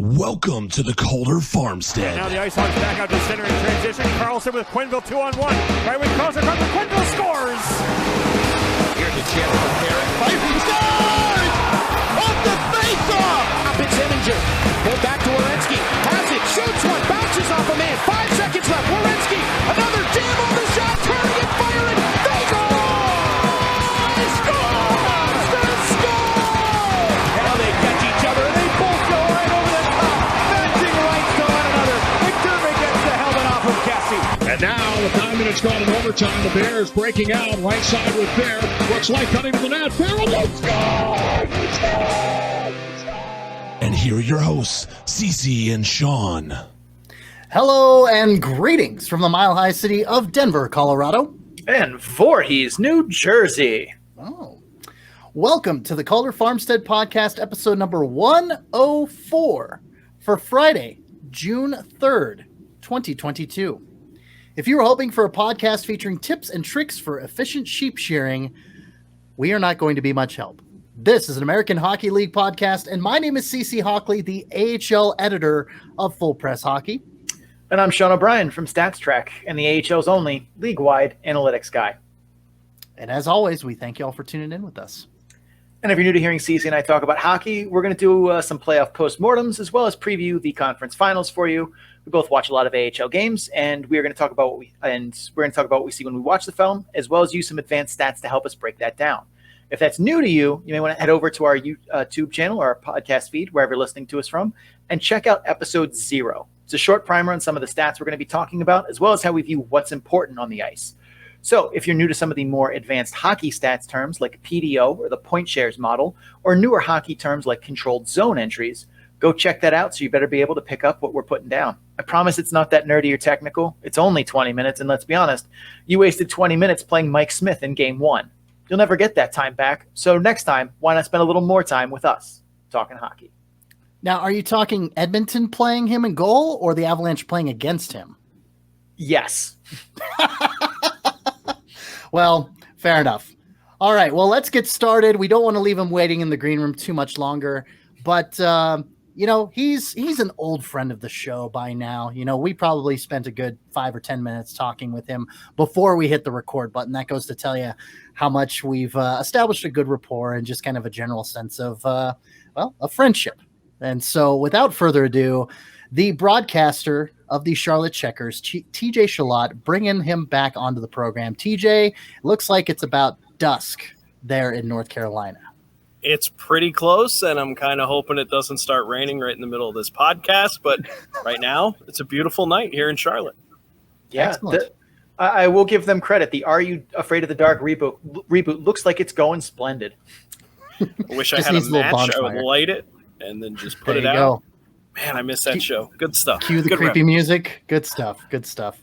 Welcome to the Calder Farmstead. Now the Ice Hawks back out to center in transition. Carlson with Quenneville 2-on-1. Right when Carlson comes, Quenneville scores! Here's a chance for Herrick. Fighting scores! Off the face-off! Up it's Eminger. Pulled back to Werenski. Has it. Shoots one. Bounces off a man. 5 seconds left. Werenski. Another jam on the shot. Turning and firing. They go! They score! They score! Now they catch each other and they both go right over the top. Matching rights to one another. McDermott gets the helmet off of Cassie. And now, with 9 minutes gone in overtime, the Bears breaking out right side with Bear. Looks like cutting to the net. Bear will score! And here are your hosts, Cece and Sean. Hello and greetings from the mile-high city of Denver, Colorado. And Voorhees, New Jersey. Oh. Welcome to the Calder Farmstead Podcast, episode number 104 for Friday, June 3rd, 2022. If you were hoping for a podcast featuring tips and tricks for efficient sheep shearing, we are not going to be much help. This is an American Hockey League podcast, and my name is CC Hockley, the AHL editor of Full Press Hockey. And I'm Sean O'Brien from Stats Track and the AHL's only league-wide analytics guy. And as always, we thank you all for tuning in with us. And if you're new to hearing CC and I talk about hockey, we're going to do some playoff postmortems as well as preview the conference finals for you. We both watch a lot of AHL games, and we're going to talk about what we see when we watch the film, as well as use some advanced stats to help us break that down. If that's new to you, you may want to head over to our YouTube channel or our podcast feed, wherever you're listening to us from, and check out episode 0. It's a short primer on some of the stats we're going to be talking about, as well as how we view what's important on the ice. So if you're new to some of the more advanced hockey stats terms like PDO or the point shares model, or newer hockey terms like controlled zone entries, go check that out, so you better be able to pick up what we're putting down. I promise it's not that nerdy or technical. It's only 20 minutes, and let's be honest, you wasted 20 minutes playing Mike Smith in Game 1. You'll never get that time back. So next time, why not spend a little more time with us talking hockey? Now, are you talking Edmonton playing him in goal or the Avalanche playing against him? Yes. Well, fair enough. All right, well, let's get started. We don't want to leave him waiting in the green room too much longer, but he's an old friend of the show by now. We probably spent a good 5 or 10 minutes talking with him before we hit the record button. That goes to tell you how much we've established a good rapport and just kind of a general sense of, a friendship. And so without further ado, the broadcaster of the Charlotte Checkers, TJ Chillot, bringing him back onto the program. TJ, looks like it's about dusk there in North Carolina. It's pretty close, and I'm kind of hoping it doesn't start raining right in the middle of this podcast. But right now, it's a beautiful night here in Charlotte. Yeah, I will give them credit. The Are You Afraid of the Dark reboot looks like it's going splendid. I wish I had a match. I would light it and then just put it out. Go. Man, I miss that show. Good stuff. Cue the creepy music. Good stuff. Good stuff.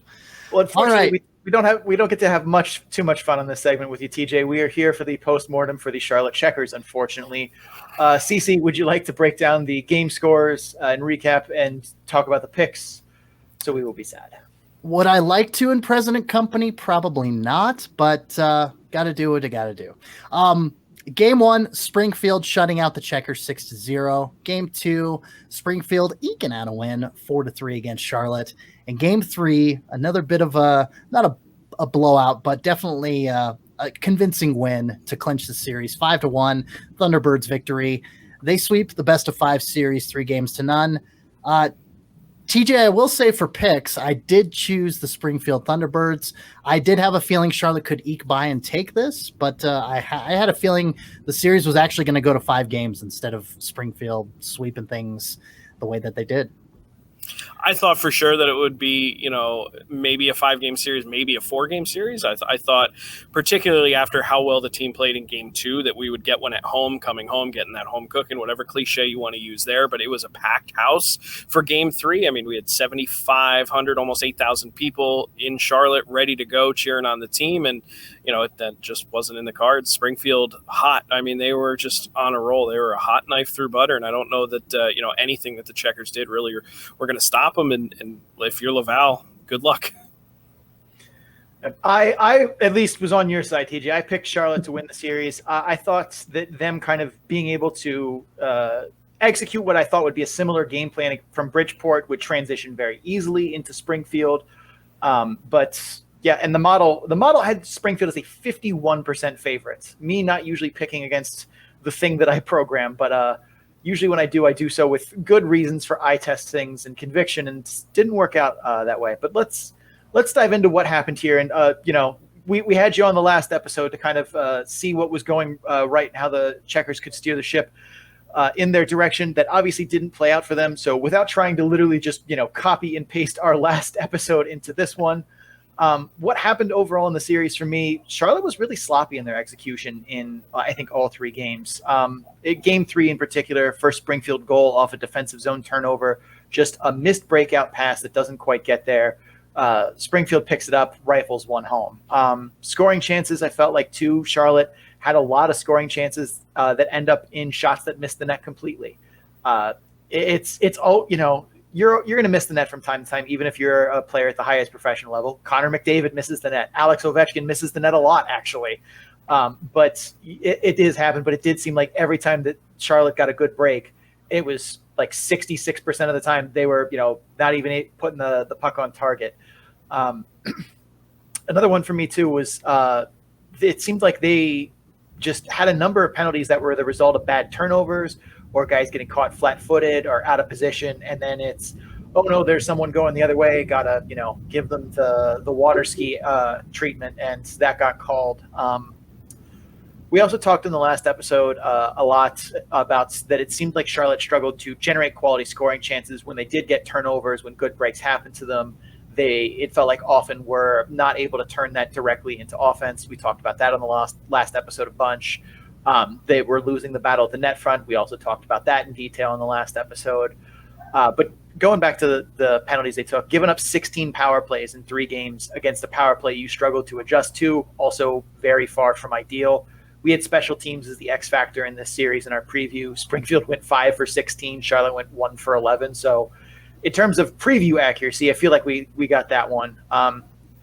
Well, unfortunately, we don't get to have too much fun on this segment with you, TJ. We are here for the postmortem for the Charlotte Checkers, unfortunately. Cece, would you like to break down the game scores and recap and talk about the picks? So we will be sad. Would I like to in President Company? Probably not, but got to do what I got to do. Game 1, Springfield shutting out the Checkers 6-0. Game 2, Springfield eking out a win 4-3 against Charlotte. And Game 3, another bit of not a blowout, but definitely a convincing win to clinch the series. 5-1, Thunderbirds victory. They sweep the best of 5 series, 3-0. TJ, I will say for picks, I did choose the Springfield Thunderbirds. I did have a feeling Charlotte could eke by and take this, but I had a feeling the series was actually going to go to 5 games instead of Springfield sweeping things the way that they did. I thought for sure that it would be, maybe a 5-game series, maybe a 4-game series. I thought, particularly after how well the team played in Game 2, that we would get one at home, coming home, getting that home cooking, whatever cliche you want to use there. But it was a packed house for Game 3. I mean, we had 7,500, almost 8,000 people in Charlotte ready to go cheering on the team. And, that just wasn't in the cards. Springfield hot. I mean, they were just on a roll. They were a hot knife through butter. And I don't know that, anything that the Checkers did really were going to stop them. And if you're Laval, good luck. I at least was on your side, TJ. I picked Charlotte to win the series. I thought that them kind of being able to execute what I thought would be a similar game plan from Bridgeport, would transition very easily into Springfield. But yeah, and the model had Springfield as a 51% favorite. Me not usually picking against the thing that I program, but usually when I do so with good reasons for eye test things and conviction, and didn't work out that way. But let's dive into what happened here. And we had you on the last episode to kind of see what was going right and how the Checkers could steer the ship in their direction. That obviously didn't play out for them. So without trying to literally just copy and paste our last episode into this one, what happened overall in the series for me, Charlotte was really sloppy in their execution in, I think, all three games. Game 3 in particular, first Springfield goal off a defensive zone turnover, just a missed breakout pass that doesn't quite get there. Springfield picks it up, rifles one home. Scoring chances, I felt like, too. Charlotte had a lot of scoring chances that end up in shots that missed the net completely. It's all, you're going to miss the net from time to time, even if you're a player at the highest professional level. Connor McDavid misses the net. Alex Ovechkin misses the net a lot, actually. But it does happen. But it did seem like every time that Charlotte got a good break, it was like 66% of the time they were, not even putting the puck on target. Another one for me, too, was it seemed like they just had a number of penalties that were the result of bad turnovers, or guys getting caught flat-footed or out of position, and then it's, oh no, there's someone going the other way, gotta give them the water ski treatment, and that got called. We also talked in the last episode a lot about that it seemed like Charlotte struggled to generate quality scoring chances when they did get turnovers, when good breaks happened to them. It felt like often were not able to turn that directly into offense. We talked about that on the last episode a bunch. They were losing the battle at the net front. We also talked about that in detail in the last episode. But going back to the penalties they took, giving up 16 power plays in 3 games against a power play you struggled to adjust to, also very far from ideal. We had special teams as the X factor in this series in our preview. Springfield went 5 for 16. Charlotte went 1 for 11. So in terms of preview accuracy, I feel like we got that one.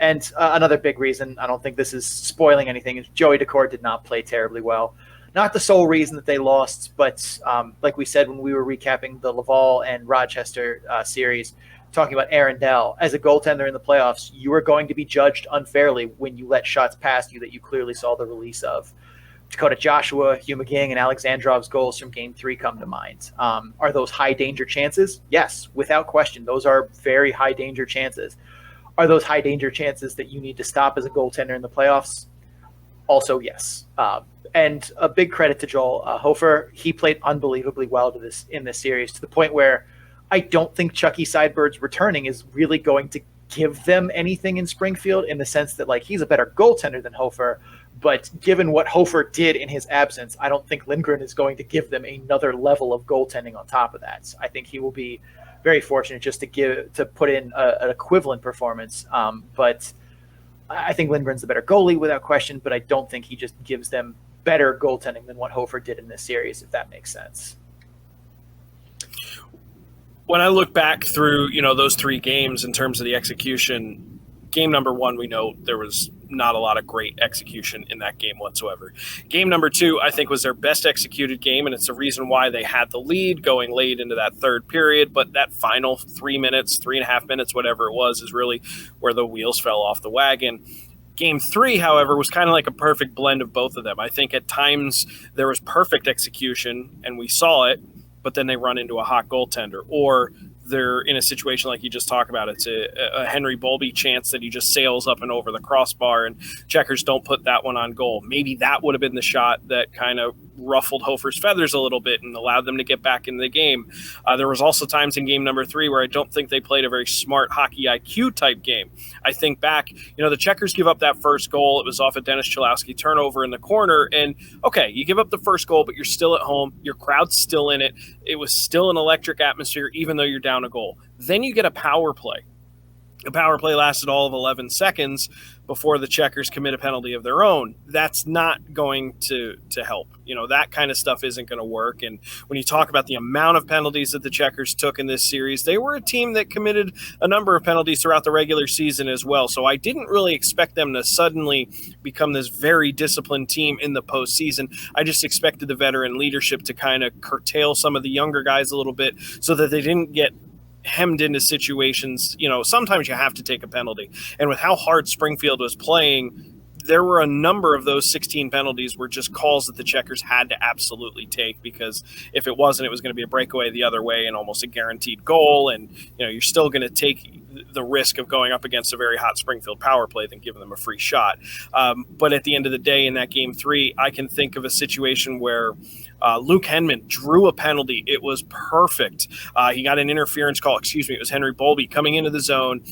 And another big reason, I don't think this is spoiling anything, is Joey Decore did not play terribly well. Not the sole reason that they lost, but like we said when we were recapping the Laval and Rochester series, talking about Aaron Dell, as a goaltender in the playoffs, you are going to be judged unfairly when you let shots past you that you clearly saw the release of. Dakota Joshua, Hugh McGing, and Alexandrov's goals from Game 3 come to mind. Are those high-danger chances? Yes, without question. Those are very high-danger chances. Are those high-danger chances that you need to stop as a goaltender in the playoffs? Also, yes. And a big credit to Joel Hofer. He played unbelievably well in this series, to the point where I don't think Chucky Sidebird's returning is really going to give them anything in Springfield, in the sense that he's a better goaltender than Hofer. But given what Hofer did in his absence, I don't think Lindgren is going to give them another level of goaltending on top of that. I think he will be very fortunate just to put in an equivalent performance. But I think Lindgren's the better goalie without question, but I don't think he just gives them better goaltending than what Hofer did in this series, if that makes sense. When I look back through, those 3 games in terms of the execution, game number 1, we know there was not a lot of great execution in that game whatsoever. Game number 2, I think, was their best executed game, and it's the reason why they had the lead going late into that third period. But that final 3.5 minutes, whatever it was, is really where the wheels fell off the wagon. Game 3, however, was kind of like a perfect blend of both of them. I think at times there was perfect execution, and we saw it, but then they run into a hot goaltender, or they're in a situation like you just talked about. It's a Henry Bolby chance that he just sails up and over the crossbar, and Checkers don't put that one on goal. Maybe that would have been the shot that kind of ruffled Hofer's feathers a little bit and allowed them to get back into the game. There was also times in game number 3 where I don't think they played a very smart hockey IQ type game. I think back, the Checkers give up that first goal. It was off a Dennis Cholowski turnover in the corner. And okay, you give up the first goal, but you're still at home. Your crowd's still in it. It was still an electric atmosphere, even though you're down a goal. Then you get a power play. The power play lasted all of 11 seconds before the Checkers commit a penalty of their own. That's not going to help. That kind of stuff isn't going to work. And when you talk about the amount of penalties that the Checkers took in this series, they were a team that committed a number of penalties throughout the regular season as well. So I didn't really expect them to suddenly become this very disciplined team in the postseason. I just expected the veteran leadership to kind of curtail some of the younger guys a little bit so that they didn't get hemmed into situations. Sometimes you have to take a penalty. And with how hard Springfield was playing, there were a number of those 16 penalties were just calls that the Checkers had to absolutely take, because if it wasn't, it was going to be a breakaway the other way and almost a guaranteed goal. And, you're still going to take the risk of going up against a very hot Springfield power play than giving them a free shot. But at the end of the day, in that game 3, I can think of a situation where Luke Henman drew a penalty. It was perfect. He got an interference call. It was Henry Bowlby coming into the zone,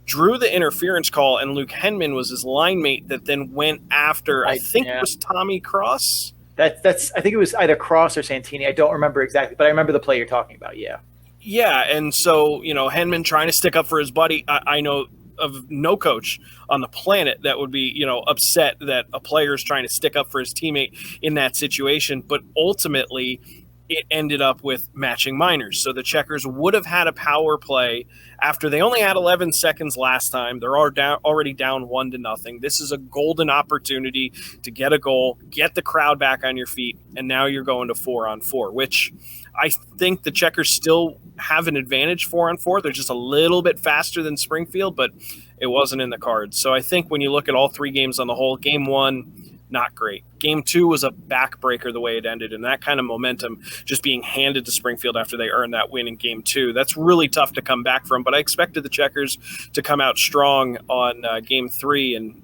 drew the interference call, and Luke Henman was his line mate that then went after, I think it was Tommy Cross. I think it was either Cross or Santini. I don't remember exactly, but I remember the play you're talking about, yeah. Yeah, and so, Henman trying to stick up for his buddy, I know of no coach on the planet that would be, upset that a player is trying to stick up for his teammate in that situation. But ultimately, it ended up with matching minors. So the Checkers would have had a power play after they only had 11 seconds last time. They're already down 1-0. This is a golden opportunity to get a goal, get the crowd back on your feet, and now you're going to 4-on-4, which I think the Checkers still have an advantage 4-on-4. They're just a little bit faster than Springfield, but it wasn't in the cards. So I think when you look at all 3 games on the whole, game 1, not great. Game 2 was a backbreaker the way it ended, and that kind of momentum just being handed to Springfield after they earned that win in game 2. That's really tough to come back from, but I expected the Checkers to come out strong on game 3, and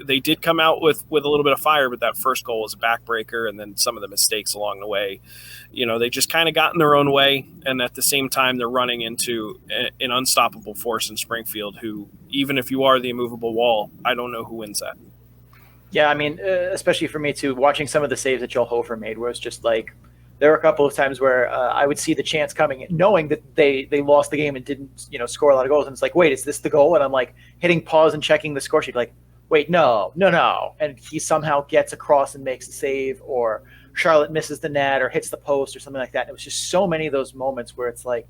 they did come out with a little bit of fire, but that first goal was a backbreaker, and then some of the mistakes along the way. They just kind of got in their own way, and at the same time, they're running into an unstoppable force in Springfield, who, even if you are the immovable wall, I don't know who wins that. Yeah, I mean, especially for me too, watching some of the saves that Joel Hofer made, where it's just like, there were a couple of times where I would see the chance coming, knowing that they lost the game and didn't, score a lot of goals. And it's like, wait, is this the goal? And I'm like hitting pause and checking the score sheet, like, wait, no. And he somehow gets across and makes the save, or Charlotte misses the net or hits the post or something like that. And it was just so many of those moments where it's like,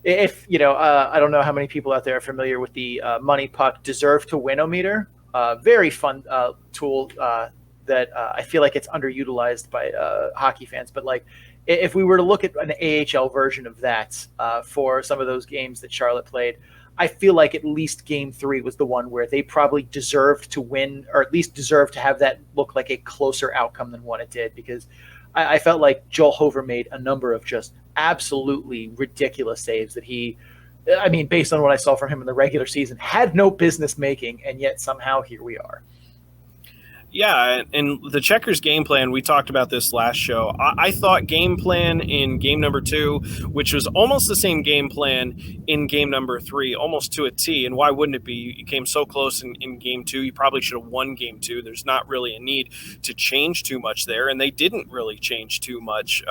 if, I don't know how many people out there are familiar with the Money Puck Deserve to Win-O-meter. Very fun tool that I feel like it's underutilized by hockey fans. But like, if we were to look at an AHL version of that for some of those games that Charlotte played, I feel like at least game 3 was the one where they probably deserved to win, or at least deserved to have that look like a closer outcome than what it did, because I felt like Joel Hofer made a number of just absolutely ridiculous saves that based on what I saw from him in the regular season, had no business making, and yet somehow here we are. Yeah, and the Checkers game plan, we talked about this last show. I thought game plan in game number 2, which was almost the same game plan in game number 3, almost to a T. And why wouldn't it be? You came so close in game 2. You probably should have won game 2. There's not really a need to change too much there. And they didn't really change too much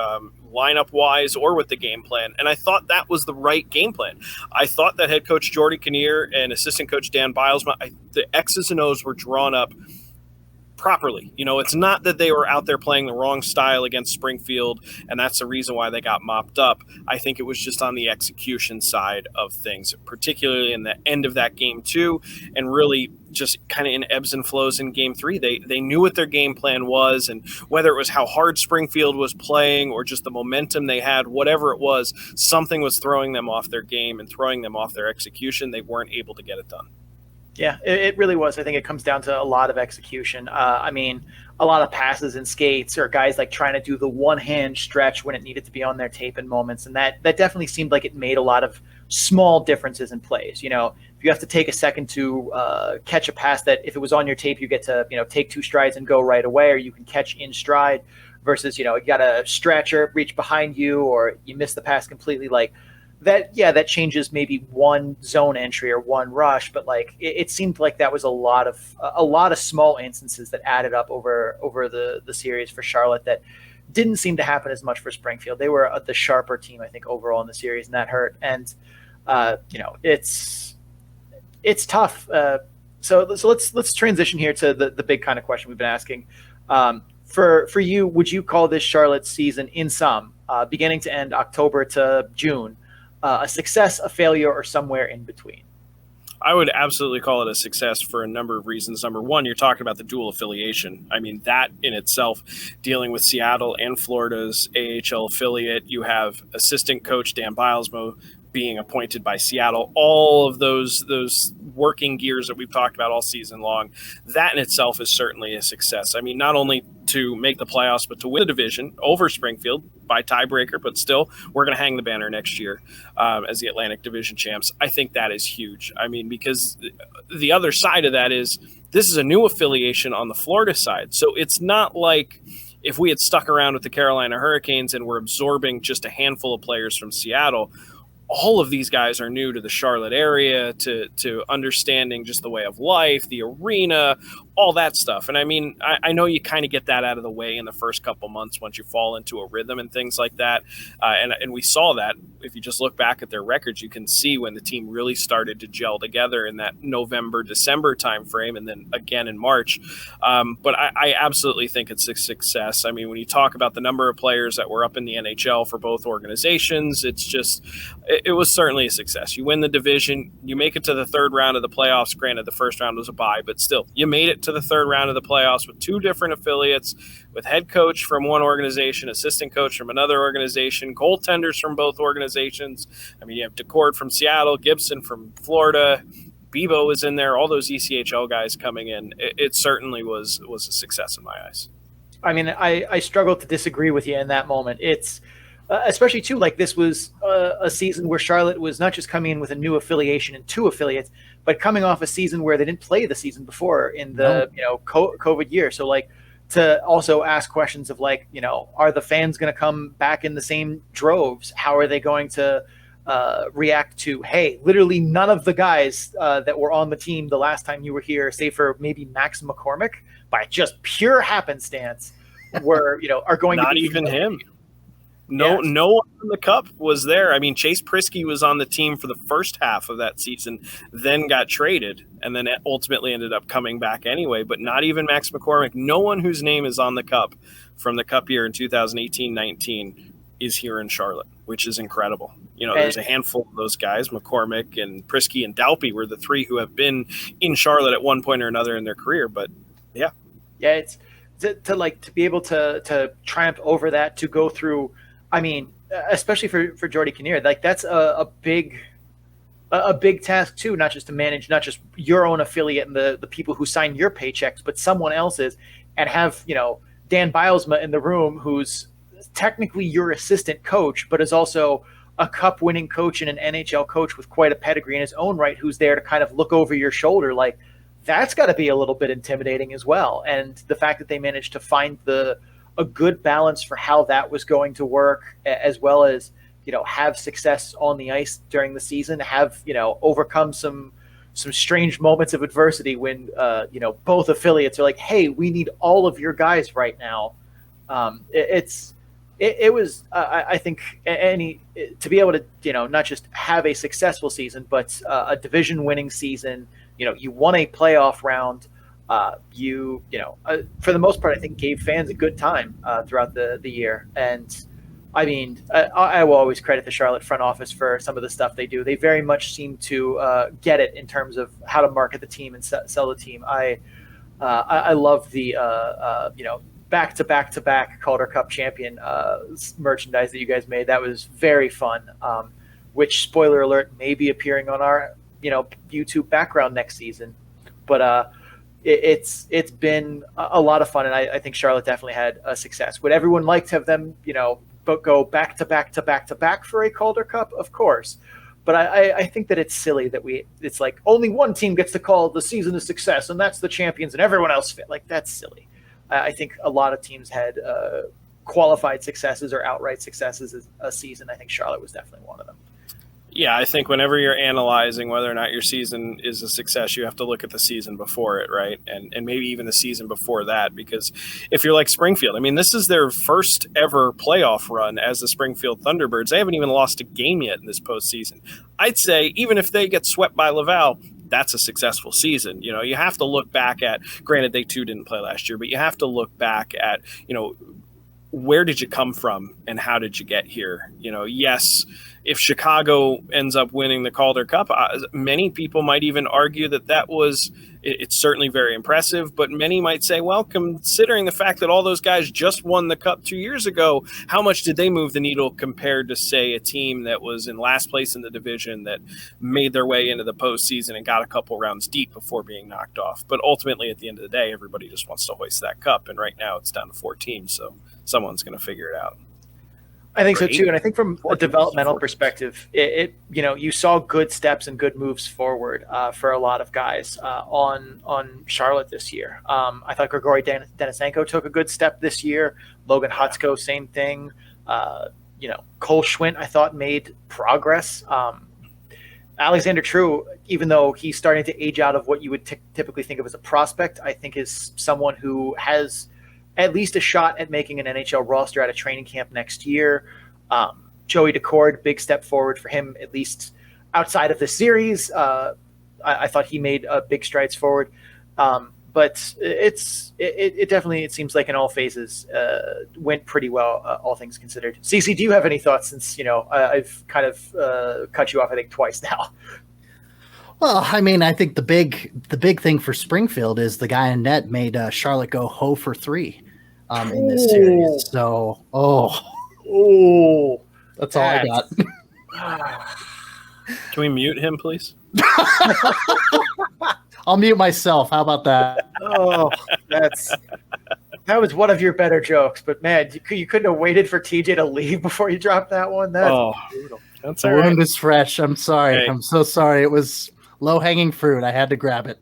lineup-wise or with the game plan. And I thought that was the right game plan. I thought that head coach Jordy Kinnear and assistant coach Dan Bilesma, the X's and O's were drawn up properly. It's not that they were out there playing the wrong style against Springfield, and that's the reason why they got mopped up. I think it was just on the execution side of things, particularly in the end of that game 2, and really just kind of in ebbs and flows in game 3. They knew what their game plan was, and whether it was how hard Springfield was playing or just the momentum they had, whatever it was, something was throwing them off their game and throwing them off their execution. They weren't able to get it done. Yeah, it really was. I think it comes down to a lot of execution. A lot of passes and skates, or guys like trying to do the one-hand stretch when it needed to be on their tape in moments. And that definitely seemed like it made a lot of small differences in plays. If you have to take a second to catch a pass that if it was on your tape, you get to, take 2 strides and go right away, or you can catch in stride versus, you got a stretcher, reach behind you, or you miss the pass completely. Like, that changes maybe one zone entry or one rush, but like it seemed like that was a lot of small instances that added up over the series for Charlotte that didn't seem to happen as much for Springfield. They were the sharper team, I think, overall in the series, and that hurt. And it's tough. So let's transition here to the big kind of question we've been asking. For you, would you call this Charlotte season in sum, beginning to end, October to June, a success, a failure, or somewhere in between? I would absolutely call it a success for a number of reasons. Number one, you're talking about the dual affiliation. I mean, that in itself, dealing with Seattle and Florida's AHL affiliate, you have assistant coach Dan Bilesmo being appointed by Seattle, all of those working gears that we've talked about all season long. That in itself is certainly a success. I mean, not only to make the playoffs, but to win the division over Springfield by tiebreaker, but still, we're going to hang the banner next year as the Atlantic Division champs. I think that is huge. I mean, because the other side of that is this is a new affiliation on the Florida side. So it's not like if we had stuck around with the Carolina Hurricanes and were absorbing just a handful of players from Seattle. All of these guys are new to the Charlotte area, to understanding just the way of life, the arena, all that stuff. And I mean, I know you kind of get that out of the way in the first couple months once you fall into a rhythm and things like that. And we saw that. If you just look back at their records, you can see when the team really started to gel together in that November, December timeframe, and then again in March. But I absolutely think it's a success. I mean, when you talk about the number of players that were up in the NHL for both organizations, it's just it was certainly a success. You win the division, you make it to the third round of the playoffs. Granted, the first round was a bye, but still, you made it to the third round of the playoffs with two different affiliates, with head coach from one organization, assistant coach from another organization, goaltenders from both organizations. I mean, you have DeCord from Seattle, Gibson from Florida, Bebo was in there, all those ECHL guys coming in. It certainly was a success in my eyes. I mean, I struggle to disagree with you in that moment. It's especially too, like this was a season where Charlotte was not just coming in with a new affiliation and two affiliates, but coming off a season where they didn't play the season before in the COVID year. So like to also ask questions of like, are the fans going to come back in the same droves? How are they going to react to, hey, literally none of the guys that were on the team the last time you were here, save for maybe Max McCormick, by just pure happenstance, were are going not to be even him. No one in the cup was there. I mean, Chase Prisky was on the team for the first half of that season, then got traded, and then ultimately ended up coming back anyway. But not even Max McCormick. No one whose name is on the cup from the cup year in 2018-19 is here in Charlotte, which is incredible. There's a handful of those guys. McCormick and Prisky and Dalpy were the three who have been in Charlotte at one point or another in their career. But yeah, it's to be able to triumph over that, to go through. I mean, especially for Jordy Kinnear, like that's a big task too, not just to manage, not just your own affiliate and the people who sign your paychecks, but someone else's, and have, Dan Bilesma in the room, who's technically your assistant coach, but is also a cup winning coach and an NHL coach with quite a pedigree in his own right, who's there to kind of look over your shoulder. Like that's got to be a little bit intimidating as well. And the fact that they managed to find a good balance for how that was going to work, as well as, have success on the ice during the season, have, overcome some strange moments of adversity when, both affiliates are like, hey, we need all of your guys right now. It was, I think, to be able to, not just have a successful season, but a division winning season, you won a playoff round. For the most part, I think gave fans a good time throughout the year. And I mean, I will always credit the Charlotte front office for some of the stuff they do. They very much seem to get it in terms of how to market the team and sell the team. I love the back-to-back Calder Cup champion merchandise that you guys made. That was very fun. Which, spoiler alert, may be appearing on our YouTube background next season. But it's been a lot of fun, and I think Charlotte definitely had a success. Would everyone like to have them, go back to back for a Calder Cup? Of course. But I think that it's silly that it's like only one team gets to call the season a success, and that's the champions, and everyone else fit. Like, that's silly. I think a lot of teams had qualified successes or outright successes a season. I think Charlotte was definitely one of them. Yeah, I think whenever you're analyzing whether or not your season is a success, you have to look at the season before it, right? And maybe even the season before that, because if you're like Springfield, I mean, this is their first ever playoff run as the Springfield Thunderbirds. They haven't even lost a game yet in this postseason. I'd say even if they get swept by Laval, that's a successful season. You know, you have to look back at, granted they too didn't play last year, but you have to look back at, you know, where did you come from and how did you get here? You know, yes, if Chicago ends up winning the Calder Cup, many people might even argue that was, it's certainly very impressive, but many might say, well, considering the fact that all those guys just won the Cup 2 years ago, how much did they move the needle compared to, say, a team that was in last place in the division that made their way into the postseason and got a couple rounds deep before being knocked off? But ultimately, at the end of the day, everybody just wants to hoist that cup, and right now it's down to 4 teams, so someone's going to figure it out. I think so too, and I think from a developmental perspective, it you know, you saw good steps and good moves forward for a lot of guys on Charlotte this year. I thought Grigory Denisenko took a good step this year. Logan Hutsko, same thing. You know, Cole Schwint, I thought, made progress. Alexander True, even though he's starting to age out of what you would typically think of as a prospect, I think is someone who has at least a shot at making an NHL roster at a training camp next year. Joey Decord, big step forward for him, at least outside of the series. I thought he made big strides forward. But it definitely, it seems like in all phases, went pretty well, all things considered. CC, do you have any thoughts, since, you know, I've kind of cut you off, I think, twice now? Well, I mean, I think the big thing for Springfield is the guy in net made Charlotte go 0 for 3 in this series. So, that's all I got. Can we mute him, please? I'll mute myself. How about that? Oh, that was one of your better jokes. But man, you couldn't have waited for TJ to leave before you dropped that one. That's brutal. That's the all right. wound is fresh. I'm sorry. Hey. I'm so sorry. It was low-hanging fruit. I had to grab it.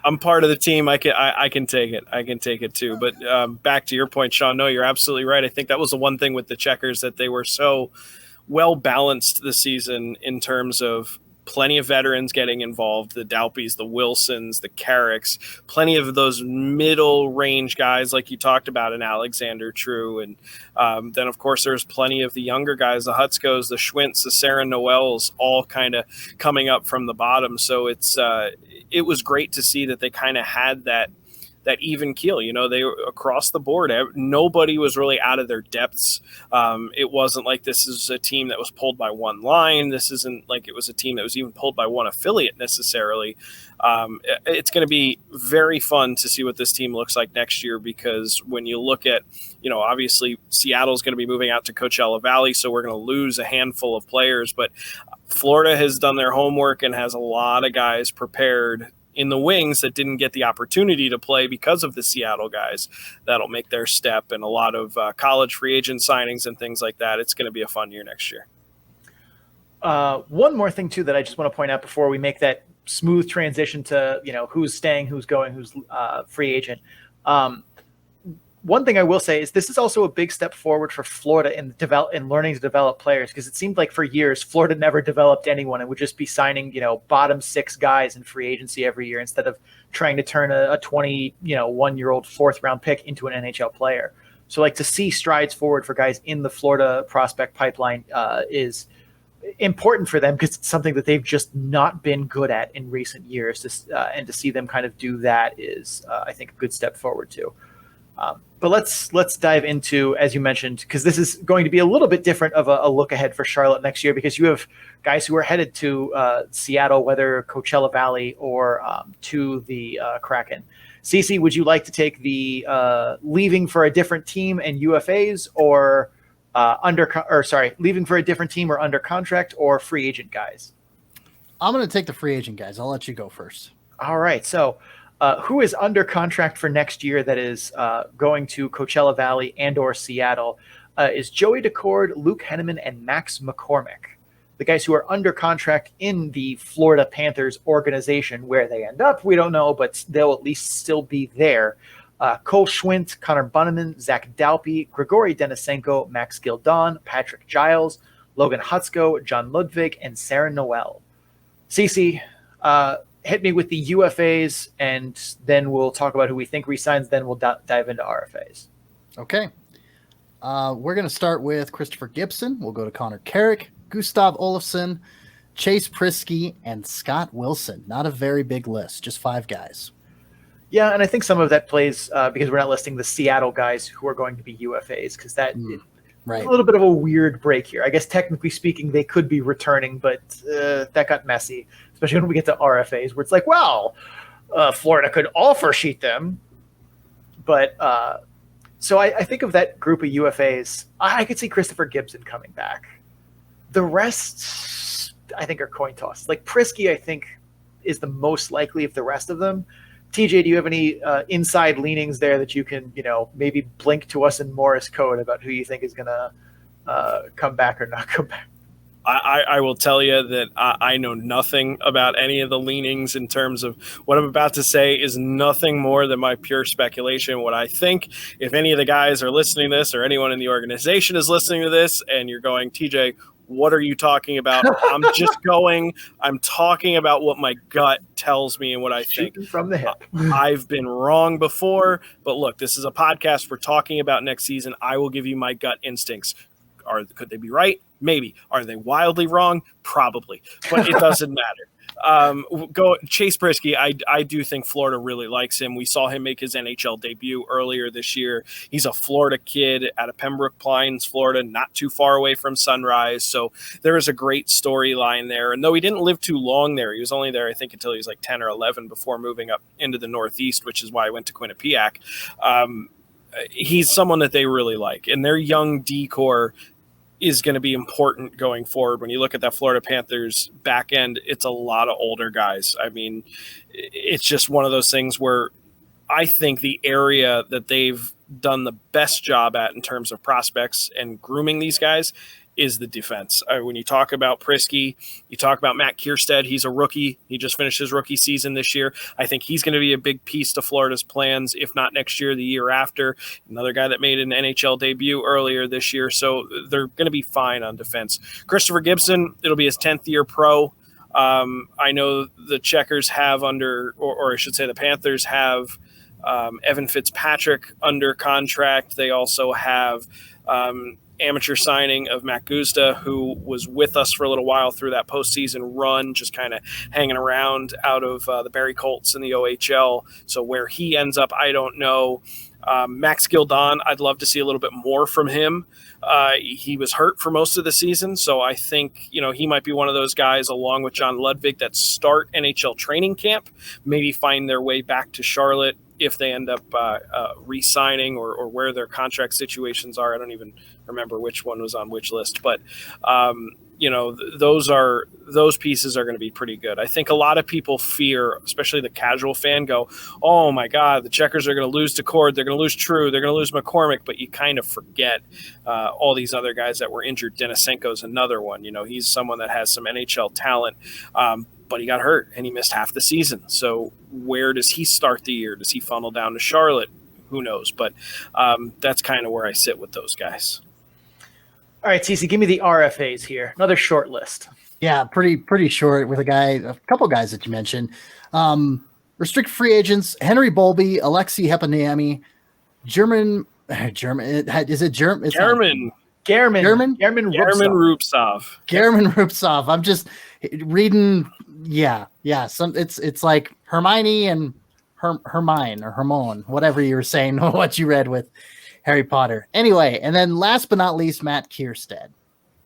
I'm part of the team. I can take it. I can take it too. But back to your point, Sean, no, you're absolutely right. I think that was the one thing with the Checkers, that they were so well balanced this season in terms of plenty of veterans getting involved, the Dalpies, the Wilsons, the Carricks, plenty of those middle range guys like you talked about in Alexander True. And then, of course, there's plenty of the younger guys, the Hutskos, the Schwints, the Sarah Noels, all kind of coming up from the bottom. So it was great to see that they kind of had that even keel. You know, they were across the board. Nobody was really out of their depths. It wasn't like this is a team that was pulled by one line. This isn't like it was a team that was even pulled by one affiliate necessarily. It's going to be very fun to see what this team looks like next year, because when you look at, you know, obviously Seattle's going to be moving out to Coachella Valley, so we're going to lose a handful of players, but Florida has done their homework and has a lot of guys prepared in the wings that didn't get the opportunity to play because of the Seattle guys. That'll make their step, and a lot of college free agent signings and things like that. It's going to be a fun year next year. One more thing too that I just want to point out before we make that smooth transition to, you know, who's staying, who's going, who's free agent. One thing I will say is this is also a big step forward for Florida in learning to develop players, because it seemed like for years Florida never developed anyone and would just be signing, you know, bottom 6 guys in free agency every year instead of trying to turn a 21-year-old 4th round pick into an NHL player. So like to see strides forward for guys in the Florida prospect pipeline is important for them, because it's something that they've just not been good at in recent years. And to see them kind of do that is, I think, a good step forward too. But let's dive into, as you mentioned, because this is going to be a little bit different of a look ahead for Charlotte next year, because you have guys who are headed to Seattle, whether Coachella Valley or to the Kraken. Cece, would you like to take the leaving for a different team and UFAs, or leaving for a different team or under contract, or free agent guys? I'm going to take the free agent guys. I'll let you go first. All right. So who is under contract for next year that is going to Coachella Valley and or Seattle is Joey Decord, Luke Henneman, and Max McCormick. The guys who are under contract in the Florida Panthers organization. Where they end up, we don't know, but they'll at least still be there. Cole Schwint, Conor Bunneman, Zach Dalpe, Grigory Denisenko, Max Gildon, Patrick Giles, Logan Hutsko, John Ludwig, and Sarah Noel. Cece, hit me with the UFAs, and then we'll talk about who we think resigns. Then we'll dive into RFAs. Okay. We're going to start with Christopher Gibson. We'll go to Connor Carrick, Gustav Olofsson, Chase Prisky, and Scott Wilson. Not a very big list, just 5 guys. Yeah, and I think some of that plays because we're not listing the Seattle guys who are going to be UFAs, because that right. a little bit of a weird break here. I guess technically speaking, they could be returning, but that got messy, especially when we get to RFAs, where it's like, well, Florida could offer sheet them. But so I think of that group of UFAs, I could see Christopher Gibson coming back. The rest, I think, are coin toss. Like Prisky, I think, is the most likely of the rest of them. TJ, do you have any inside leanings there that you can, maybe blink to us in Morse code about who you think is going to come back or not come back? I will tell you that I know nothing about any of the leanings in terms of what I'm about to say is nothing more than my pure speculation. What I think, if any of the guys are listening to this or anyone in the organization is listening to this and you're going, TJ, what are you talking about? I'm talking about what my gut tells me and what I think. Shooting from the hip. I've been wrong before, but look, this is a podcast. We're talking about next season. I will give you my gut instincts. Could they be right? Maybe. Are they wildly wrong? Probably. But it doesn't matter. Chase Prisky, I do think Florida really likes him. We saw him make his NHL debut earlier this year. He's a Florida kid out of Pembroke Pines, Florida, not too far away from Sunrise. So there is a great storyline there. And though he didn't live too long there, he was only there, I think, until he was like 10 or 11 before moving up into the Northeast, which is why I went to Quinnipiac. He's someone that they really like. And their young D-core is going to be important going forward. When you look at that Florida Panthers back end, it's a lot of older guys. I mean, it's just one of those things where I think the area that they've done the best job at in terms of prospects and grooming these guys is the defense. When you talk about Prisky, you talk about Matt Kierstead. He's a rookie. He just finished his rookie season this year. I think he's going to be a big piece to Florida's plans, if not next year, the year after. Another guy that made an NHL debut earlier this year. So they're going to be fine on defense. Christopher Gibson, it'll be his 10th year pro. I know the Checkers have or I should say the Panthers have Evan Fitzpatrick under contract. They also have amateur signing of Matt Guzda, who was with us for a little while through that postseason run, just kind of hanging around out of the Barrie Colts in the OHL. So where he ends up, I don't know. Max Gildon, I'd love to see a little bit more from him. He was hurt for most of the season, so I think he might be one of those guys, along with John Ludwig, that start NHL training camp, maybe find their way back to Charlotte if they end up re-signing or where their contract situations are. I don't even remember which one was on which list, but those pieces are going to be pretty good. I think a lot of people fear, especially the casual fan, go, oh my God, the Checkers are going to lose Decord, they're going to lose True, they're going to lose McCormick, but you kind of forget all these other guys that were injured. Denisenko's another one. He's someone that has some NHL talent, but he got hurt and he missed half the season. So where does he start the year? Does he funnel down to Charlotte? Who knows? But that's kind of where I sit with those guys. All right, Cece, give me the RFAs here. Another short list. Yeah, pretty short with a couple guys that you mentioned. Restricted free agents: Henry Bolby, Alexei Heponiemi, German. Is it German? German Rupsov. German Rupsov. I'm just reading. Yeah. It's like Hermione and Hermione or Hermione, whatever you were saying, what you read with Harry Potter. Anyway, and then last but not least, Matt Kierstead.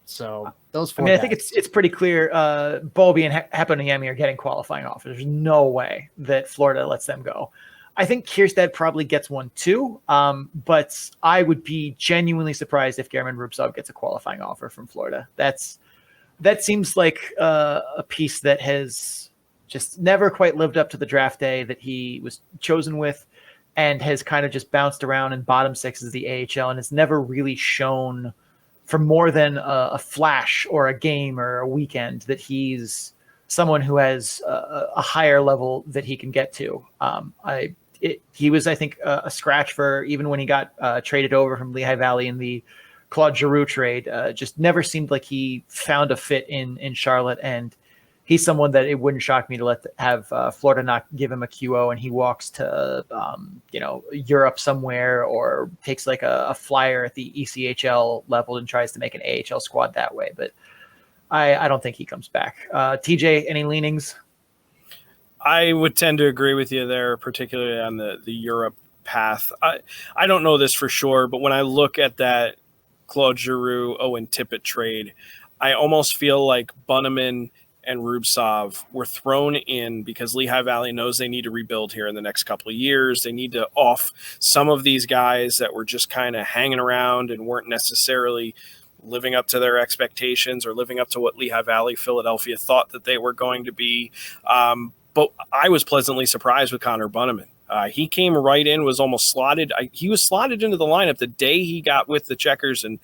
So those four. I think it's pretty clear. Bolby and Heponiemi are getting qualifying offers. There's no way that Florida lets them go. I think Kierstead probably gets one too, but I would be genuinely surprised if German Rupsov gets a qualifying offer from Florida. That seems like a piece that has just never quite lived up to the draft day that he was chosen with, and has kind of just bounced around in bottom sixes of the AHL and has never really shown for more than a flash or a game or a weekend that he's someone who has a higher level that he can get to. He was, I think, a scratch for even when he got traded over from Lehigh Valley in the Claude Giroux trade. Just never seemed like he found a fit in Charlotte, and he's someone that it wouldn't shock me to have Florida not give him a QO and he walks to Europe somewhere or takes like a flyer at the ECHL level and tries to make an AHL squad that way. But I don't think he comes back. TJ, any leanings? I would tend to agree with you there, particularly on the Europe path. I don't know this for sure, but when I look at that Claude Giroux, Owen Tippett trade, I almost feel like Bunneman and Rubtsov were thrown in because Lehigh Valley knows they need to rebuild here in the next couple of years. They need to off some of these guys that were just kind of hanging around and weren't necessarily living up to their expectations or living up to what Lehigh Valley, Philadelphia thought that they were going to be. But I was pleasantly surprised with Conor Bunneman. He came right in, was almost slotted. He was slotted into the lineup the day he got with the Checkers, and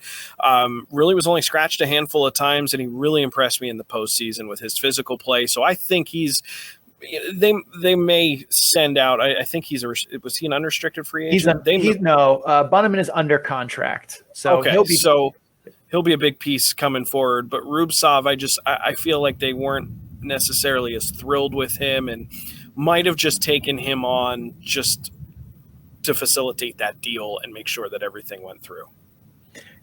really was only scratched a handful of times, and he really impressed me in the postseason with his physical play. So I think they may send out. I think was he an unrestricted free agent? Bunneman is under contract, so okay, he'll be a big piece coming forward. But Rubtsov, I feel like they weren't necessarily as thrilled with him and might have just taken him on just to facilitate that deal and make sure that everything went through.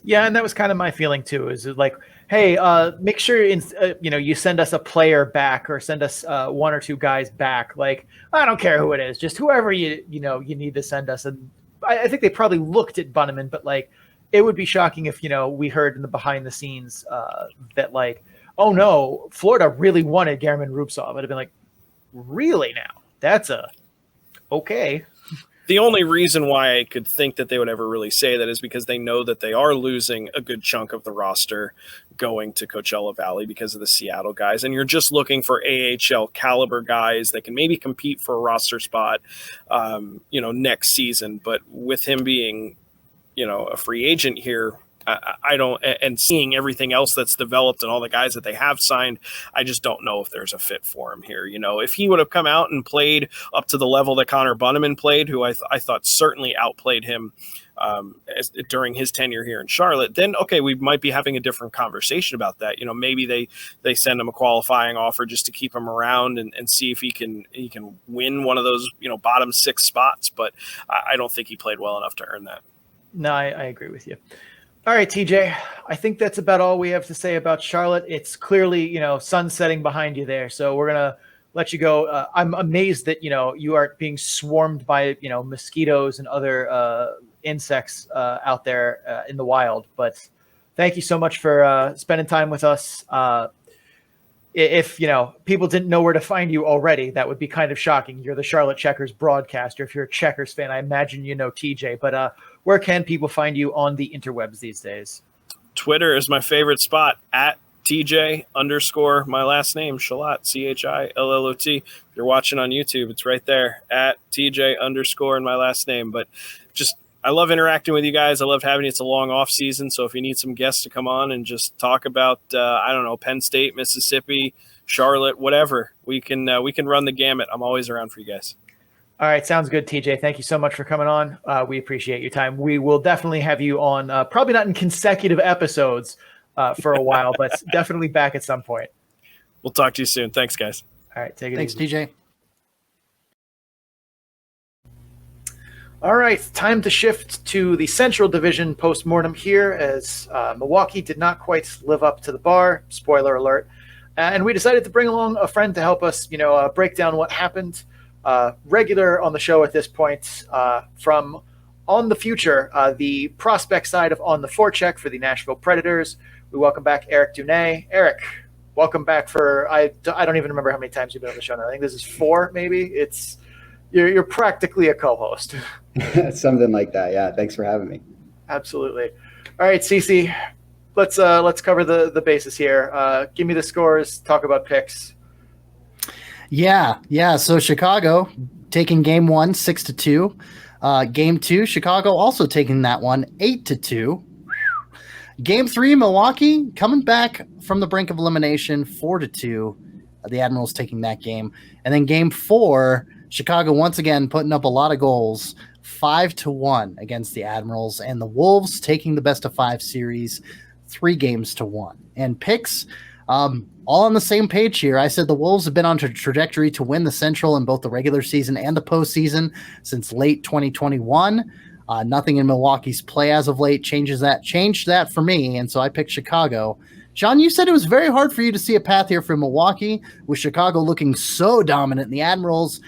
Yeah, and that was kind of my feeling too. Is like, hey, make sure you send us a player back or send us one or two guys back. Like, I don't care who it is, just whoever you need to send us. And I think they probably looked at Bunneman, but like, it would be shocking if we heard in the behind the scenes that like, oh no, Florida really wanted German Rubtsov. I'd have been like, really now? That's okay. The only reason why I could think that they would ever really say that is because they know that they are losing a good chunk of the roster going to Coachella Valley because of the Seattle guys. And you're just looking for AHL caliber guys that can maybe compete for a roster spot, next season. But with him being, a free agent here, I don't, and seeing everything else that's developed and all the guys that they have signed, I just don't know if there's a fit for him here. If he would have come out and played up to the level that Conor Bunneman played, who I thought certainly outplayed him during his tenure here in Charlotte, then okay, we might be having a different conversation about that. Maybe they send him a qualifying offer just to keep him around and see if he can win one of those bottom 6 spots. But I don't think he played well enough to earn that. No, I agree with you. All right, TJ, I think that's about all we have to say about Charlotte. It's clearly, sun setting behind you there. So we're going to let you go. I'm amazed that, you are being swarmed by, mosquitoes and other insects out there in the wild. But thank you so much for spending time with us. If, people didn't know where to find you already, that would be kind of shocking. You're the Charlotte Checkers broadcaster. If you're a Checkers fan, I imagine you know TJ. But where can people find you on the interwebs these days? Twitter is my favorite spot, at TJ_ my last name, Chillot, CHILLOT. If you're watching on YouTube, it's right there, at TJ_ and my last name. But I love interacting with you guys. I love having you. It's a long off season. So if you need some guests to come on and just talk about, Penn State, Mississippi, Charlotte, whatever, we can run the gamut. I'm always around for you guys. All right. Sounds good, TJ. Thank you so much for coming on. We appreciate your time. We will definitely have you on, probably not in consecutive episodes for a while, but definitely back at some point. We'll talk to you soon. Thanks, guys. All right. Take it Thanks, easy. TJ. All right, time to shift to the Central Division postmortem here, as Milwaukee did not quite live up to the bar. Spoiler alert. And we decided to bring along a friend to help us, break down what happened. Regular on the show at this point, from On The Future, the prospect side of On The Forecheck for the Nashville Predators. We welcome back Eric Dunay. Eric, welcome back for, I don't even remember how many times you've been on the show now. I think this is 4, maybe. You're practically a co-host. Something like that. Yeah. Thanks for having me. Absolutely. All right, Cece, let's cover the bases here. Give me the scores. Talk about picks. Yeah. So Chicago taking game 1, 6-2. Game 2, Chicago also taking that one, 8-2. Game 3, Milwaukee coming back from the brink of elimination, 4-2. The Admirals taking that game. And then game 4, Chicago once again putting up a lot of goals, 5-1 against the Admirals, and the Wolves taking the best-of-5 series, 3-1. And picks, all on the same page here. I said the Wolves have been on a trajectory to win the Central in both the regular season and the postseason since late 2021. Nothing in Milwaukee's play as of late changed that for me, and so I picked Chicago. Sean, you said it was very hard for you to see a path here for Milwaukee, with Chicago looking so dominant and the Admirals,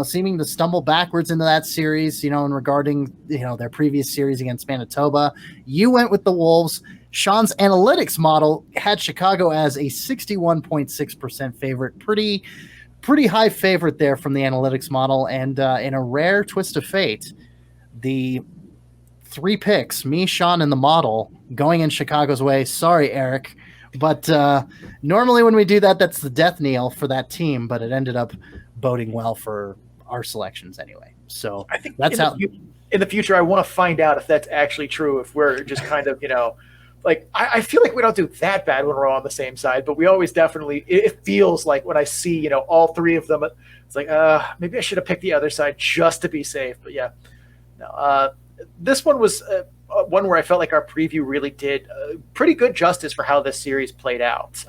seeming to stumble backwards into that series, and regarding, their previous series against Manitoba. You went with the Wolves. Sean's analytics model had Chicago as a 61.6% favorite. Pretty high favorite there from the analytics model. And in a rare twist of fate, the 3 picks, me, Sean, and the model, going in Chicago's way. Sorry, Eric. But normally when we do that, that's the death knell for that team. But it ended up boding well for our selections anyway. So I think that's in the future, I want to find out if that's actually true. If we're just kind of, I feel like we don't do that bad when we're all on the same side, but we always definitely, it feels like when I see, all 3 of them, it's like, maybe I should have picked the other side just to be safe. But yeah, no, this one was one where I felt like our preview really did pretty good justice for how this series played out.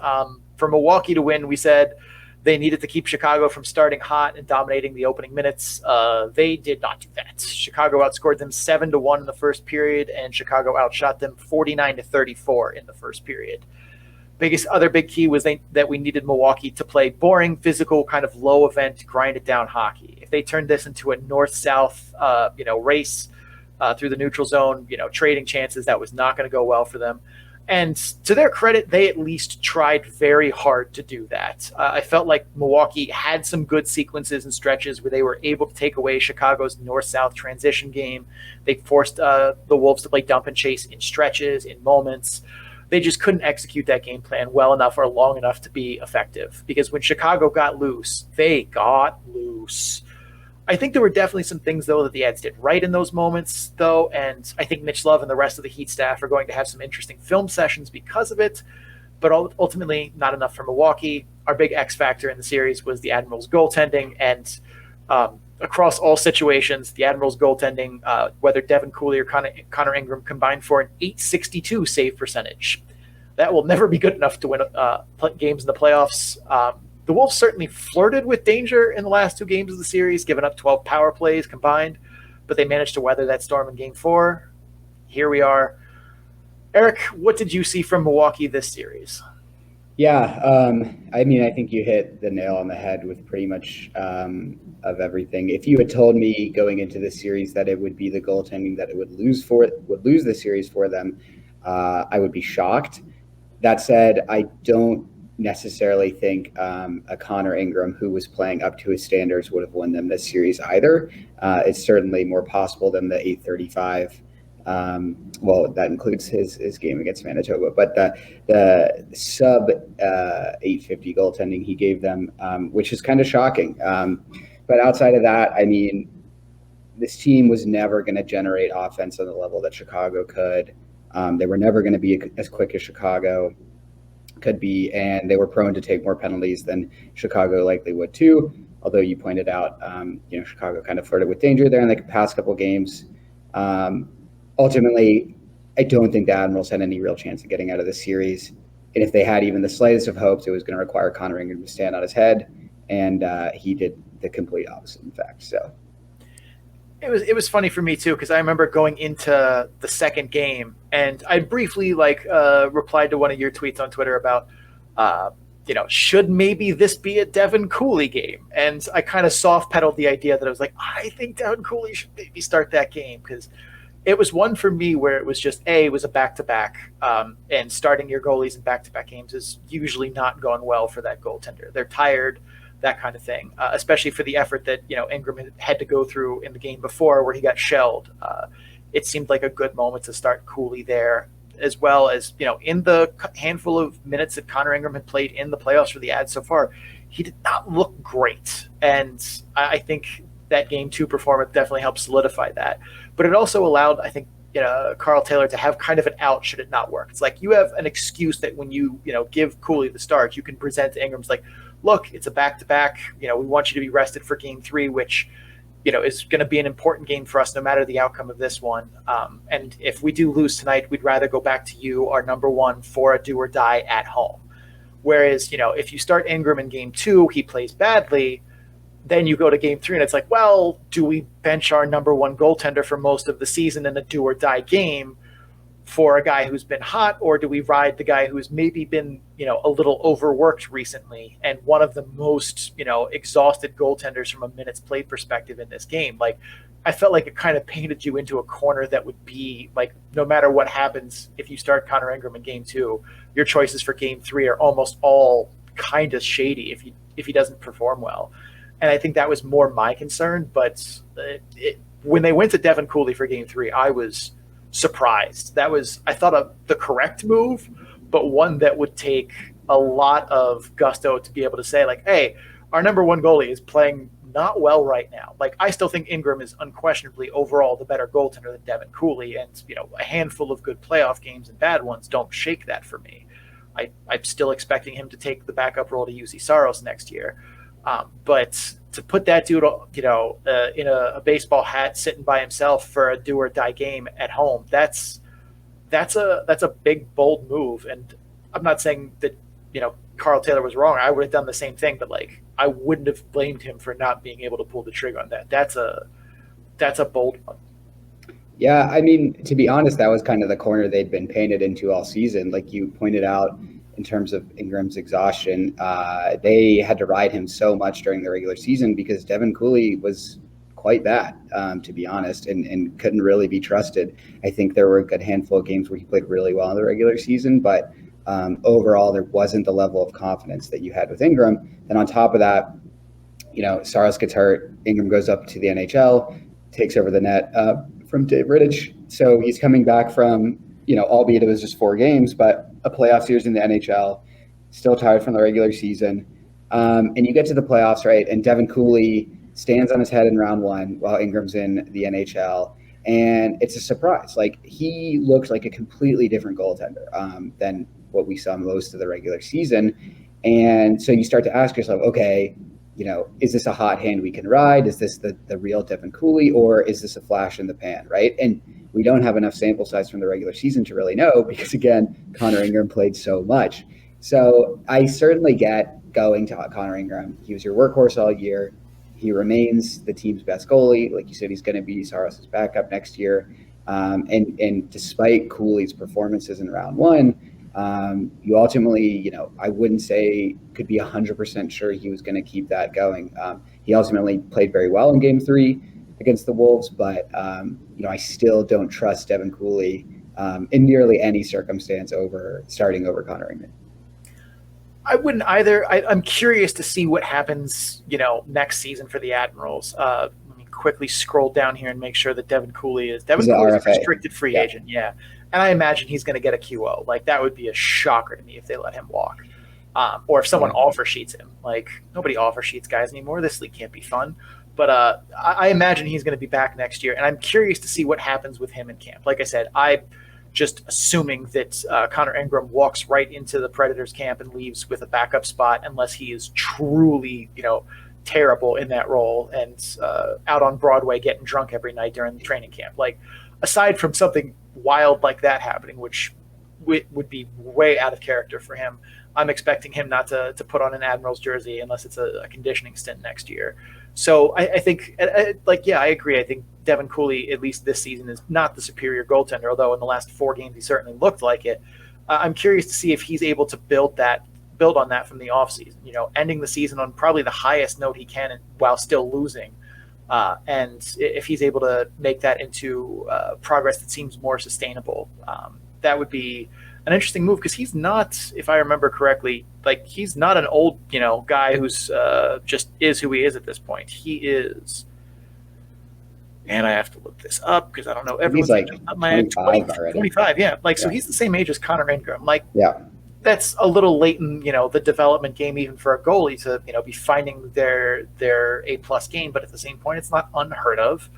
For Milwaukee to win, we said they needed to keep Chicago from starting hot and dominating the opening minutes. They did not do that. Chicago outscored them 7-1 in the first period, and Chicago outshot them 49-34 in the first period. Other big key was that we needed Milwaukee to play boring, physical, kind of low event, grind it down hockey. If they turned this into a north-south, race through the neutral zone, trading chances, that was not going to go well for them. And to their credit, they at least tried very hard to do that. I felt like Milwaukee had some good sequences and stretches where they were able to take away Chicago's north-south transition game. They forced the Wolves to play dump and chase in stretches, in moments. They just couldn't execute that game plan well enough or long enough to be effective. Because when Chicago got loose, they got loose. I think there were definitely some things, though, that the Ads did right in those moments, though, and I think Mitch Love and the rest of the Heat staff are going to have some interesting film sessions because of it, but ultimately not enough for Milwaukee. Our big X factor in the series was the Admirals' goaltending, and across all situations, the Admirals' goaltending, whether Devin Cooley or Connor Ingram, combined for an .862 save percentage. That will never be good enough to win games in the playoffs. The Wolves certainly flirted with danger in the last 2 games of the series, giving up 12 power plays combined, but they managed to weather that storm in Game 4. Here we are. Eric, what did you see from Milwaukee this series? Yeah, I think you hit the nail on the head with pretty much of everything. If you had told me going into this series that it would be the goaltending that it would lose the series for them, I would be shocked. That said, I don't necessarily think a Connor Ingram who was playing up to his standards would have won them this series either. It's certainly more possible than the .835. That includes his game against Manitoba, but the sub .850 goaltending he gave them, which is kind of shocking. But outside of that, this team was never going to generate offense on the level that Chicago could. They were never going to be as quick as Chicago could be, and they were prone to take more penalties than Chicago likely would too. Although you pointed out, Chicago kind of flirted with danger there in the past couple games. Ultimately, I don't think the Admirals had any real chance of getting out of the series. And if they had even the slightest of hopes, it was going to require Connor Ingram to stand on his head, and he did the complete opposite, in fact. So it was funny for me too, because I remember going into the second game, and I briefly replied to one of your tweets on Twitter about should maybe this be a Devin Cooley game? And I kind of soft pedaled the idea that I was like, I think Devin Cooley should maybe start that game, because it was one for me where it was just it was a back-to-back, and starting your goalies in back-to-back games is usually not going well for that goaltender. They're tired, that kind of thing, especially for the effort that Ingram had to go through in the game before where he got shelled. It seemed like a good moment to start Cooley there, as well as in the handful of minutes that Connor Ingram had played in the playoffs for the Ads so far, he did not look great, and I think that Game 2 performance definitely helped solidify that. But it also allowed, I think, Carl Taylor to have kind of an out should it not work. It's like you have an excuse that when you give Cooley the start, you can present to Ingram's like, look, it's a back-to-back. We want you to be rested for Game 3, which is going to be an important game for us no matter the outcome of this one. And if we do lose tonight, we'd rather go back to you, our number one, for a do or die at home. Whereas, if you start Ingram in Game 2, he plays badly, then you go to Game 3 and it's like, well, do we bench our number one goaltender for most of the season in a do or die game? for a guy who's been hot, or do we ride the guy who's maybe been, a little overworked recently and one of the most, exhausted goaltenders from a minutes played perspective in this game? Like, I felt like it kind of painted you into a corner that would be like, no matter what happens, if you start Connor Ingram in game 2, your choices for game 3 are almost all kind of shady if he doesn't perform well. And I think that was more my concern. But when they went to Devin Cooley for game 3, I was surprised. That was, I thought, the correct move, but one that would take a lot of gusto to be able to say, like, hey, our number one goalie is playing not well right now. Like, I still think Ingram is unquestionably overall the better goaltender than Devin Cooley, and a handful of good playoff games and bad ones don't shake that for me. I'm still expecting him to take the backup role to Juuse Saros next year. But to put that dude, in a baseball hat sitting by himself for a do or die game at home, that's a big, bold move. And I'm not saying that, Carl Taylor was wrong. I would have done the same thing, but like, I wouldn't have blamed him for not being able to pull the trigger on that. That's a bold one. Yeah, I mean, to be honest, that was kind of the corner they'd been painted into all season. Like you pointed out, in terms of Ingram's exhaustion, they had to ride him so much during the regular season because Devin Cooley was quite bad, to be honest, and couldn't really be trusted. I think there were a good handful of games where he played really well in the regular season, but overall, there wasn't the level of confidence that you had with Ingram. And on top of that, Saros gets hurt. Ingram goes up to the NHL, takes over the net from Dave Rittich. So he's coming back from, albeit it was just 4 games, but a playoff series in the NHL, still tired from the regular season. And you get to the playoffs, right? And Devin Cooley stands on his head in round 1 while Ingram's in the NHL. And it's a surprise. Like, he looked like a completely different goaltender than what we saw most of the regular season. And so you start to ask yourself, okay, is this a hot hand we can ride? Is this the real Devin Cooley, or is this a flash in the pan, right? And we don't have enough sample size from the regular season to really know because, again, Connor Ingram played so much. So I certainly get going to Connor Ingram. He was your workhorse all year. He remains the team's best goalie. Like you said, he's going to be Saros' backup next year. And despite Cooley's performances in round 1, you ultimately, I wouldn't say could be 100% sure he was going to keep that going. He ultimately played very well in game 3 against the Wolves, but, I still don't trust Devin Cooley in nearly any circumstance starting over Connor Ingram. I wouldn't either. I'm curious to see what happens, next season for the Admirals. Let me quickly scroll down here and make sure that Devin Cooley is a restricted free agent. Yeah. And I imagine he's going to get a QO. Like, that would be a shocker to me if they let him walk. Or if someone offer sheets him. Like, nobody offer sheets guys anymore. This league can't be fun. But I imagine he's going to be back next year. And I'm curious to see what happens with him in camp. Like I said, I'm just assuming that Connor Ingram walks right into the Predators camp and leaves with a backup spot unless he is truly, terrible in that role and out on Broadway getting drunk every night during the training camp. Like, aside from something wild like that happening, which would be way out of character for him, I'm expecting him not to put on an Admirals jersey unless it's a conditioning stint next year. So I think, I agree. I think Devin Cooley, at least this season, is not the superior goaltender, although in the last 4 games he certainly looked like it. I'm curious to see if he's able to build on that from the offseason, ending the season on probably the highest note he can while still losing. And if he's able to make that into progress that seems more sustainable, that would be an interesting move because he's not, if I remember correctly, like, he's not an old, guy who's just is who he is at this point. He is, and I have to look this up because I don't know. Everyone's like 25, yeah. Like, so he's the same age as Connor Ingram. Like, yeah. That's a little late in, the development game, even for a goalie to, be finding their A+ game. But at the same point, it's not unheard of.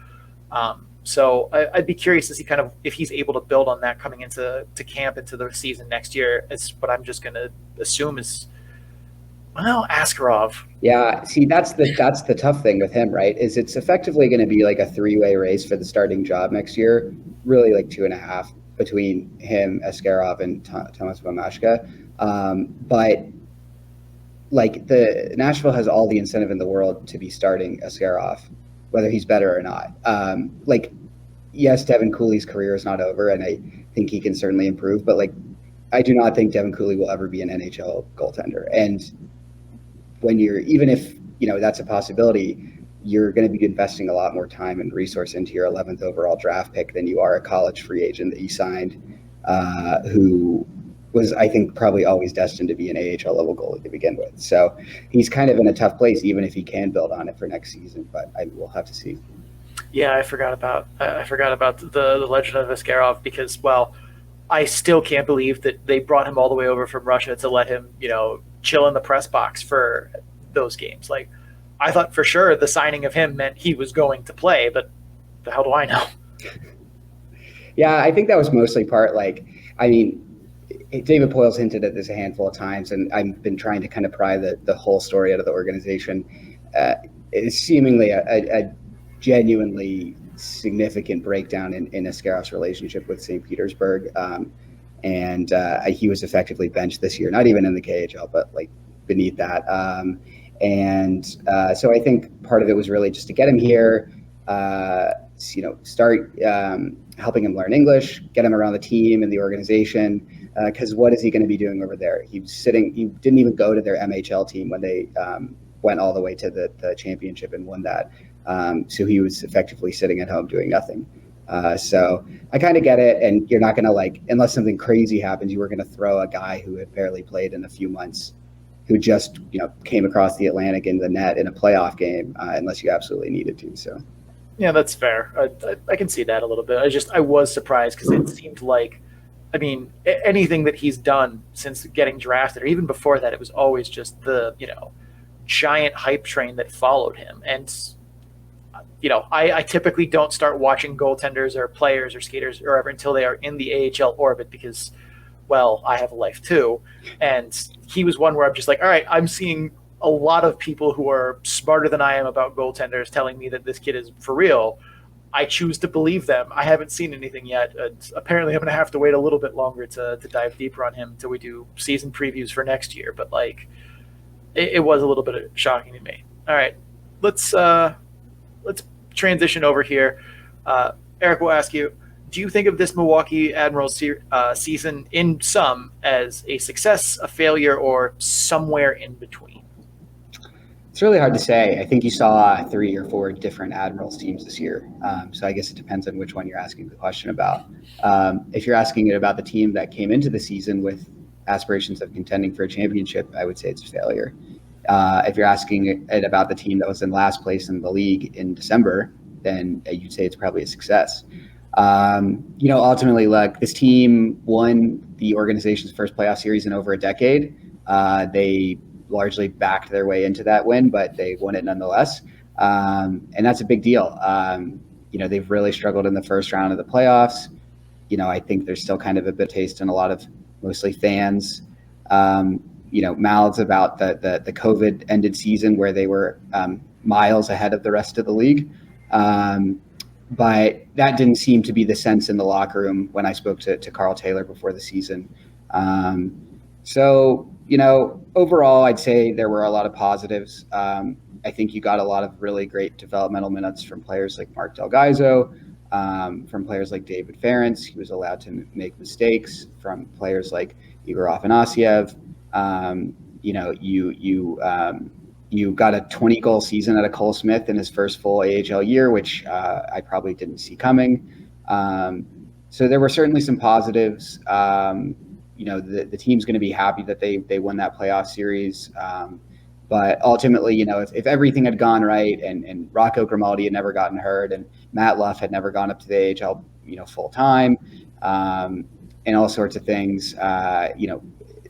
So I'd be curious to see kind of if he's able to build on that coming into camp into the season next year. Is what I'm just going to assume is, well, Askarov. Yeah, see, that's the tough thing with him, right? Is it's effectively going to be like a 3-way race for the starting job next year. Really, like 2.5 between him, Askarov, and Thomas Vomashka. But like, the Nashville has all the incentive in the world to be starting Askarov, whether he's better or not. yes, Devin Cooley's career is not over, and I think he can certainly improve. But like, I do not think Devin Cooley will ever be an NHL goaltender. And when even if that's a possibility, you're going to be investing a lot more time and resource into your 11th overall draft pick than you are a college free agent that you signed, who was, I think, probably always destined to be an AHL level goalie to begin with. So he's kind of in a tough place, even if he can build on it for next season. But we'll have to see. Yeah, I forgot about the legend of Askarov because, well, I still can't believe that they brought him all the way over from Russia to let him, chill in the press box for those games. Like, I thought for sure the signing of him meant he was going to play, but the hell do I know? Yeah, I think that was mostly David Poyle's hinted at this a handful of times, and I've been trying to kind of pry the whole story out of the organization. It's seemingly a genuinely significant breakdown in Askarov's relationship with St. Petersburg. And he was effectively benched this year, not even in the KHL, but like beneath that. So I think part of it was really just to get him here, start helping him learn English, get him around the team and the organization. Because what is he going to be doing over there? He didn't even go to their MHL team when they went all the way to the championship and won that. So he was effectively sitting at home doing nothing. So I kind of get it. And you're not going to unless something crazy happens, you were going to throw a guy who had barely played in a few months, who just, came across the Atlantic in the net in a playoff game, unless you absolutely needed to. So. Yeah, that's fair. I can see that a little bit. I was surprised because it seemed like, anything that he's done since getting drafted, or even before that, it was always just the, giant hype train that followed him. And, I typically don't start watching goaltenders or players or skaters or whatever until they are in the AHL orbit because, well, I have a life too. And he was one where I'm just like, all right, I'm seeing a lot of people who are smarter than I am about goaltenders telling me that this kid is for real. I choose to believe them. I haven't seen anything yet. Apparently, I'm going to have to wait a little bit longer to dive deeper on him until we do season previews for next year. But it was a little bit shocking to me. All right, let's transition over here. Eric will ask you: do you think of this Milwaukee Admirals season in sum as a success, a failure, or somewhere in between? It's really hard to say. I think you saw 3 or 4 different Admirals teams this year. So I guess it depends on which one you're asking the question about. If you're asking it about the team that came into the season with aspirations of contending for a championship, I would say it's a failure. If you're asking it about the team that was in last place in the league in December, then you'd say it's probably a success. Ultimately, this team won the organization's first playoff series in over a decade. They largely backed their way into that win, but they won it nonetheless. And that's a big deal. They've really struggled in the first round of the playoffs. I think there's still kind of a bit of taste in a lot of mostly fans, mouths about the COVID ended season where they were miles ahead of the rest of the league. But that didn't seem to be the sense in the locker room when I spoke to Carl Taylor before the season. Overall, I'd say there were a lot of positives. I think you got a lot of really great developmental minutes from players like Mark Delgaizo, from players like David Ferentz. He was allowed to make mistakes. From players like Igor Afanasyev. You got a 20-goal season out of Cole Smith in his first full AHL year, which I probably didn't see coming. So there were certainly some positives. The team's going to be happy that they won that playoff series. But ultimately, if everything had gone right and Rocco Grimaldi had never gotten hurt and Matt Luff had never gone up to the AHL, full time, and all sorts of things,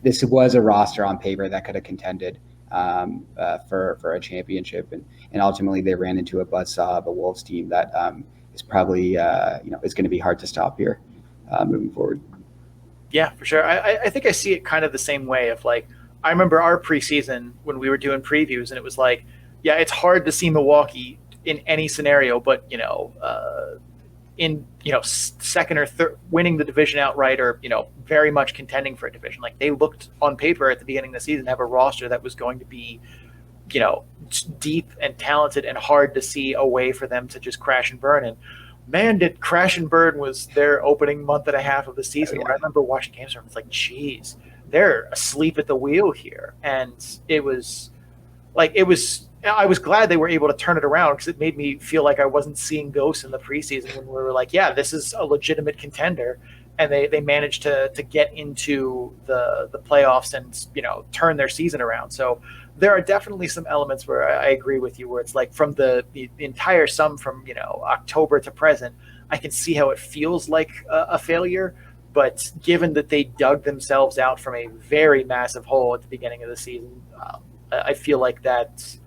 this was a roster on paper that could have contended for a championship. And ultimately they ran into a buzzsaw of a Wolves team that is probably, is going to be hard to stop here moving forward. Yeah, for sure. I think I see it kind of the same way of I remember our preseason when we were doing previews and it was it's hard to see Milwaukee in any scenario, but, second or third, winning the division outright or, very much contending for a division. They looked on paper at the beginning of the season to have a roster that was going to be, deep and talented and hard to see a way for them to just crash and burn. And man, did crash and burn was their opening month and a half of the season. Where I remember watching games where it's like, geez, they're asleep at the wheel here. And I was glad they were able to turn it around because it made me feel like I wasn't seeing ghosts in the preseason when we were like, yeah, this is a legitimate contender. And they managed to get into the playoffs and, turn their season around. So there are definitely some elements where I agree with you, where it's like from the entire sum from, October to present, I can see how it feels like a failure. But given that they dug themselves out from a very massive hole at the beginning of the season, I feel like that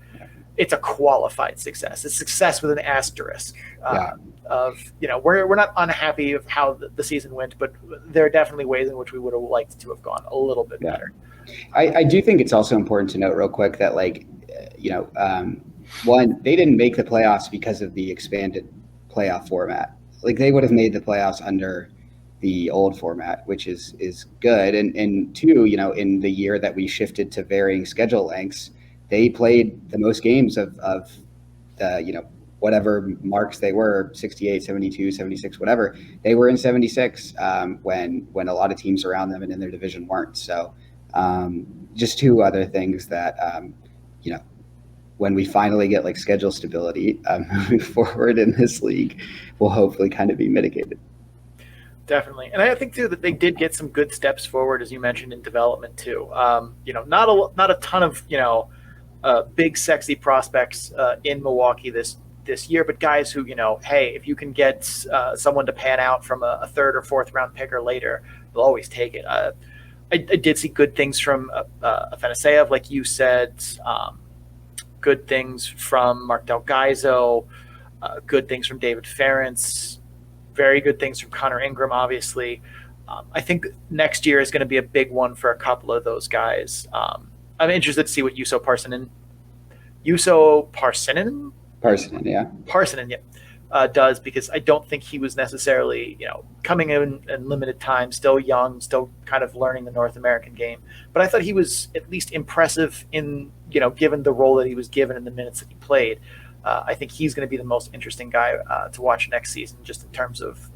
it's a qualified success. It's success with an asterisk. We're not unhappy of how the season went, but there are definitely ways in which we would have liked to have gone a little bit better. I do think it's also important to note real quick that one, they didn't make the playoffs because of the expanded playoff format. Like they would have made the playoffs under the old format, which is good. And two, in the year that we shifted to varying schedule lengths, they played the most games of the, whatever marks they were, 68, 72, 76, whatever. They were in 76 when a lot of teams around them and in their division weren't. So just two other things that, when we finally get like schedule stability moving forward in this league, will hopefully kind of be mitigated. Definitely. And I think, too, that they did get some good steps forward, as you mentioned, in development, too. Not a ton of, big, sexy prospects in Milwaukee this year, but guys who, hey, if you can get someone to pan out from a third or fourth round pick or later, they'll always take it. I did see good things from Afanaseyev, like you said, good things from Mark Del Gaizo, good things from David Ferentz, very good things from Connor Ingram, obviously. I think next year is going to be a big one for a couple of those guys. I'm interested to see what Yusuf Parson does, because I don't think he was necessarily, coming in limited time, still young, still kind of learning the North American game. But I thought he was at least impressive in, given the role that he was given in the minutes that he played. I think he's going to be the most interesting guy to watch next season, just in terms of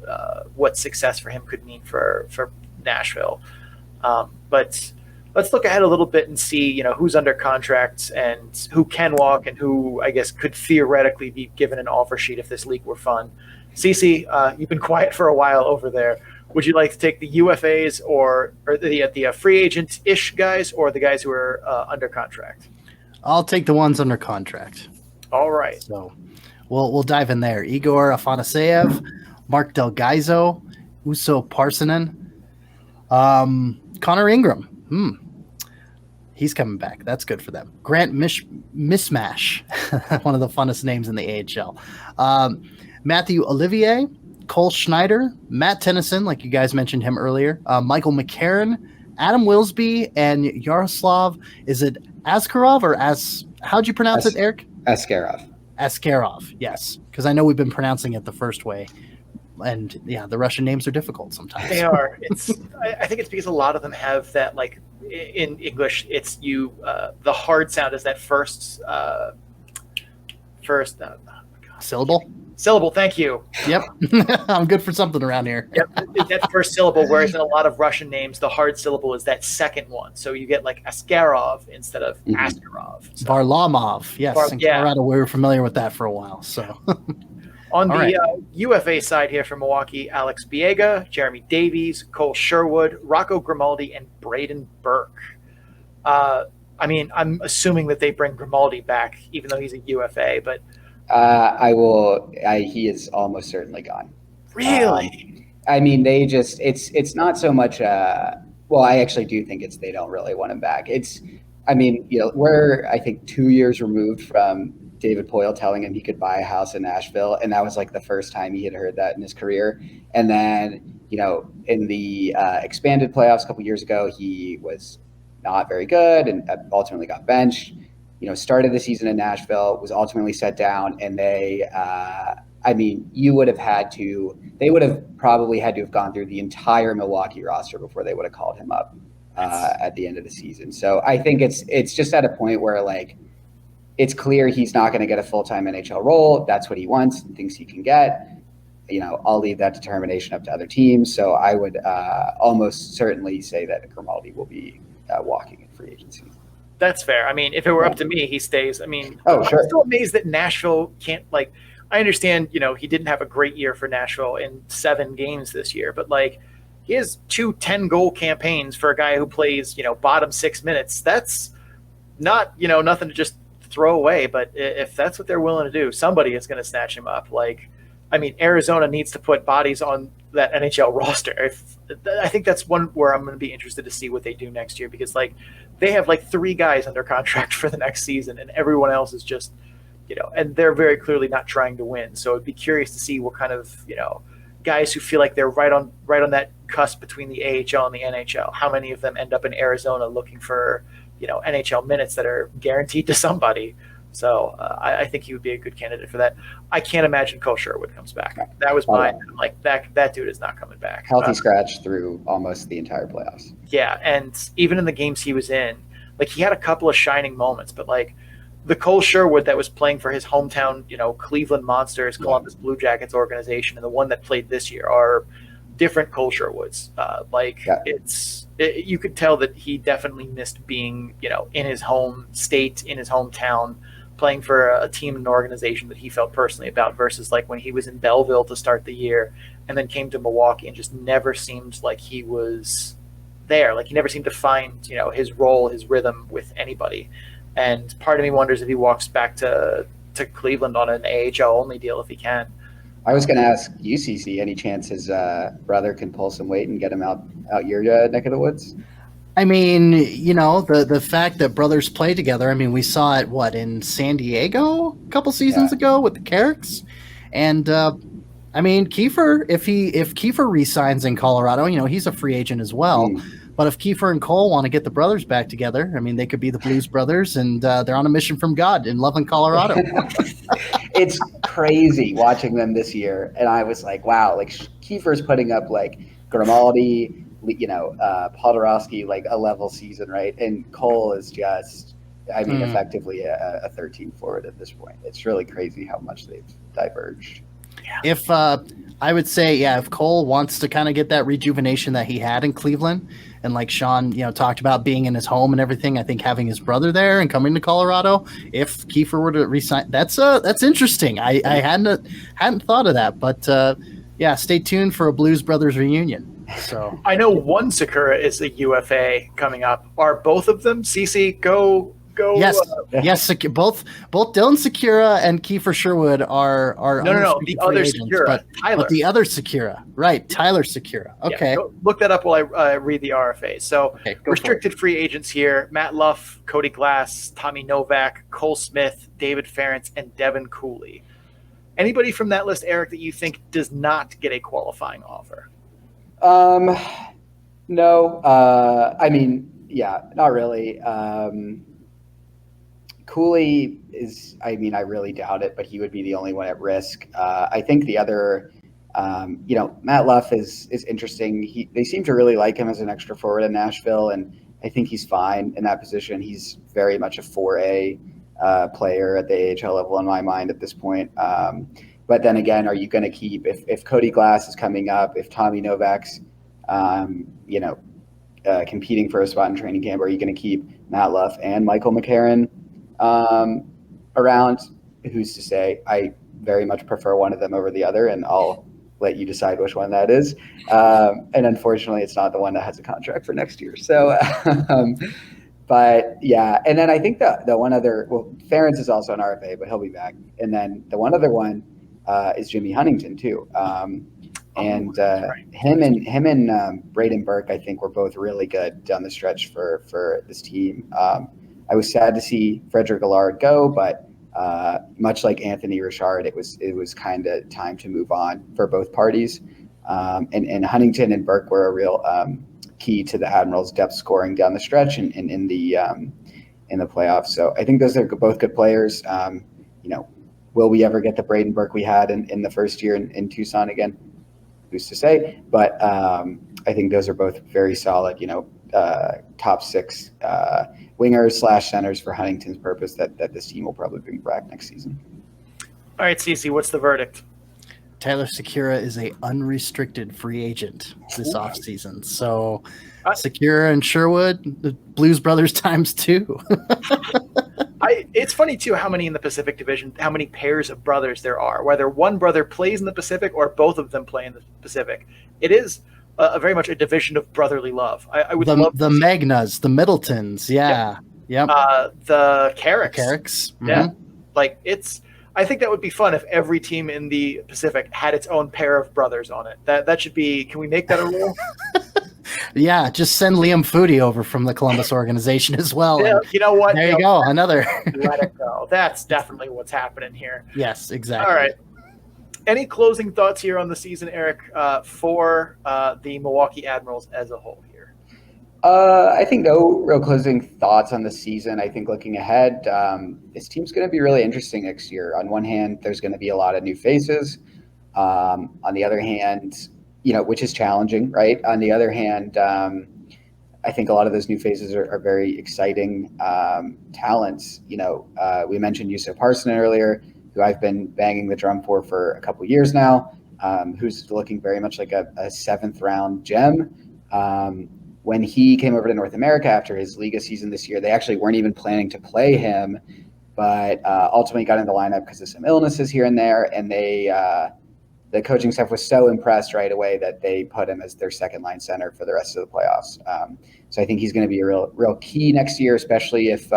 what success for him could mean for Nashville. But let's look ahead a little bit and see, who's under contract and who can walk and who, I guess, could theoretically be given an offer sheet if this league were fun. Cece, you've been quiet for a while over there. Would you like to take the UFAs or the free agent-ish guys, or the guys who are under contract? I'll take the ones under contract. All right. So we'll dive in there. Igor Afanaseyev, Mark Del Gaizo, Yusuf Parson, Connor Ingram. He's coming back. That's good for them. Grant Mismash, one of the funnest names in the AHL. Matthew Olivier, Cole Schneider, Matt Tennyson, like you guys mentioned him earlier, Michael McCarron, Adam Wilsby, and Yaroslav. Is it Askarov or how'd you pronounce it, Eric? Askarov, yes. Because I know we've been pronouncing it the first way. And yeah, the Russian names are difficult sometimes. They are. I think it's because a lot of them have that, like in English, it's the hard sound is that first syllable. Syllable. Thank you. Yep. I'm good for something around here. Yep. That first syllable, whereas in a lot of Russian names, the hard syllable is that second one. So you get like Askarov instead of Askarov. So. Varlamov. Yes. In Colorado, we were familiar with that for a while. So. On the UFA side here for Milwaukee, Alex Biega, Jeremy Davies, Cole Sherwood, Rocco Grimaldi, and Braden Burke. I'm assuming that they bring Grimaldi back, even though he's a UFA, but he is almost certainly gone. Really? It's not so much. I actually do think they don't really want him back. We're I think 2 years removed from David Poyle telling him he could buy a house in Nashville, and that was like the first time he had heard that in his career. And then, in the expanded playoffs a couple years ago, he was not very good and ultimately got benched. Started the season in Nashville, was ultimately set down, and they would have probably had to have gone through the entire Milwaukee roster before they would have called him up at the end of the season. So I think it's just at a point where it's clear he's not going to get a full-time NHL role. That's what he wants and thinks he can get. I'll leave that determination up to other teams. So I would almost certainly say that Grimaldi will be walking in free agency. That's fair. I mean, if it were up to me, he stays. I mean, sure. I'm still amazed that Nashville can't, like, I understand, he didn't have a great year for Nashville in 7 games this year, but like he has 2 10-goal campaigns for a guy who plays, bottom 6 minutes. That's not, nothing to just throw away, but if that's what they're willing to do, somebody is going to snatch him up. Like, I mean, Arizona needs to put bodies on that NHL roster. I think that's one where I'm going to be interested to see what they do next year, because like they have like 3 guys under contract for the next season, and everyone else is just, and they're very clearly not trying to win. So it'd be curious to see what kind of, guys who feel like they're right on that cusp between the AHL and the NHL. How many of them end up in Arizona looking for, NHL minutes that are guaranteed to somebody? So I think he would be a good candidate for that. I can't imagine Cole Sherwood comes back. That was mine. Like that dude is not coming back. Healthy scratch through almost the entire playoffs. Yeah, and even in the games he was in, like he had a couple of shining moments, but like the Cole Sherwood that was playing for his hometown, Cleveland Monsters, Columbus Blue Jackets organization, and the one that played this year are different Cole Sherwoods. You could tell that he definitely missed being, in his home state, in his hometown, playing for a team and an organization that he felt personally about, versus like when he was in Belleville to start the year and then came to Milwaukee and just never seemed like he was there. Like he never seemed to find, his role, his rhythm with anybody. And part of me wonders if he walks back to Cleveland on an AHL only deal if he can. I was going to ask UCC, any chance his brother can pull some weight and get him out your neck of the woods? I mean, the fact that brothers play together. I mean, we saw it in San Diego a couple seasons ago with the Carricks, and I mean, Kiefer. If Kiefer re-signs in Colorado, he's a free agent as well. But if Kiefer and Cole want to get the brothers back together, I mean, they could be the Blues Brothers, and they're on a mission from God in Loveland, Colorado. It's crazy watching them this year, and I was like, wow, like Kiefer's putting up like Grimaldi, Podorowski, like a level season, right? And Cole is just, effectively a 13 forward at this point. It's really crazy how much they've diverged. If I would say, if Cole wants to kind of get that rejuvenation that he had in Cleveland, and like Sean, talked about being in his home and everything, I think having his brother there and coming to Colorado, if Kiefer were to resign, that's interesting. I hadn't thought of that, but stay tuned for a Blues Brothers reunion. So I know one Sakura is a UFA coming up. Are both of them? CC, go. Yes, both Dylan Sakura and Kiefer Sherwood are no, the other Sakura, Tyler. But the other Sakura, right? Tyler Sakura. Okay, look that up while I read the RFA. So restricted free agents here: Matt Luff, Cody Glass, Tommy Novak, Cole Smith, David Ferentz, and Devin Cooley. Anybody from that list, Eric, that you think does not get a qualifying offer? No. I mean, not really. Cooley is, I really doubt it, but he would be the only one at risk. I think the other, Matt Luff is interesting. They seem to really like him as an extra forward in Nashville, and I think he's fine in that position. He's very much a 4A player at the AHL level in my mind at this point. But then again, are you going to keep, if Cody Glass is coming up, if Tommy Novak's, competing for a spot in training camp, are you going to keep Matt Luff and Michael McCarron around? Who's to say? I very much prefer one of them over the other, and I'll let you decide which one that is. And unfortunately, it's not the one that has a contract for next year. So, but yeah. And then I think the one other, Ferentz is also an RFA, but he'll be back. And then the one other one is Jimmy Huntington too. Him and Braden Burke, I think, were both really good down the stretch for this team. I was sad to see Frederick Allard go, but much like Anthony Richard, it was kind of time to move on for both parties. And Huntington and Burke were a real key to the Admirals' depth scoring down the stretch and in the playoffs. So I think those are both good players. Will we ever get the Braden Burke we had in the first year in Tucson again? Who's to say? But I think those are both very solid, top 6 wingers / centers for Huntington's purpose that this team will probably bring back next season. All right, Cece, what's the verdict? Tyler Sekura is a unrestricted free agent this offseason. So Sekura and Sherwood, the Blues Brothers times 2. It's funny too how many in the Pacific Division, how many pairs of brothers there are. Whether one brother plays in the Pacific or both of them play in the Pacific, it is very much a division of brotherly love. I would love the Magnas, the Middletons, yeah, yep. The Carricks, Mm-hmm. yeah. Like I think that would be fun if every team in the Pacific had its own pair of brothers on it. That should be. Can we make that a rule? Yeah, just send Liam Foodie over from the Columbus organization as well. Yeah, you know what? There you go, another. Let it go. That's definitely what's happening here. Yes, exactly. All right. Any closing thoughts here on the season, Eric, for the Milwaukee Admirals as a whole here? I think no real closing thoughts on the season. I think looking ahead, this team's going to be really interesting next year. On one hand, there's going to be a lot of new faces. On the other hand, which is challenging, right? On the other hand, I think a lot of those new faces are very exciting talents. We mentioned Yusuf Parson earlier, who I've been banging the drum for a couple years now, who's looking very much like a 7th round gem. When he came over to North America after his Liga season this year, they actually weren't even planning to play him, but ultimately got in the lineup because of some illnesses here and there, and the coaching staff was so impressed right away that they put him as their second line center for the rest of the playoffs. So I think he's going to be a real key next year, especially if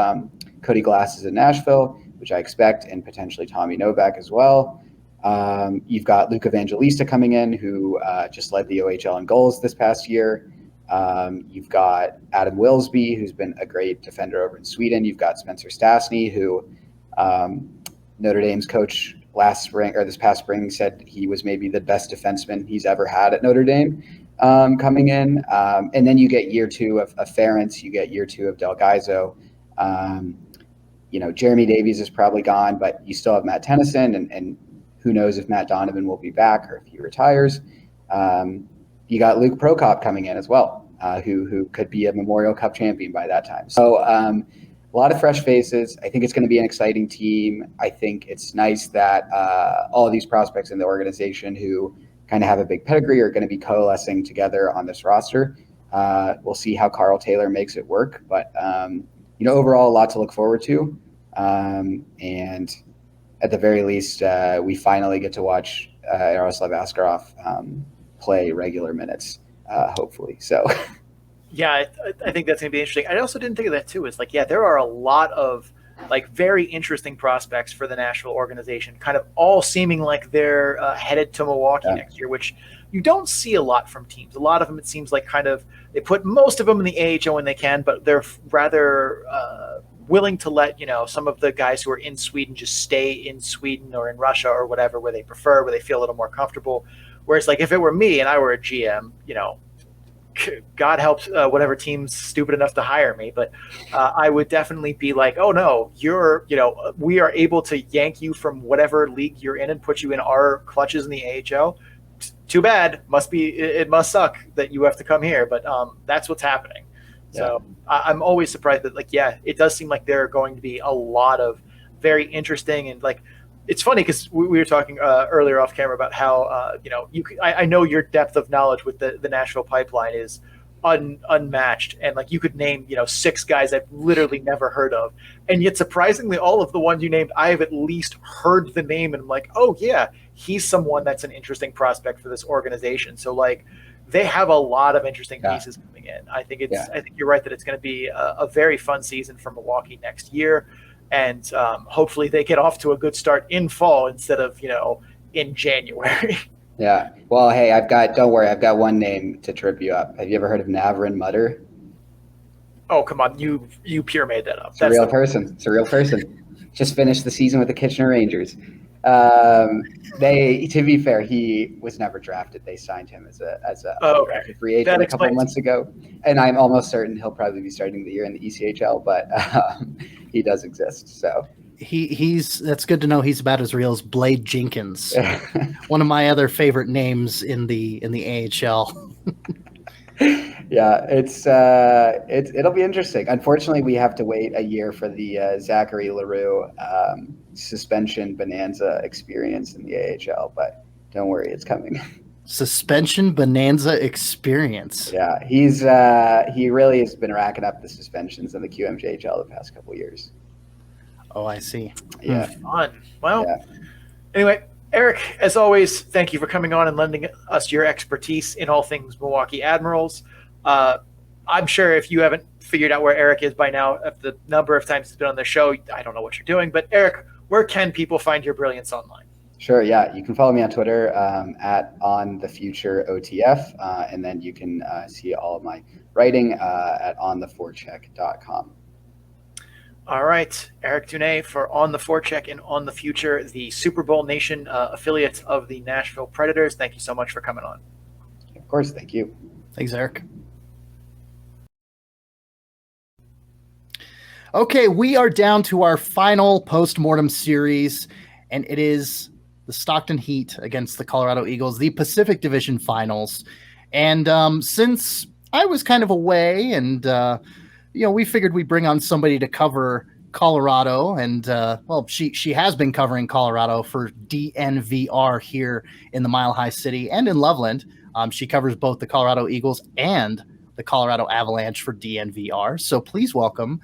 Cody Glass is in Nashville, which I expect, and potentially Tommy Novak as well. You've got Luke Evangelista coming in, who just led the OHL in goals this past year. You've got Adam Wilsby, who's been a great defender over in Sweden. You've got Spencer Stastny, who Notre Dame's coach this past spring said he was maybe the best defenseman he's ever had at Notre Dame coming in. And then you get year 2 of Ferentz, you get year 2 of Del Gaizo. Jeremy Davies is probably gone, but you still have Matt Tennyson, and who knows if Matt Donovan will be back or if he retires. You got Luke Prokop coming in as well, who could be a Memorial Cup champion by that time. So a lot of fresh faces. I think it's going to be an exciting team. I think it's nice that all of these prospects in the organization who kind of have a big pedigree are going to be coalescing together on this roster. We'll see how Carl Taylor makes it work, but overall, a lot to look forward to. And at the very least, we finally get to watch Yaroslav Askarov play regular minutes, hopefully. So. Yeah, I think that's going to be interesting. I also didn't think of that too. Is there are a lot of very interesting prospects for the Nashville organization, kind of all seeming like they're headed to Milwaukee next year, which you don't see a lot from teams. A lot of them, it seems like they put most of them in the AHL when they can, but they're rather willing to let some of the guys who are in Sweden just stay in Sweden or in Russia or whatever, where they prefer, where they feel a little more comfortable. Whereas if it were me and I were a GM, God helps whatever team's stupid enough to hire me, but I would definitely be like, oh no, we are able to yank you from whatever league you're in and put you in our clutches in the AHL. Too bad. It must suck that you have to come here, but that's what's happening. Yeah. So I'm always surprised that it does seem like there are going to be a lot of very interesting and it's funny because we were talking earlier off camera about how I know your depth of knowledge with the Nashville pipeline is unmatched, and you could name 6 guys I've literally never heard of, and yet surprisingly all of the ones you named I have at least heard the name, and I'm like, oh yeah, he's someone that's an interesting prospect for this organization. So they have a lot of interesting pieces coming in. I think I think you're right that it's going to be a very fun season for Milwaukee next year. And hopefully they get off to a good start in fall instead of, in January. Yeah. Well, hey, don't worry, I've got one name to trip you up. Have you ever heard of Navrin Mutter? Oh, come on. You pure made that up. It's a real person. Just finished the season with the Kitchener Rangers. To be fair, he was never drafted. They signed him as a free agent a couple of months ago. And I'm almost certain he'll probably be starting the year in the ECHL, but he does exist. So that's good to know. He's about as real as Blade Jenkins, one of my other favorite names in the AHL. Yeah, it'll be interesting. Unfortunately, we have to wait a year for the Zachary Leroux suspension bonanza experience in the AHL, but Don't worry, it's coming. Suspension bonanza experience. Yeah, he really has been racking up the suspensions in the QMJHL the past couple years. Oh, I see. Yeah. Fun. Well, anyway, Eric, as always, thank you for coming on and lending us your expertise in all things Milwaukee Admirals. I'm sure if you haven't figured out where Eric is by now, of the number of times he's been on the show, I don't know what you're doing. But Eric, where can people find your brilliance online? Sure, yeah. You can follow me on Twitter at On The Future OTF, and then you can see all of my writing at ontheforecheck.com. All right, Eric Dunay for On The Forecheck and On The Future, the Super Bowl Nation affiliate of the Nashville Predators. Thank you so much for coming on. Of course, thank you. Thanks, Eric. Okay, we are down to our final postmortem series, and it is the Stockton Heat against the Colorado Eagles, the Pacific Division Finals. And since I was kind of away and, we figured we'd bring on somebody to cover Colorado. And, she has been covering Colorado for DNVR here in the Mile High City and in Loveland. She covers both the Colorado Eagles and the Colorado Avalanche for DNVR. So please welcome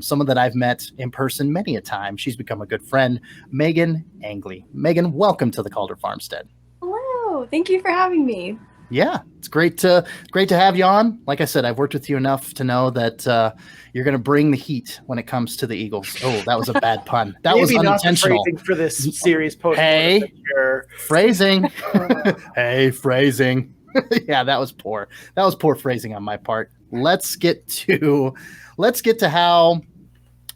someone that I've met in person many a time. She's become a good friend, Meghan Angley. Meghan, welcome to the Calder Farmstead. Hello. Thank you for having me. Yeah, it's great to have you on. Like I said, I've worked with you enough to know that you're going to bring the heat when it comes to the Eagles. Oh, that was a bad pun. That was unintentional. Not for this series post. Hey, phrasing. Hey, phrasing. Yeah, that was poor. That was poor phrasing on my part. Let's get to how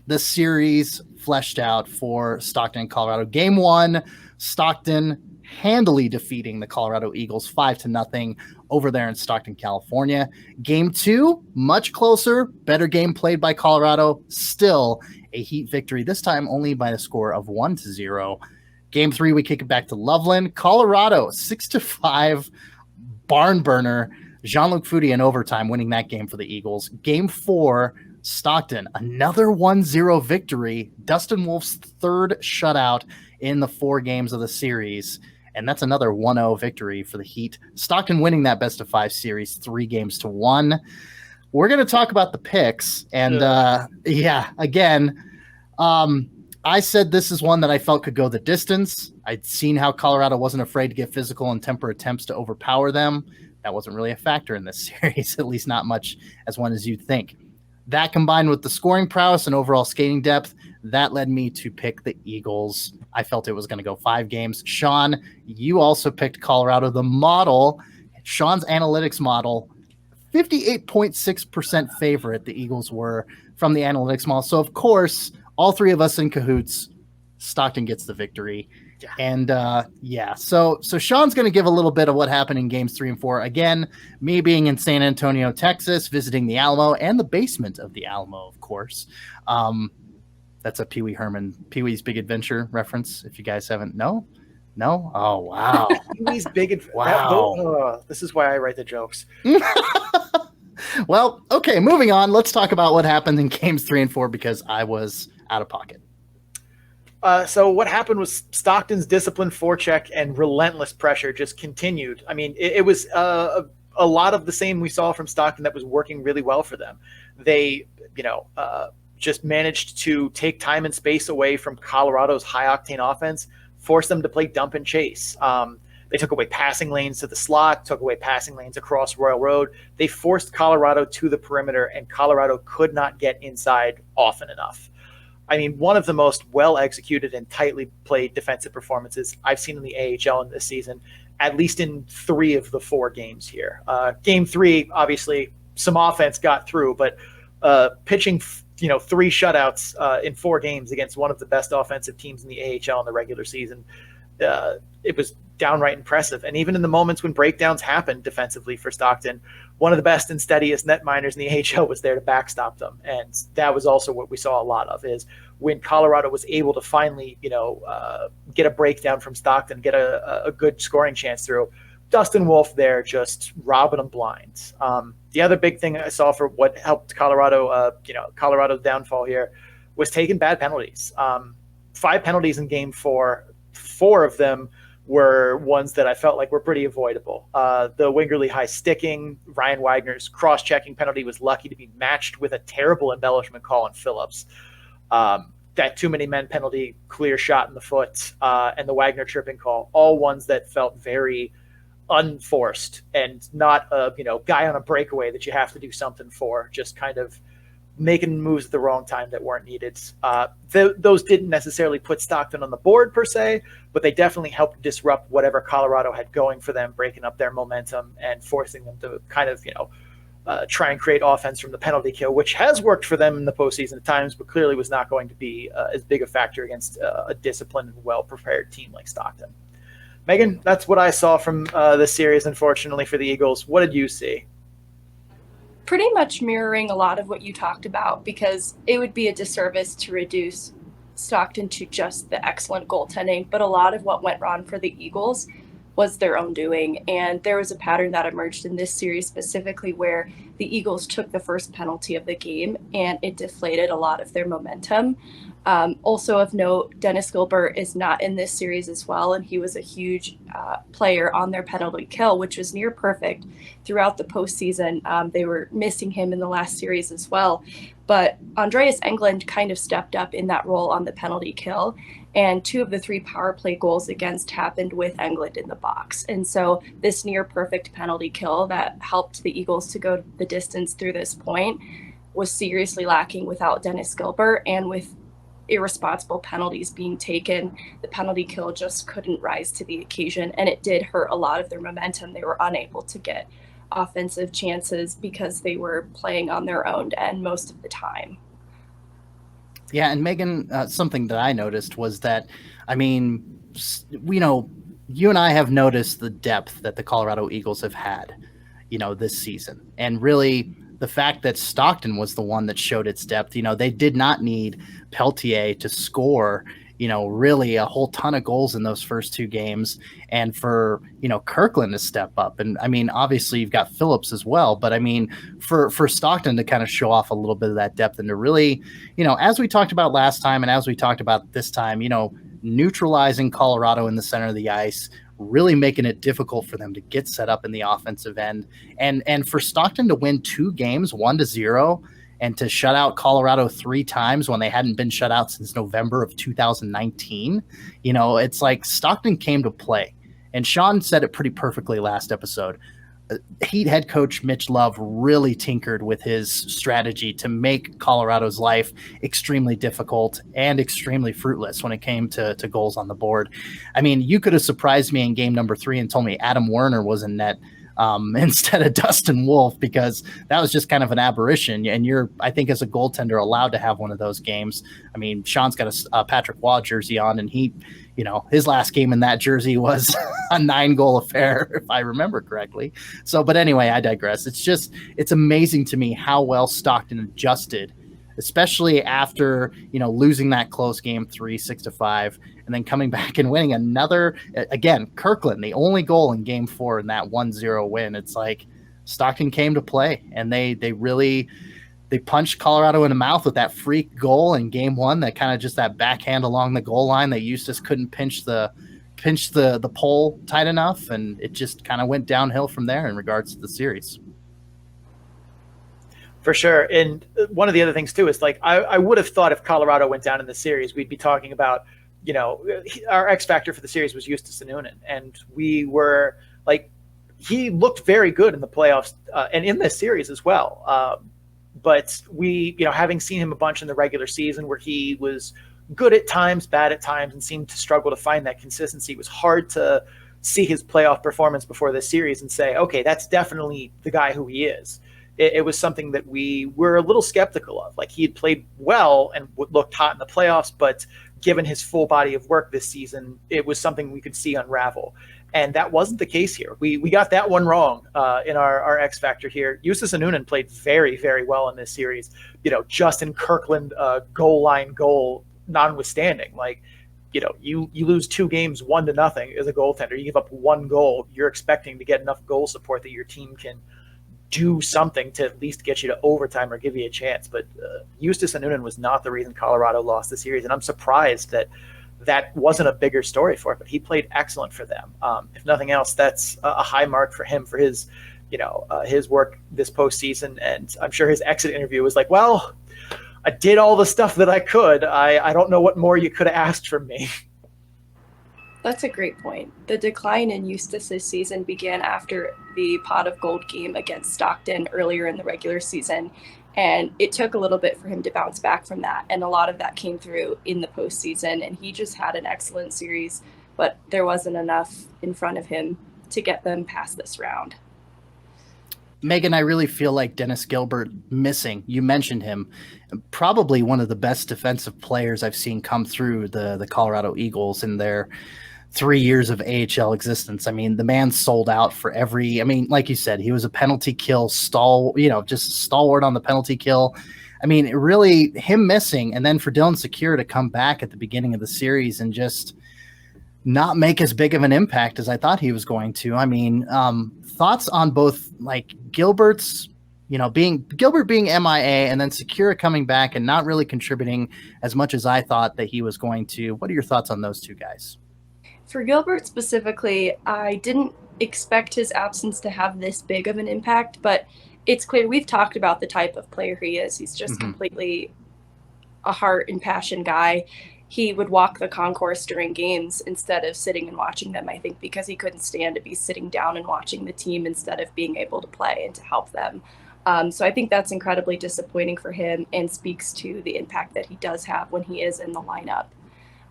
the series fleshed out for Stockton and Colorado. Game 1, Stockton handily defeating the Colorado Eagles 5-0 over there in Stockton, California. Game 2, much closer, better game played by Colorado, still a Heat victory, this time only by a score of 1-0. Game 3, we kick it back to Loveland. Colorado 6-5 barn burner. Jean-Luc Foudy in overtime winning that game for the Eagles. Game 4, Stockton, another 1-0 victory. Dustin Wolf's third shutout in the 4 games of the series. And that's another 1-0 victory for the Heat. Stockton winning that best-of-5 series 3-1. We're going to talk about the picks. And, I said this is one that I felt could go the distance. I'd seen how Colorado wasn't afraid to get physical and temper attempts to overpower them. That wasn't really a factor in this series, at least not much as one as you'd think. That combined with the scoring prowess and overall skating depth, that led me to pick the Eagles. I felt it was going to go 5 games. Sean, you also picked Colorado. The model, Sean's analytics model, 58.6% favorite the Eagles were from the analytics model. So, of course, all 3 of us in cahoots, Stockton gets the victory. And so Sean's going to give a little bit of what happened in games 3 and 4. Again, me being in San Antonio, Texas, visiting the Alamo and the basement of the Alamo, of course. That's a Pee Wee Herman, Pee Wee's Big Adventure reference. If you guys haven't, no. Oh wow, Pee Wee's Big Adventure. Wow. This is why I write the jokes. Well, okay, moving on. Let's talk about what happened in games 3 and 4 because I was out of pocket. So what happened was Stockton's disciplined forecheck and relentless pressure just continued. I mean, it was a lot of the same we saw from Stockton that was working really well for them. They, just managed to take time and space away from Colorado's high-octane offense, force them to play dump and chase. They took away passing lanes to the slot, took away passing lanes across Royal Road. They forced Colorado to the perimeter, and Colorado could not get inside often enough. I mean, one of the most well-executed and tightly played defensive performances I've seen in the AHL in this season, at least in 3 of the 4 games here. Game 3, obviously, some offense got through, but pitching 3 shutouts in 4 games against one of the best offensive teams in the AHL in the regular season, it was downright impressive. And even in the moments when breakdowns happened defensively for Stockton, one of the best and steadiest netminders in the AHL was there to backstop them. And that was also what we saw a lot of, is when Colorado was able to finally, get a breakdown from Stockton, get a good scoring chance through, Dustin Wolf there just robbing them blind. The other big thing I saw for what helped Colorado, Colorado's downfall here, was taking bad penalties. 5 penalties in game 4, 4 of them were ones that I felt like were pretty avoidable. The Wingerly high sticking, Ryan Wagner's cross-checking penalty was lucky to be matched with a terrible embellishment call on Phillips. That too many men penalty, clear shot in the foot, and the Wagner tripping call, all ones that felt very unforced and not a guy on a breakaway that you have to do something for, just kind of making moves at the wrong time that weren't needed. Those didn't necessarily put Stockton on the board per se, but they definitely helped disrupt whatever Colorado had going for them, breaking up their momentum and forcing them to kind of, try and create offense from the penalty kill, which has worked for them in the postseason at times, but clearly was not going to be as big a factor against a disciplined and well-prepared team like Stockton. Megan, that's what I saw from this series, unfortunately, for the Eagles. What did you see? Pretty much mirroring a lot of what you talked about, because it would be a disservice to reduce Stockton to just the excellent goaltending, but a lot of what went wrong for the Eagles was their own doing. And there was a pattern that emerged in this series specifically where the Eagles took the first penalty of the game and it deflated a lot of their momentum. Also of note, Dennis Gilbert is not in this series as well, and he was a huge player on their penalty kill, which was near perfect throughout the postseason. They were missing him in the last series as well, but Andreas Englund kind of stepped up in that role on the penalty kill, and 2 of the 3 power play goals against happened with Englund in the box. And so this near perfect penalty kill that helped the Eagles to go the distance through this point was seriously lacking without Dennis Gilbert, and with irresponsible penalties being taken, the penalty kill just couldn't rise to the occasion, and it did hurt a lot of their momentum. They were unable to get offensive chances because they were playing on their own end most of the time. Yeah, and Megan, something that I noticed was that, you and I have noticed the depth that the Colorado Eagles have had, this season, and really the fact that Stockton was the one that showed its depth. They did not need Peltier to score, really a whole ton of goals in those first 2 games, and for, Kirkland to step up. And obviously you've got Phillips as well, but for Stockton to kind of show off a little bit of that depth and to really, as we talked about last time and as we talked about this time, neutralizing Colorado in the center of the ice, really making it difficult for them to get set up in the offensive end, and for Stockton to win 2 games 1-0 and to shut out Colorado 3 times when they hadn't been shut out since November of 2019. It's like Stockton came to play, and Sean said it pretty perfectly last episode. Heat head coach Mitch Love really tinkered with his strategy to make Colorado's life extremely difficult and extremely fruitless when it came to goals on the board. You could have surprised me in game number 3 and told me Adam Werner was in net instead of Dustin Wolf, because that was just kind of an aberration. And you're, I think, as a goaltender, allowed to have one of those games. Sean's got a Patrick Waugh jersey on, and he, his last game in that jersey was a 9-goal affair, if I remember correctly. So, but anyway, I digress. It's amazing to me how well Stockton adjusted, especially after, losing that close game 3, 6-5, and then coming back and winning another, again, Kirkland, the only goal in game 4 in that 1-0 win. It's like Stockton came to play, and they punched Colorado in the mouth with that freak goal in game 1, that kind of just that backhand along the goal line that Eustace couldn't pinch the pole tight enough, and it just kind of went downhill from there in regards to the series. For sure. And one of the other things too is, like, I would have thought if Colorado went down in the series, we'd be talking about, our X factor for the series was Justus Anunen. And we were like, he looked very good in the playoffs and in this series as well. But we, having seen him a bunch in the regular season where he was good at times, bad at times, and seemed to struggle to find that consistency, it was hard to see his playoff performance before this series and say, okay, that's definitely the guy who he is. It was something that we were a little skeptical of. Like, he had played well and looked hot in the playoffs, but given his full body of work this season, it was something we could see unravel. And that wasn't the case here. We got that one wrong in our X factor here. Justus Anunen played very, very well in this series. Justin Kirkland goal line goal notwithstanding. Like, you lose 2 games 1-0 as a goaltender. You give up 1 goal. You're expecting to get enough goal support that your team can do something to at least get you to overtime or give you a chance. But Justus Anunen was not the reason Colorado lost the series, and I'm surprised that that wasn't a bigger story for it, but he played excellent for them. If nothing else, that's a high mark for him for his, his work this postseason. And I'm sure his exit interview was like, well, I did all the stuff that I could. I don't know what more you could have asked from me. That's a great point. The decline in Eustace this season began after the pot of gold game against Stockton earlier in the regular season. And it took a little bit for him to bounce back from that. And a lot of that came through in the postseason. And he just had an excellent series, but there wasn't enough in front of him to get them past this round. Meghan, I really feel like Dennis Gilbert missing. You mentioned him. Probably one of the best defensive players I've seen come through the Colorado Eagles in their 3 years of AHL existence. I mean, the man sold out for every, like you said, he was a penalty kill just stalwart on the penalty kill. I mean, really him missing, and then for Dylan Secure to come back at the beginning of the series and just not make as big of an impact as I thought he was going to. I mean, thoughts on both like Gilbert's, being MIA and then Secure coming back and not really contributing as much as I thought that he was going to. What are your thoughts on those two guys? For Gilbert specifically, I didn't expect his absence to have this big of an impact, but it's clear we've talked about the type of player he is. He's just completely a heart and passion guy. He would walk the concourse during games instead of sitting and watching them, I think, because he couldn't stand to be sitting down and watching the team instead of being able to play and to help them. So I think that's incredibly disappointing for him and speaks to the impact that he does have when he is in the lineup.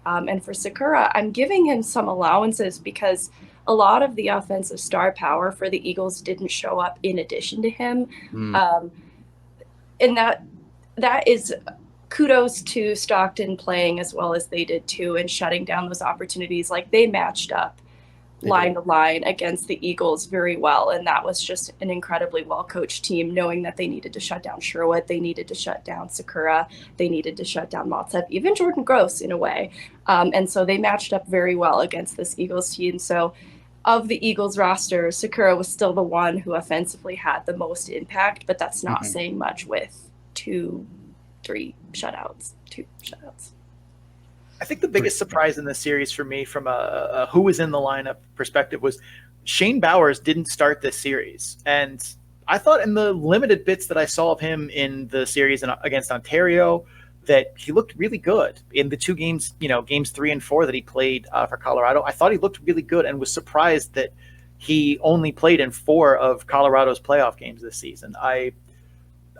And for Sakura, I'm giving him some allowances because a lot of the offensive star power for the Eagles didn't show up in addition to him. And that is kudos to Stockton playing as well as they did too and shutting down those opportunities. Like they matched up line to line against the Eagles very well. And that was just an incredibly well-coached team, knowing that they needed to shut down Sherwood, they needed to shut down Sakura, they needed to shut down Maltsev, even Jordan Gross in a way. And so they matched up very well against this Eagles team. So of the Eagles roster, Sakura was still the one who offensively had the most impact, but that's not saying much with two shutouts. I think the biggest surprise in this series for me from a who was in the lineup perspective was Shane Bowers didn't start this series. And I thought in the limited bits that I saw of him in the series against Ontario that he looked really good in the two games, games 3 and 4 that he played for Colorado. I thought he looked really good and was surprised that he only played in 4 of Colorado's playoff games this season.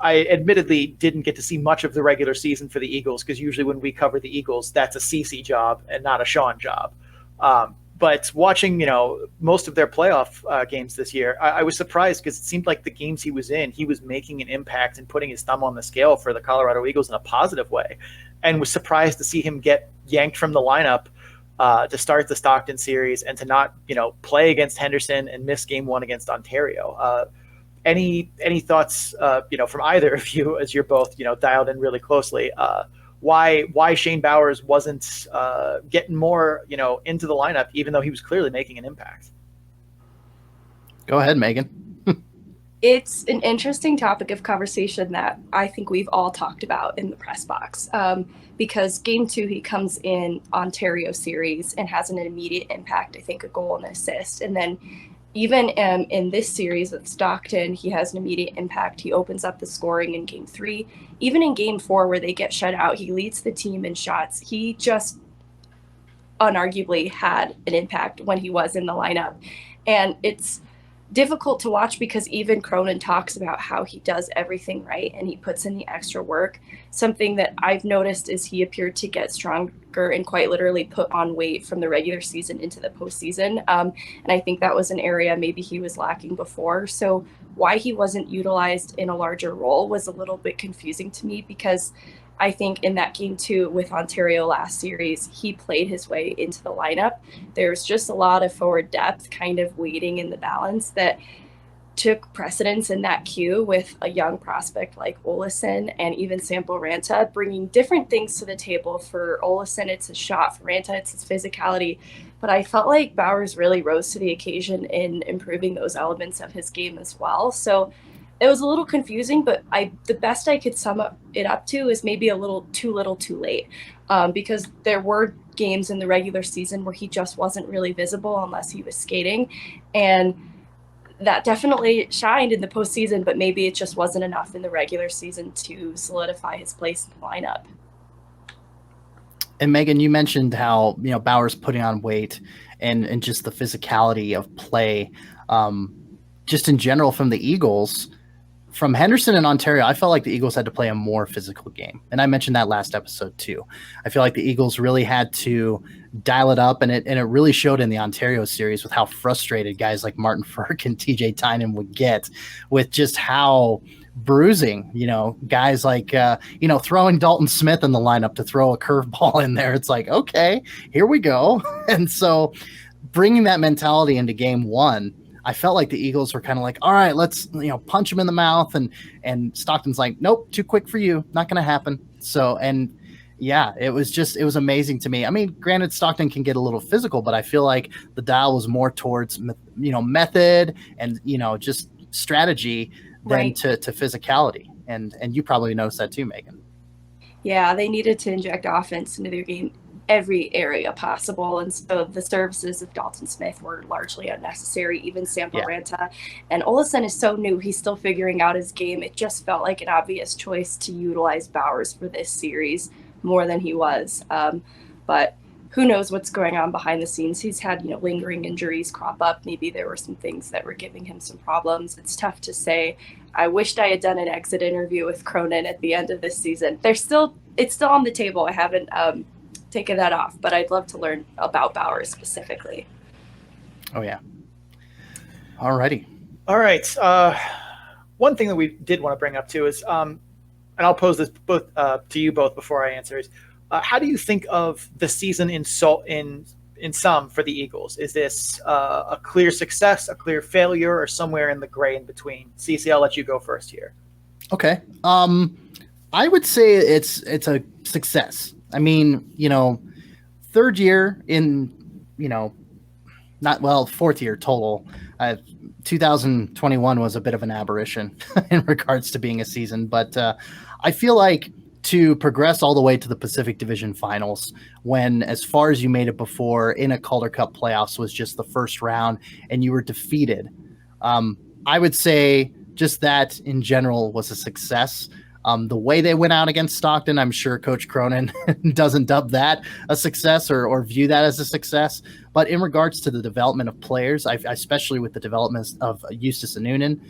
I admittedly didn't get to see much of the regular season for the Eagles because usually when we cover the Eagles, that's a CC job and not a Sean job. But watching, most of their playoff games this year, I was surprised because it seemed like the games he was in, he was making an impact and putting his thumb on the scale for the Colorado Eagles in a positive way, and was surprised to see him get yanked from the lineup to start the Stockton series and to not, play against Henderson and miss game 1 against Ontario. Any thoughts, from either of you as you're both, dialed in really closely, why Shane Bowers wasn't getting more, into the lineup, even though he was clearly making an impact? Go ahead, Meghan. It's an interesting topic of conversation that I think we've all talked about in the press box because game 2, he comes in Ontario series and has an immediate impact, I think a goal and assist. And then even in this series with Stockton, he has an immediate impact. He opens up the scoring in game 3. Even in game 4, where they get shut out, he leads the team in shots. He just unarguably had an impact when he was in the lineup. And it's difficult to watch because even Cronin talks about how he does everything right and he puts in the extra work. Something that I've noticed is he appeared to get stronger and quite literally put on weight from the regular season into the postseason. And I think that was an area maybe he was lacking before. So why he wasn't utilized in a larger role was a little bit confusing to me because I think in that game 2 with Ontario last series, he played his way into the lineup. There's just a lot of forward depth kind of waiting in the balance that took precedence in that queue with a young prospect like Olesen and even Sampo Ranta, bringing different things to the table. For Olesen, it's a shot. For Ranta, it's his physicality. But I felt like Bowers really rose to the occasion in improving those elements of his game as well. So it was a little confusing, but the best I could sum it up to is maybe a little too late, because there were games in the regular season where he just wasn't really visible unless he was skating, and that definitely shined in the postseason, but maybe it just wasn't enough in the regular season to solidify his place in the lineup. And Megan, you mentioned how, Bauer's putting on weight and just the physicality of play, just in general from the Eagles. From Henderson and Ontario, I felt like the Eagles had to play a more physical game. And I mentioned that last episode too. I feel like the Eagles really had to dial it up, and it really showed in the Ontario series with how frustrated guys like Martin Frk and TJ Tynan would get with just how bruising, guys like, throwing Dalton Smith in the lineup to throw a curveball in there. It's like, okay, here we go. And so bringing that mentality into game one, I felt like the Eagles were kind of like, all right, let's, punch him in the mouth. And Stockton's like, nope, too quick for you. Not going to happen. So, and yeah, it was amazing to me. I mean, granted, Stockton can get a little physical, but I feel like the dial was more towards, method and, just strategy than to physicality. And you probably noticed that too, Megan. Yeah, they needed to inject offense into their game every area possible, and so the services of Dalton Smith were largely unnecessary. Even Samparanta, and Olesen is so new, he's still figuring out his game. It just felt like an obvious choice to utilize Bowers for this series more than he was, but who knows what's going on behind the scenes. He's had lingering injuries crop up. Maybe there were some things that were giving him some problems. It's tough to say. I wished I had done an exit interview with Cronin at the end of this season. It's still on the table. I haven't taken that off, but I'd love to learn about Bowers specifically. Oh yeah. Alrighty. All right. One thing that we did want to bring up too is, and I'll pose this both to you both before I answer, is how do you think of the season in sum for the Eagles? Is this a clear success, a clear failure, or somewhere in the gray in between? Cece, I'll let you go first here. Okay. I would say it's a success. I mean, third year in, fourth year total. 2021 was a bit of an aberration in regards to being a season, but I feel like to progress all the way to the Pacific Division Finals, when as far as you made it before in a Calder Cup playoffs was just the first round and you were defeated, I would say just that in general was a success. The way they went out against Stockton, I'm sure Coach Cronin doesn't dub that a success or view that as a success. But in regards to the development of players, especially with the development of Justus Anunen,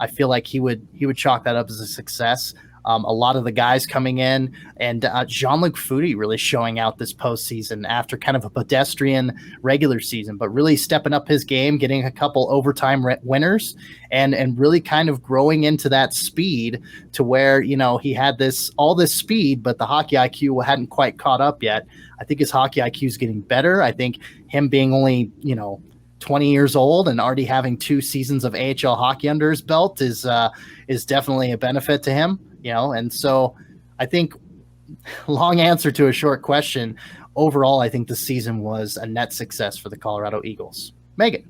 I feel like he would chalk that up as a success. A lot of the guys coming in, and Jean-Luc Foudy really showing out this postseason after kind of a pedestrian regular season, but really stepping up his game, getting a couple overtime winners, and really kind of growing into that speed to where, he had all this speed, but the hockey IQ hadn't quite caught up yet. I think his hockey IQ is getting better. I think him being only, 20 years old and already having 2 seasons of AHL hockey under his belt is definitely a benefit to him. And so I think, long answer to a short question, overall, I think the season was a net success for the Colorado Eagles. Megan.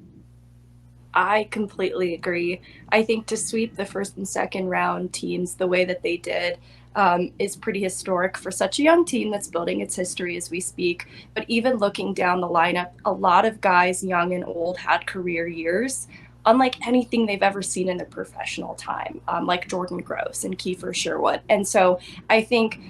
I completely agree. I think to sweep the first and second round teams the way that they did is pretty historic for such a young team that's building its history as we speak. But even looking down the lineup, a lot of guys, young and old, had career years unlike anything they've ever seen in their professional time, like Jordan Gross and Kiefer Sherwood. And so I think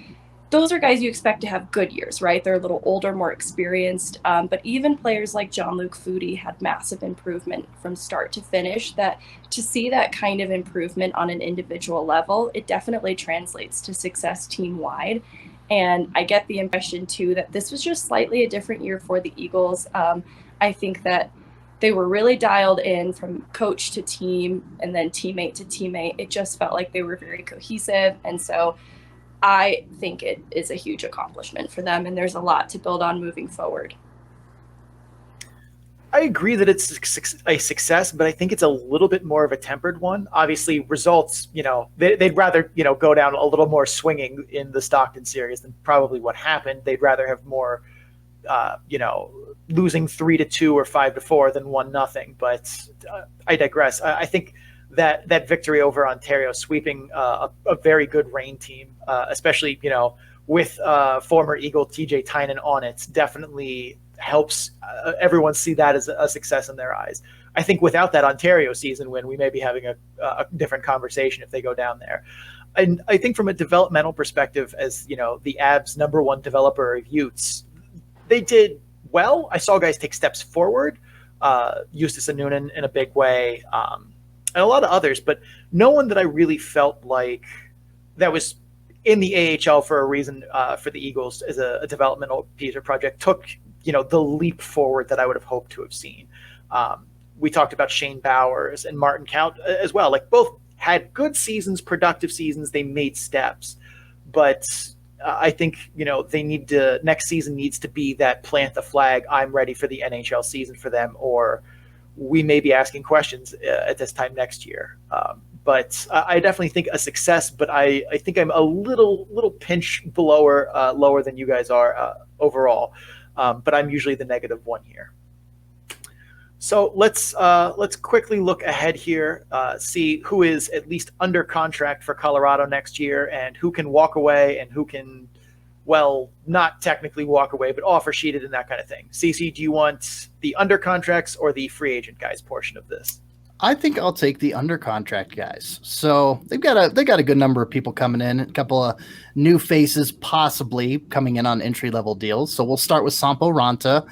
those are guys you expect to have good years, right? They're a little older, more experienced. But even players like Jean-Luc Foudy had massive improvement from start to finish. That to see that kind of improvement on an individual level, it definitely translates to success team-wide. And I get the impression, too, that this was just slightly a different year for the Eagles. I think that they were really dialed in from coach to team and then teammate to teammate. It just felt like they were very cohesive. And so I think it is a huge accomplishment for them, and there's a lot to build on moving forward. I agree that it's a success, but I think it's a little bit more of a tempered one. Obviously, results, they'd rather, go down a little more swinging in the Stockton series than probably what happened. They'd rather have more, losing 3-2 or 5-4 than 1-0. But I digress. I think that victory over Ontario, sweeping a very good Reign team, especially, with former Eagle TJ Tynan on it, definitely helps everyone see that as a success in their eyes. I think without that Ontario season win, we may be having a different conversation if they go down there. And I think from a developmental perspective, as the Avs' #1 developer of Utes, they did well. I saw guys take steps forward, Justus and Noonan in a big way, and a lot of others, but no one that I really felt like that was in the AHL for a reason for the Eagles as a developmental piece or project took, the leap forward that I would have hoped to have seen. We talked about Shane Bowers and Martin Count as well. Like, both had good seasons, productive seasons. They made steps, but I think, they need to, next season needs to be that plant the flag. I'm ready for the NHL season for them, or we may be asking questions at this time next year. But I definitely think a success, but I think I'm a little pinch lower than you guys are overall. But I'm usually the -1 here. So let's quickly look ahead here, see who is at least under contract for Colorado next year, and who can walk away and who can, well, not technically walk away, but offer sheeted and that kind of thing. CC, do you want the under contracts or the free agent guys portion of this? I think I'll take the under contract guys. So they got a good number of people coming in, a couple of new faces possibly coming in on entry level deals. So we'll start with Sampo Ranta.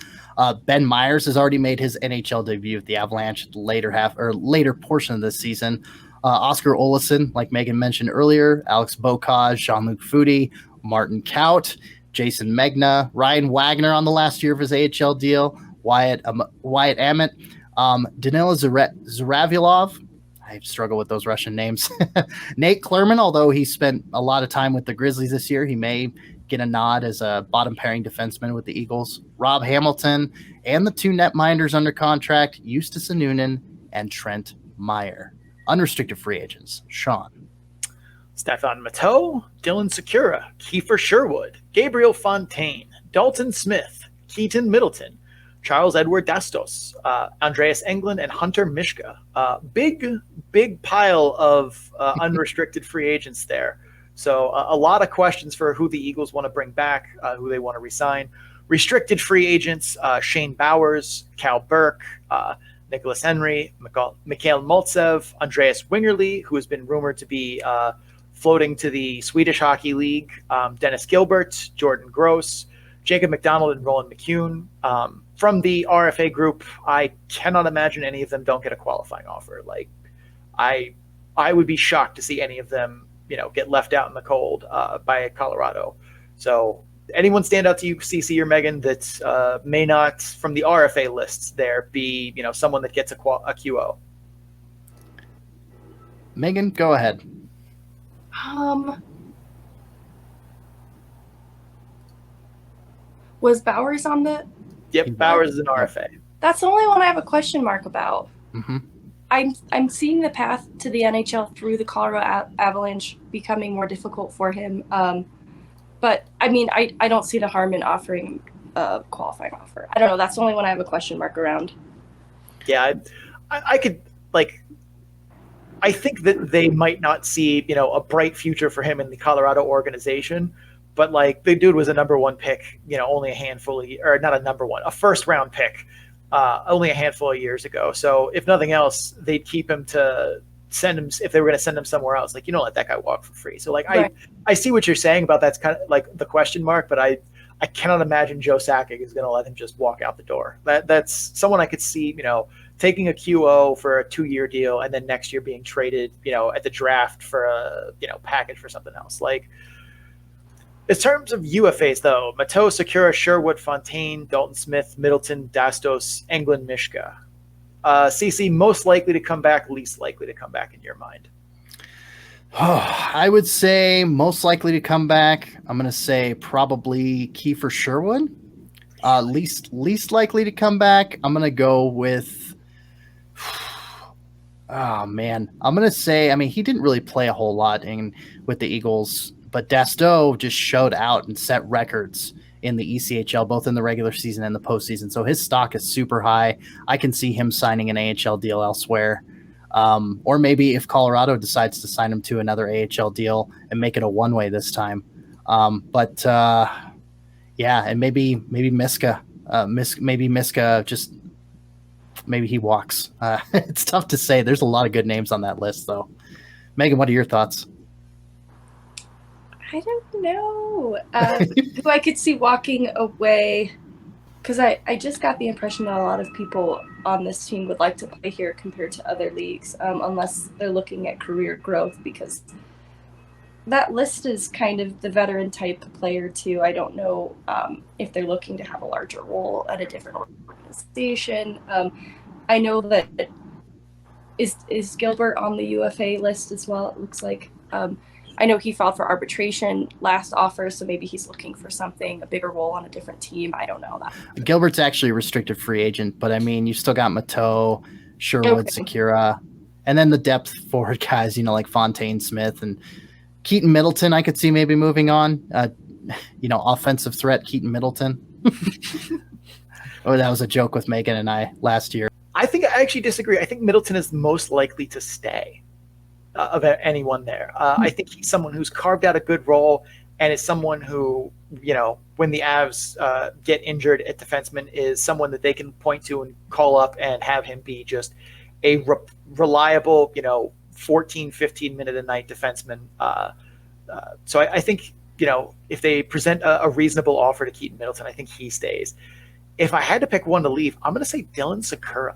Ben Myers has already made his NHL debut at the Avalanche at the later portion of this season. Oscar Olesen, like Megan mentioned earlier, Alex Bocage, Jean-Luc Foudy, Martin Kaut, Jason Megna, Ryan Wagner on the last year of his AHL deal, Wyatt Emmett, Danila Zuravilov. I struggle with those Russian names. Nate Klerman, although he spent a lot of time with the Grizzlies this year, he may get a nod as a bottom pairing defenseman with the Eagles. Rob Hamilton, and the 2 netminders under contract, Justus Noonan and Trent Meyer. Unrestricted free agents. Sean. Stefan Matteau, Dylan Secura, Kiefer Sherwood, Gabriel Fontaine, Dalton Smith, Keaton Middleton, Charles Edward Dastos, Andreas Englund, and Hunter Mishka. Big pile of unrestricted free agents there. So a lot of questions for who the Eagles want to bring back, who they want to resign. Restricted free agents, Shane Bowers, Cal Burke, Nicholas Henry, Mikhail Maltsev, Andreas Wingerly, who has been rumored to be floating to the Swedish Hockey League, Dennis Gilbert, Jordan Gross, Jacob McDonald, and Roland McCune. From the RFA group, I cannot imagine any of them don't get a qualifying offer. Like, I would be shocked to see any of them, get left out in the cold by Colorado. So anyone stand out to you, CC or Megan, that may not, from the RFA lists there, be, someone that gets a QO? Megan, go ahead. Was Bowers on the... Yep, Bowers is an RFA. That's the only one I have a question mark about. Mm-hmm. I'm seeing the path to the NHL through the Colorado Avalanche becoming more difficult for him. But, I mean, I don't see the harm in offering a qualifying offer. I don't know. That's the only one I have a question mark around. Yeah, I could, I think that they might not see, a bright future for him in the Colorado organization. But, the dude was a #1 pick, only a handful of – or not a #1, a first-round pick only a handful of years ago. So, if nothing else, they'd keep him to send him – if they were going to send him somewhere else. You don't let that guy walk for free. So, right. I see what you're saying about that's kind of, the question mark, but I cannot imagine Joe Sakic is going to let him just walk out the door. That's someone I could see, taking a QO for a 2-year deal and then next year being traded, at the draft for a, package for something else. In terms of UFAs, though, Matteau, Secura, Sherwood, Fontaine, Dalton Smith, Middleton, Dastos, Englund, Mishka. CC, most likely to come back, least likely to come back in your mind? I would say most likely to come back. I'm going to say probably Kiefer Sherwood. Least likely to come back. I'm going to go with. Oh man, I'm going to say. I mean, he didn't really play a whole lot with the Eagles, but Dasto just showed out and set records in the ECHL, both in the regular season and the postseason. So his stock is super high. I can see him signing an AHL deal elsewhere. Or maybe if Colorado decides to sign him to another AHL deal and make it a one-way this time. Yeah, and maybe Miska, maybe Miska just maybe he walks. It's tough to say. There's a lot of good names on that list, though. Megan, what are your thoughts? I don't know who I could see walking away, because I just got the impression that a lot of people on this team would like to play here compared to other leagues, unless they're looking at career growth, because that list is kind of the veteran type player too. I don't know if they're looking to have a larger role at a different organization. I know that is Gilbert on the UFA list as well, it looks like. I know he filed for arbitration last offer, so maybe he's looking for something, a bigger role on a different team. I don't know that. Gilbert's actually a restricted free agent, but I mean, you've still got Mateau, Sherwood, Okay. Sekura, and then the depth forward guys, like Fontaine Smith and Keaton Middleton. I could see maybe moving on. Offensive threat Keaton Middleton. Oh, that was a joke with Megan and I last year. I think I actually disagree. I think Middleton is most likely to stay of anyone there. I think he's someone who's carved out a good role and is someone who, when the Avs get injured at defenseman, is someone that they can point to and call up and have him be just a reliable, 14, 15 minute a night defenseman. So I think, if they present a reasonable offer to Keaton Middleton, I think he stays. If I had to pick one to leave, I'm going to say Dylan Sekura.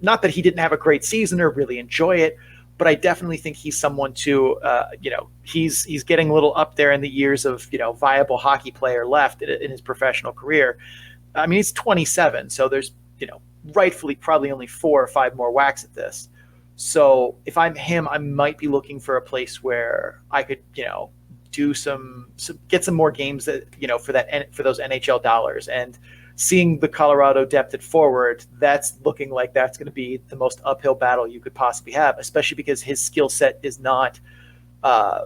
Not that he didn't have a great season or really enjoy it, but I definitely think he's someone to, he's getting a little up there in the years of, viable hockey player left in his professional career. I mean, he's 27, so there's, rightfully probably only 4 or 5 more whacks at this. So if I'm him, I might be looking for a place where I could, do get some more games that, for those NHL dollars. And seeing the Colorado depth at forward, that's looking like that's going to be the most uphill battle you could possibly have, especially because his skill set is not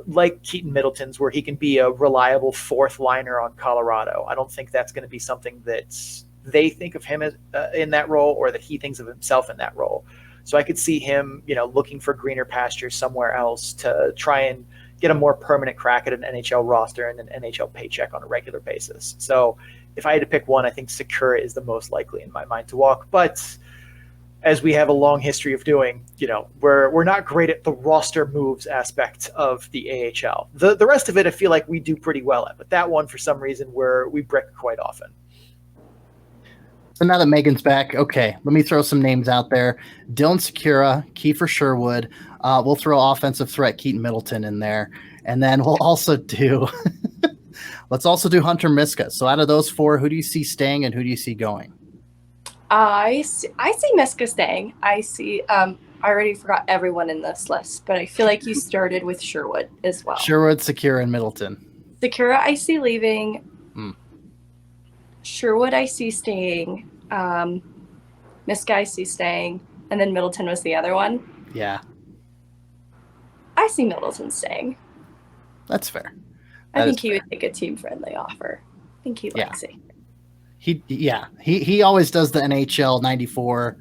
like Keaton Middleton's, where he can be a reliable fourth liner on Colorado. I don't think that's going to be something that they think of him as in that role, or that he thinks of himself in that role. So I could see him, looking for greener pastures somewhere else to try and get a more permanent crack at an NHL roster and an NHL paycheck on a regular basis. So if I had to pick one, I think Sekura is the most likely in my mind to walk. But as we have a long history of doing, we're not great at the roster moves aspect of the AHL. The rest of it, I feel like we do pretty well at. But that one, for some reason, we brick quite often. So now that Megan's back, okay, let me throw some names out there. Dylan Sekura, Kiefer Sherwood. We'll throw offensive threat Keaton Middleton in there. And then we'll also do let's also do Hunter Miska. So out of those 4, who do you see staying and who do you see going? I see Miska staying. I already forgot everyone in this list, but I feel like you started with Sherwood as well. Sherwood, Sekura, and Middleton. Sekura I see leaving. Sherwood I see staying. Miska I see staying. And then Middleton was the other one. Yeah. I see Middleton staying. That's fair. I think he would take a team-friendly offer. I think he likes it. He always does the NHL 94,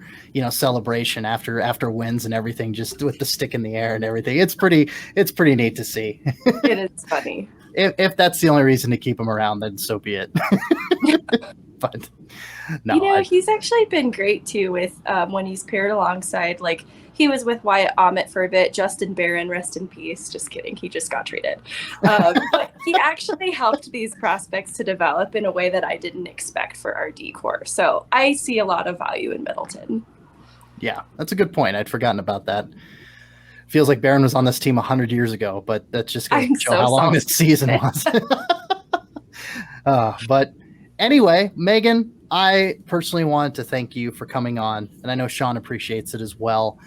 celebration after wins and everything, just with the stick in the air and everything. It's pretty neat to see. It is funny. If that's the only reason to keep him around, then so be it. But no, he's actually been great too with when he's paired alongside, like he was with Wyatt Ahmet for a bit. Justin Barron, rest in peace. Just kidding. He just got traded. But he actually helped these prospects to develop in a way that I didn't expect for our D-core. So I see a lot of value in Middleton. Yeah, that's a good point. I'd forgotten about that. Feels like Barron was on this team 100 years ago, but that's just going to show how long this season was. But anyway, Megan, I personally wanted to thank you for coming on, and I know Sean appreciates it as well.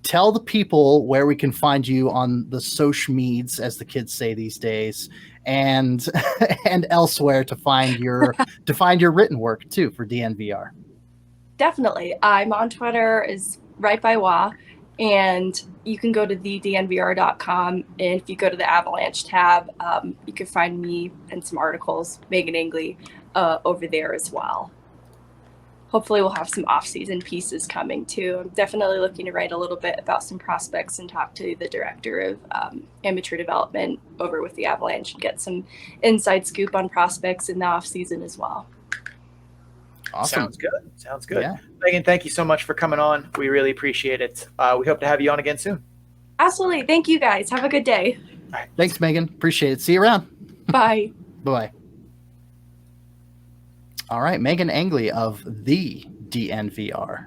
Tell the people where we can find you on the social meds, as the kids say these days, and elsewhere to find your written work too for DNVR. Definitely. I'm on Twitter is right by Wah, and you can go to thednvr.com, and if you go to the Avalanche tab, you can find me and some articles, Meghan Angley, over there as well. hopefully we'll have some off-season pieces coming too. I'm definitely looking to write a little bit about some prospects and talk to the director of amateur development over with the Avalanche and get some inside scoop on prospects in the off-season as well. Awesome. Sounds good. Yeah. Megan, thank you so much for coming on. We really appreciate it. We hope to have you on again soon. Absolutely. Thank you guys. Have a good day. All right. Thanks, Megan. Appreciate it. See you around. Bye. Bye-bye. All right, Meghan Angley of the DNVR.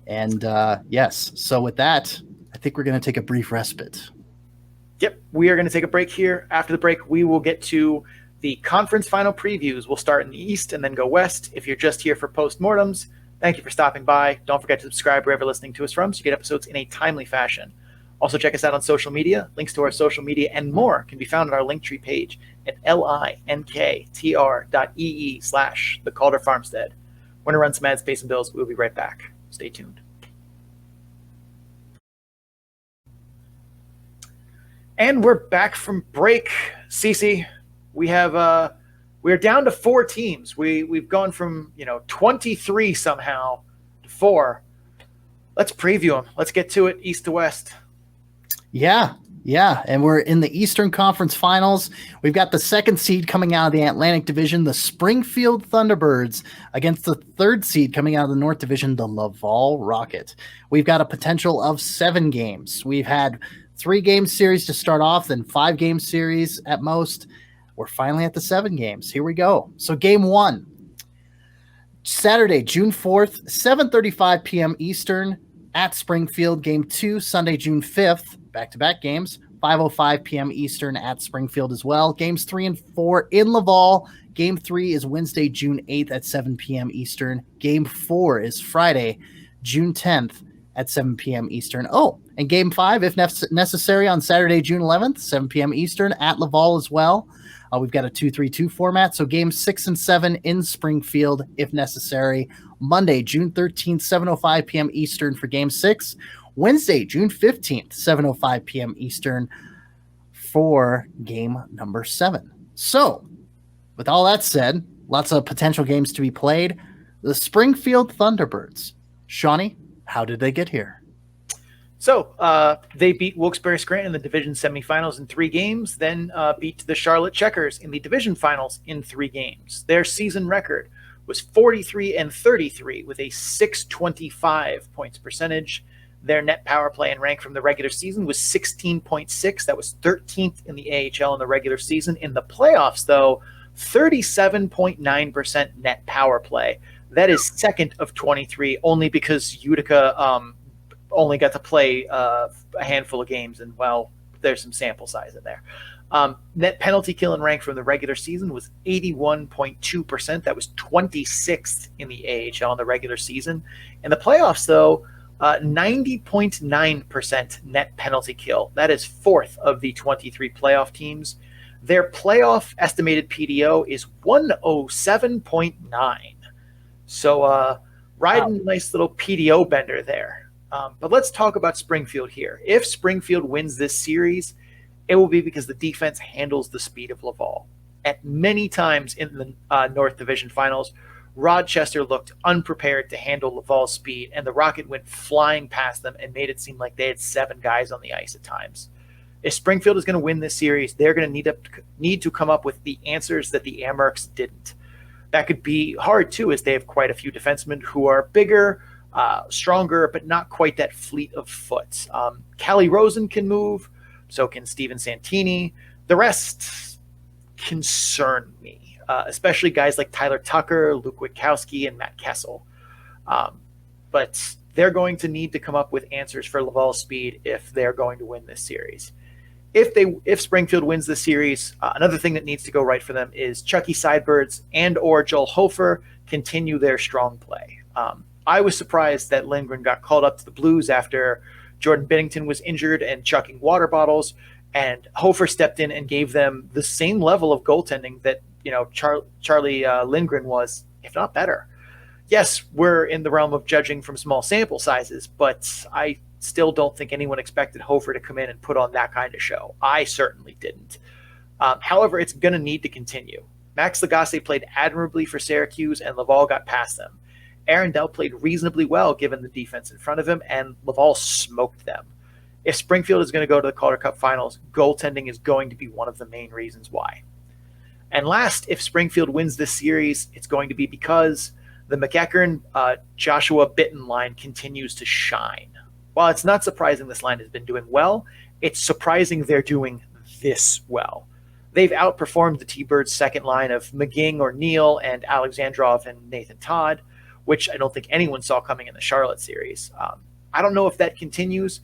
And yes, so with that, I think we're going to take a brief respite. Yep, we are going to take a break here. After the break, we will get to the conference final previews. We'll start in the East and then go West. If you're just here for Postmortems, thank you for stopping by. Don't forget to subscribe wherever you're listening to us from so you get episodes in a timely fashion. Also, check us out on social media. Links to our social media and more can be found on our Linktree page at linktr.ee/the Calder Farmstead. We're going to run some ad space and bills. We'll be right back. Stay tuned. And we're back from break. Cece, we're down to 4 teams. We've gone from 23 somehow to 4. Let's preview them. Let's get to it, East to West. Yeah. And we're in the Eastern Conference Finals. We've got the 2nd seed coming out of the Atlantic Division, the Springfield Thunderbirds, against the 3rd seed coming out of the North Division, the Laval Rocket. We've got a potential of 7 games. We've had 3-game series to start off, then 5-game series at most. We're finally at the 7 games. Here we go. So game 1, Saturday, June 4th, 7:35 p.m. Eastern at Springfield. Game 2, Sunday, June 5th, back-to-back games, 5:05 p.m. Eastern at Springfield as well. Games 3 and 4 in Laval. Game 3 is Wednesday, June 8th at 7 p.m. Eastern. Game 4 is Friday, June 10th at 7 p.m. Eastern. Oh, and Game 5, if necessary, on Saturday, June 11th, 7 p.m. Eastern at Laval as well. We've got a 2-3-2 format, so games 6 and 7 in Springfield, if necessary. Monday, June 13th, 7:05 p.m. Eastern for Game 6. Wednesday, June 15th, 7:05 p.m. Eastern for game number 7. So, with all that said, lots of potential games to be played. The Springfield Thunderbirds. Shawnee, how did they get here? So they beat Wilkes-Barre Scranton in the division semifinals in 3 games, then beat the Charlotte Checkers in the division finals in 3 games. Their season record was 43-33 with a .625 points percentage. Their net power play and rank from the regular season was 16.6. That was 13th in the AHL in the regular season. In the playoffs, though, 37.9% net power play. That is 2nd of 23, only because Utica only got to play a handful of games, and, well, there's some sample size in there. Net penalty kill and rank from the regular season was 81.2%. That was 26th in the AHL in the regular season. In the playoffs, though, 90.9% net penalty kill. That is 4th of the 23 playoff teams. Their playoff estimated PDO is 107.9. So riding a nice little PDO bender there. But let's talk about Springfield here. If Springfield wins this series, it will be because the defense handles the speed of Laval. At many times in the North Division Finals, Rochester looked unprepared to handle Laval's speed, and the Rocket went flying past them and made it seem like they had 7 guys on the ice at times. If Springfield is going to win this series, they're going to need to come up with the answers that the Amerks didn't. That could be hard, too, as they have quite a few defensemen who are bigger, stronger, but not quite that fleet of foot. Callie Rosen can move, so can Steven Santini. The rest concern me. Especially guys like Tyler Tucker, Luke Witkowski, and Matt Kessel. But they're going to need to come up with answers for Laval's speed if they're going to win this series. If Springfield wins this series, another thing that needs to go right for them is Chucky Sidebirds and or Joel Hofer continue their strong play. I was surprised that Lindgren got called up to the Blues after Jordan Binnington was injured and chucking water bottles, and Hofer stepped in and gave them the same level of goaltending that Charlie Lindgren was, if not better. Yes, we're in the realm of judging from small sample sizes, but I still don't think anyone expected Hofer to come in and put on that kind of show. I certainly didn't. However, it's going to need to continue. Max Lagasse played admirably for Syracuse, and Laval got past them. Arundel played reasonably well given the defense in front of him, and Laval smoked them. If Springfield is going to go to the Calder Cup Finals, goaltending is going to be one of the main reasons why. And last, if Springfield wins this series, it's going to be because the McEachern-Joshua Bitten line continues to shine. While it's not surprising this line has been doing well, it's surprising they're doing this well. They've outperformed the T-Birds' second line of McGing or Neal and Alexandrov and Nathan Todd, which I don't think anyone saw coming in the Charlotte series. I don't know if that continues,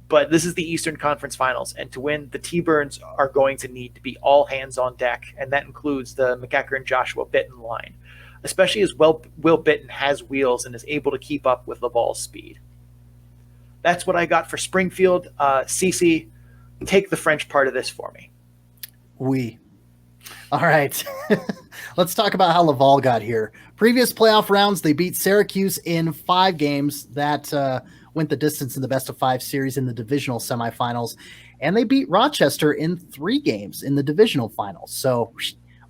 but this is the Eastern Conference Finals, and to win, the T-Birds are going to need to be all hands on deck, and that includes the McEachern-Joshua Bitten line, especially as Will Bitten has wheels and is able to keep up with Laval's speed. That's what I got for Springfield. Cece, take the French part of this for me. Oui. All right. Let's talk about how Laval got here. Previous playoff rounds, they beat Syracuse in 5 games. That went the distance in the best-of-5 series in the divisional semifinals. And they beat Rochester in 3 games in the divisional finals. So,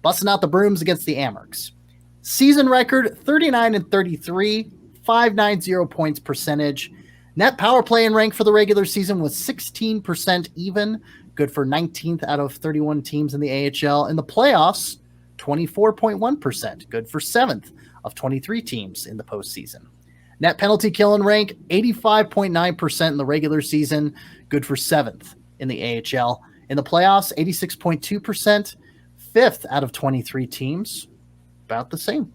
busting out the brooms against the Amherst. Season record, 39-33, .590 points percentage. Net power play and rank for the regular season was 16% even, good for 19th out of 31 teams in the AHL. In the playoffs, 24.1%, good for 7th of 23 teams in the postseason. Net penalty kill and rank, 85.9% in the regular season, good for 7th in the AHL. In the playoffs, 86.2%, 5th out of 23 teams, about the same.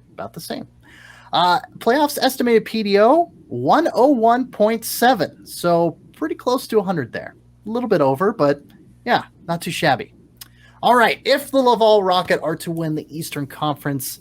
Playoffs estimated PDO, 101.7, so pretty close to 100 there. A little bit over, but yeah, not too shabby. All right, if the Laval Rocket are to win the Eastern Conference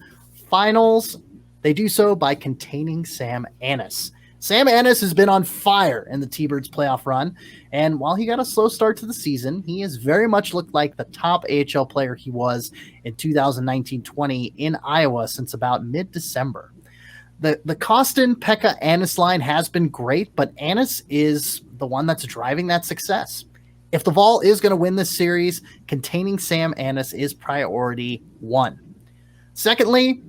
Finals, they do so by containing Sam Annis. Sam Annis has been on fire in the T-Birds playoff run, and while he got a slow start to the season, he has very much looked like the top AHL player he was in 2019-20 in Iowa since about mid-December. The Kostin, Pekka, Annis line has been great, but Annis is the one that's driving that success. If the Vol is going to win this series, containing Sam Annis is priority 1. Secondly,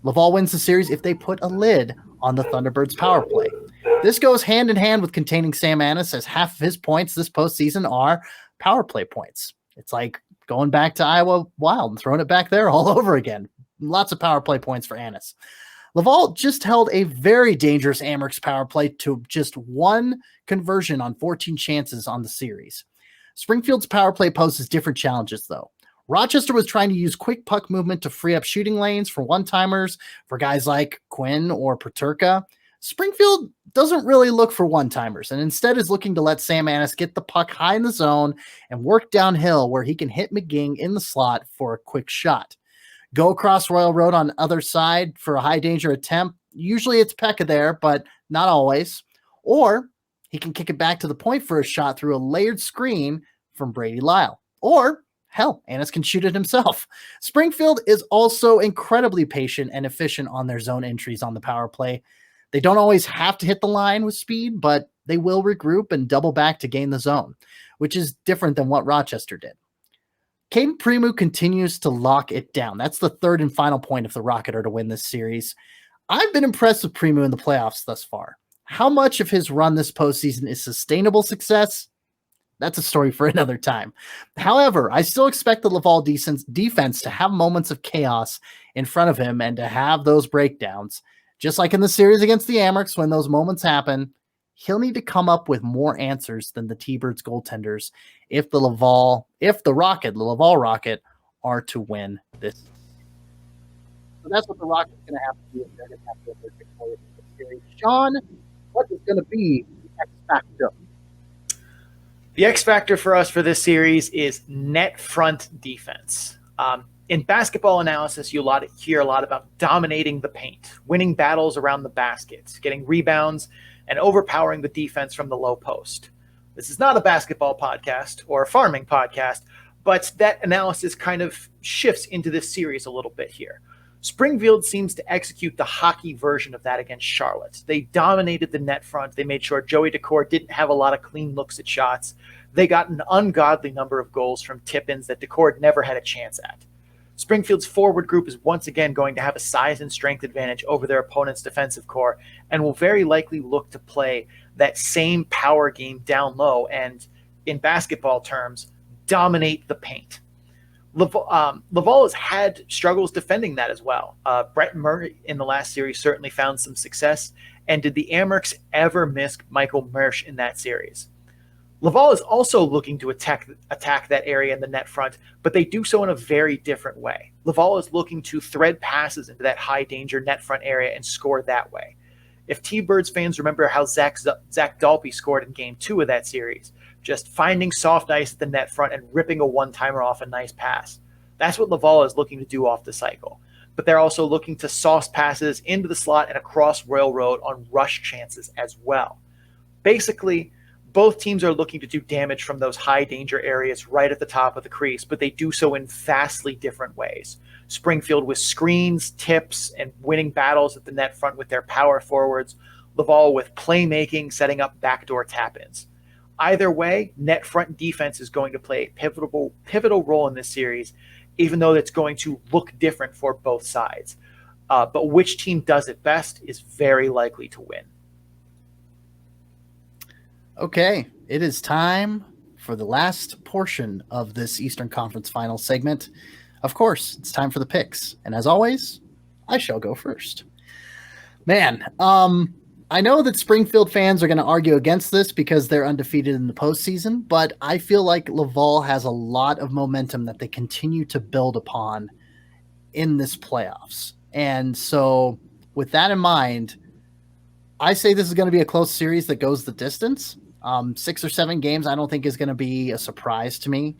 Laval wins the series if they put a lid on the Thunderbirds' power play. This goes hand in hand with containing Sam Annis, as half of his points this postseason are power play points. It's like going back to Iowa Wild and throwing it back there all over again. Lots of power play points for Annis. Laval just held a very dangerous Amherst power play to just 1 conversion on 14 chances on the series. Springfield's power play poses different challenges, though. Rochester was trying to use quick puck movement to free up shooting lanes for one-timers for guys like Quinn or Peterka. Springfield doesn't really look for one-timers and instead is looking to let Sam Annis get the puck high in the zone and work downhill where he can hit McGing in the slot for a quick shot. Go across Royal Road on the other side for a high-danger attempt. Usually it's Pekka there, but not always. Or he can kick it back to the point for a shot through a layered screen from Brady Lyle. Or, hell, Annis can shoot it himself. Springfield is also incredibly patient and efficient on their zone entries on the power play. They don't always have to hit the line with speed, but they will regroup and double back to gain the zone, which is different than what Rochester did. Caden Primeau continues to lock it down. That's the third and final point if the Rocket are to win this series. I've been impressed with Primeau in the playoffs thus far. How much of his run this postseason is sustainable success? That's a story for another time. However, I still expect the Laval defense to have moments of chaos in front of him and to have those breakdowns. Just like in the series against the Amherst, when those moments happen, he'll need to come up with more answers than the T-Birds goaltenders if the Laval Rocket are to win this. So that's what the Rocket's going to have to do if they're going to have to win their victorious series. Sean, what is going to be the X factor? The X factor for us for this series is net front defense. In basketball analysis, you hear a lot about dominating the paint, winning battles around the basket, getting rebounds, and overpowering the defense from the low post. This is not a basketball podcast or a farming podcast, but that analysis kind of shifts into this series a little bit here. Springfield seems to execute the hockey version of that against Charlotte. They dominated the net front. They made sure Joey Decore didn't have a lot of clean looks at shots. They got an ungodly number of goals from tip-ins that Decore never had a chance at. Springfield's forward group is once again going to have a size and strength advantage over their opponent's defensive core and will very likely look to play that same power game down low and, in basketball terms, dominate the paint. Laval has had struggles defending that as well. Brett Murray in the last series certainly found some success. And did the Amerks ever miss Michael Mersch in that series? Laval is also looking to attack that area in the net front, but they do so in a very different way. Laval is looking to thread passes into that high danger net front area and score that way. If T-Birds fans remember how Zach Dalpe scored in Game 2 of that series, just finding soft ice at the net front and ripping a one-timer off a nice pass. That's what Laval is looking to do off the cycle. But they're also looking to sauce passes into the slot and across railroad on rush chances as well. Basically, both teams are looking to do damage from those high danger areas right at the top of the crease, but they do so in vastly different ways. Springfield with screens, tips, and winning battles at the net front with their power forwards. Laval with playmaking, setting up backdoor tap-ins. Either way, net front defense is going to play a pivotal role in this series, even though it's going to look different for both sides. But which team does it best is very likely to win. Okay, it is time for the last portion of this Eastern Conference Finals segment. Of course, it's time for the picks. And as always, I shall go first. Man, I know that Springfield fans are going to argue against this because they're undefeated in the postseason, but I feel like Laval has a lot of momentum that they continue to build upon in this playoffs. And so with that in mind, I say this is going to be a close series that goes the distance. 6 or 7 games I don't think is going to be a surprise to me.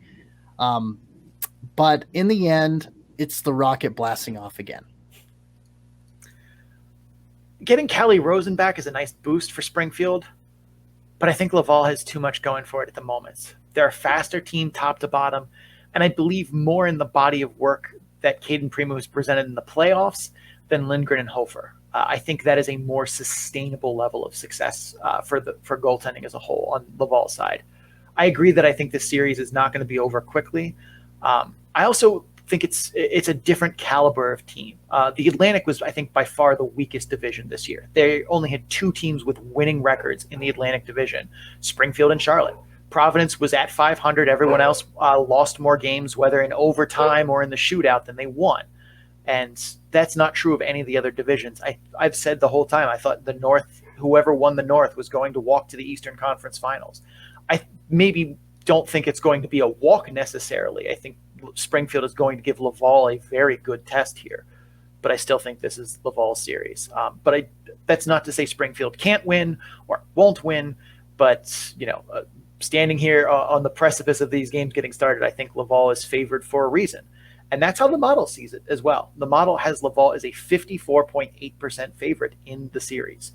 But in the end, it's the Rocket blasting off again. Getting Callie Rosen back is a nice boost for Springfield, but I think Laval has too much going for it at the moment. They're a faster team top to bottom, and I believe more in the body of work that Caden Primo has presented in the playoffs than Lindgren and Hofer. I think that is a more sustainable level of success for goaltending as a whole on Laval's side. I agree that I think this series is not going to be over quickly. I also think it's a different caliber of team. The Atlantic was, I think, by far the weakest division this year. They only had 2 teams with winning records in the Atlantic division, Springfield and Charlotte. Providence was at 500. Everyone else lost more games, whether in overtime or in the shootout, than they won. And that's not true of any of the other divisions. I've said the whole time, I thought the North, whoever won the North was going to walk to the Eastern Conference Finals. I maybe don't think it's going to be a walk necessarily. I think Springfield is going to give Laval a very good test here, but I still think this is Laval's series. But that's not to say Springfield can't win or won't win, but standing here on the precipice of these games getting started, I think Laval is favored for a reason. And that's how the model sees it as well. The model has Laval as a 54.8% favorite in the series.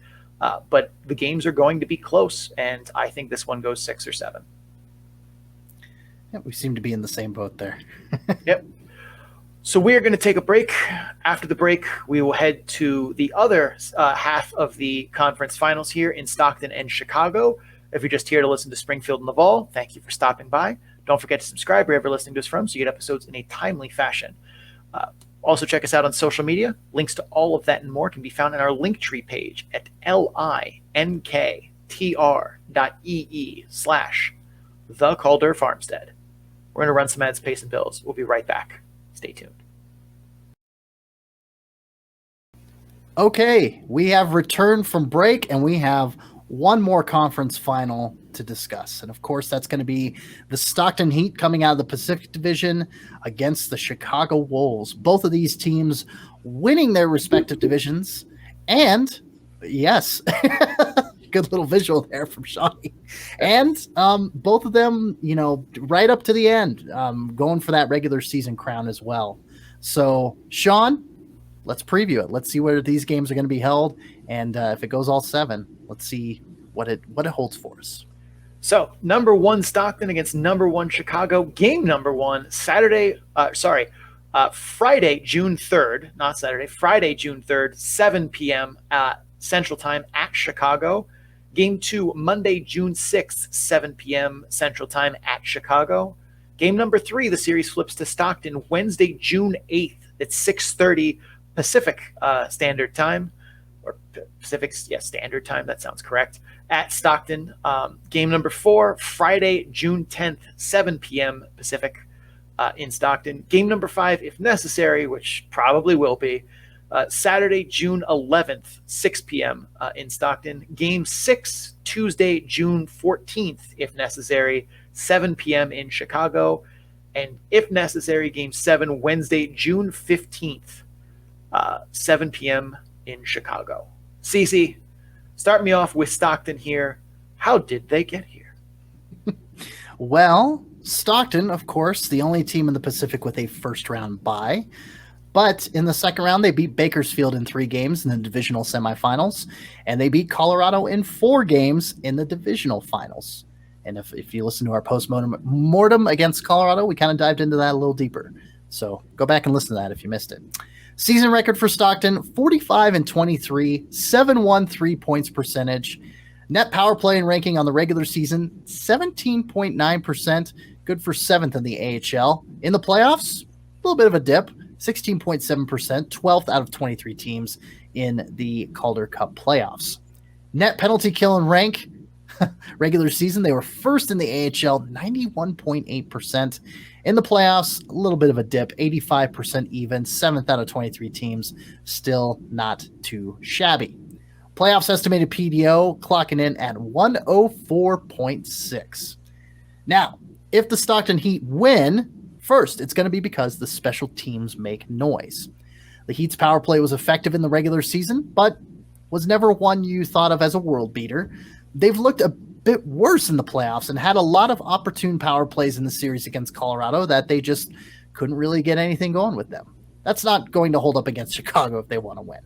But the games are going to be close, and I think this one goes 6 or 7. Yeah, we seem to be in the same boat there. Yep. So we are going to take a break. After the break, we will head to the other half of the conference finals here in Stockton and Chicago. If you're just here to listen to Springfield and Laval, thank you for stopping by. Don't forget to subscribe wherever you're listening to us from so you get episodes in a timely fashion. Also, check us out on social media. Links to all of that and more can be found in our Linktree page at linktr.ee/The Calder Farmstead. We're going to run some ads, pay some bills. We'll be right back. Stay tuned. Okay, we have returned from break, and we have one more conference final to discuss. And of course, that's going to be the Stockton Heat coming out of the Pacific Division against the Chicago Wolves. Both of these teams winning their respective divisions. And yes, good little visual there from Shawnee. And both of them, right up to the end, going for that regular season crown as well. So, Sean, let's preview it. Let's see where these games are going to be held. And if it goes all 7, let's see what it holds for us. So, number 1 Stockton against number 1 Chicago. Game number 1, Friday, June 3rd, not Saturday, Friday, June 3rd, 7 p.m. Central Time at Chicago. Game 2, Monday, June 6th, 7 p.m. Central Time at Chicago. Game number 3, the series flips to Stockton Wednesday, June 8th at 6:30 Pacific Standard Time. Or Pacific, Standard Time, that sounds correct, at Stockton. Game number 4, Friday, June 10th, 7 p.m. Pacific in Stockton. Game number 5, if necessary, which probably will be, Saturday, June 11th, 6 p.m. In Stockton. Game 6, Tuesday, June 14th, if necessary, 7 p.m. in Chicago. And if necessary, Game 7, Wednesday, June 15th, 7 p.m. in Chicago. Cece, start me off with Stockton here. How did they get here? Well, Stockton, of course, the only team in the Pacific with a first-round bye. But in the second round, they beat Bakersfield in 3 games in the divisional semifinals, and they beat Colorado in 4 games in the divisional finals. And if you listen to our Postmortem against Colorado, we kind of dived into that a little deeper. So go back and listen to that if you missed it. Season record for Stockton, 45-23, 713 points percentage. Net power play and ranking on the regular season, 17.9%, good for 7th in the AHL. In the playoffs, a little bit of a dip, 16.7%, 12th out of 23 teams in the Calder Cup Playoffs. Net penalty kill and rank, regular season, they were first in the AHL, 91.8%. In the playoffs, a little bit of a dip, 85% even, 7th out of 23 teams, still not too shabby. Playoffs estimated PDO clocking in at 104.6. Now, if the Stockton Heat win, first, it's going to be because the special teams make noise. The Heat's power play was effective in the regular season, but was never one you thought of as a world beater. They've looked a bit worse in the playoffs and had a lot of opportune power plays in the series against Colorado that they just couldn't really get anything going with them. That's not going to hold up against Chicago if they want to win.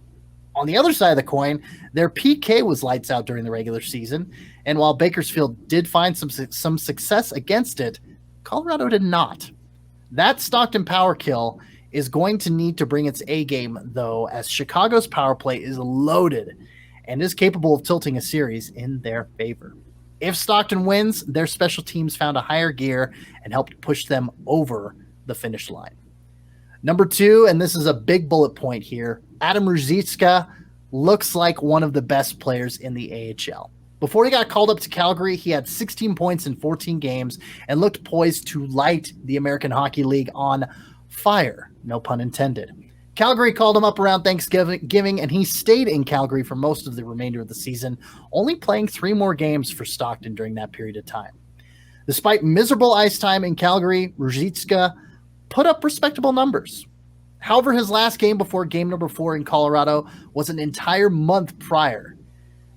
On the other side of the coin, their PK was lights out during the regular season, and while Bakersfield did find some success against it, Colorado did not. That Stockton power kill is going to need to bring its A game, though, as Chicago's power play is loaded and is capable of tilting a series in their favor. If Stockton wins, their special teams found a higher gear and helped push them over the finish line. Number 2, and this is a big bullet point here, Adam Ruzicka looks like one of the best players in the AHL. Before he got called up to Calgary, he had 16 points in 14 games and looked poised to light the American Hockey League on fire, no pun intended. Calgary called him up around Thanksgiving, and he stayed in Calgary for most of the remainder of the season, only playing 3 more games for Stockton during that period of time. Despite miserable ice time in Calgary, Ruzicka put up respectable numbers. However, his last game before game number 4 in Colorado was an entire month prior.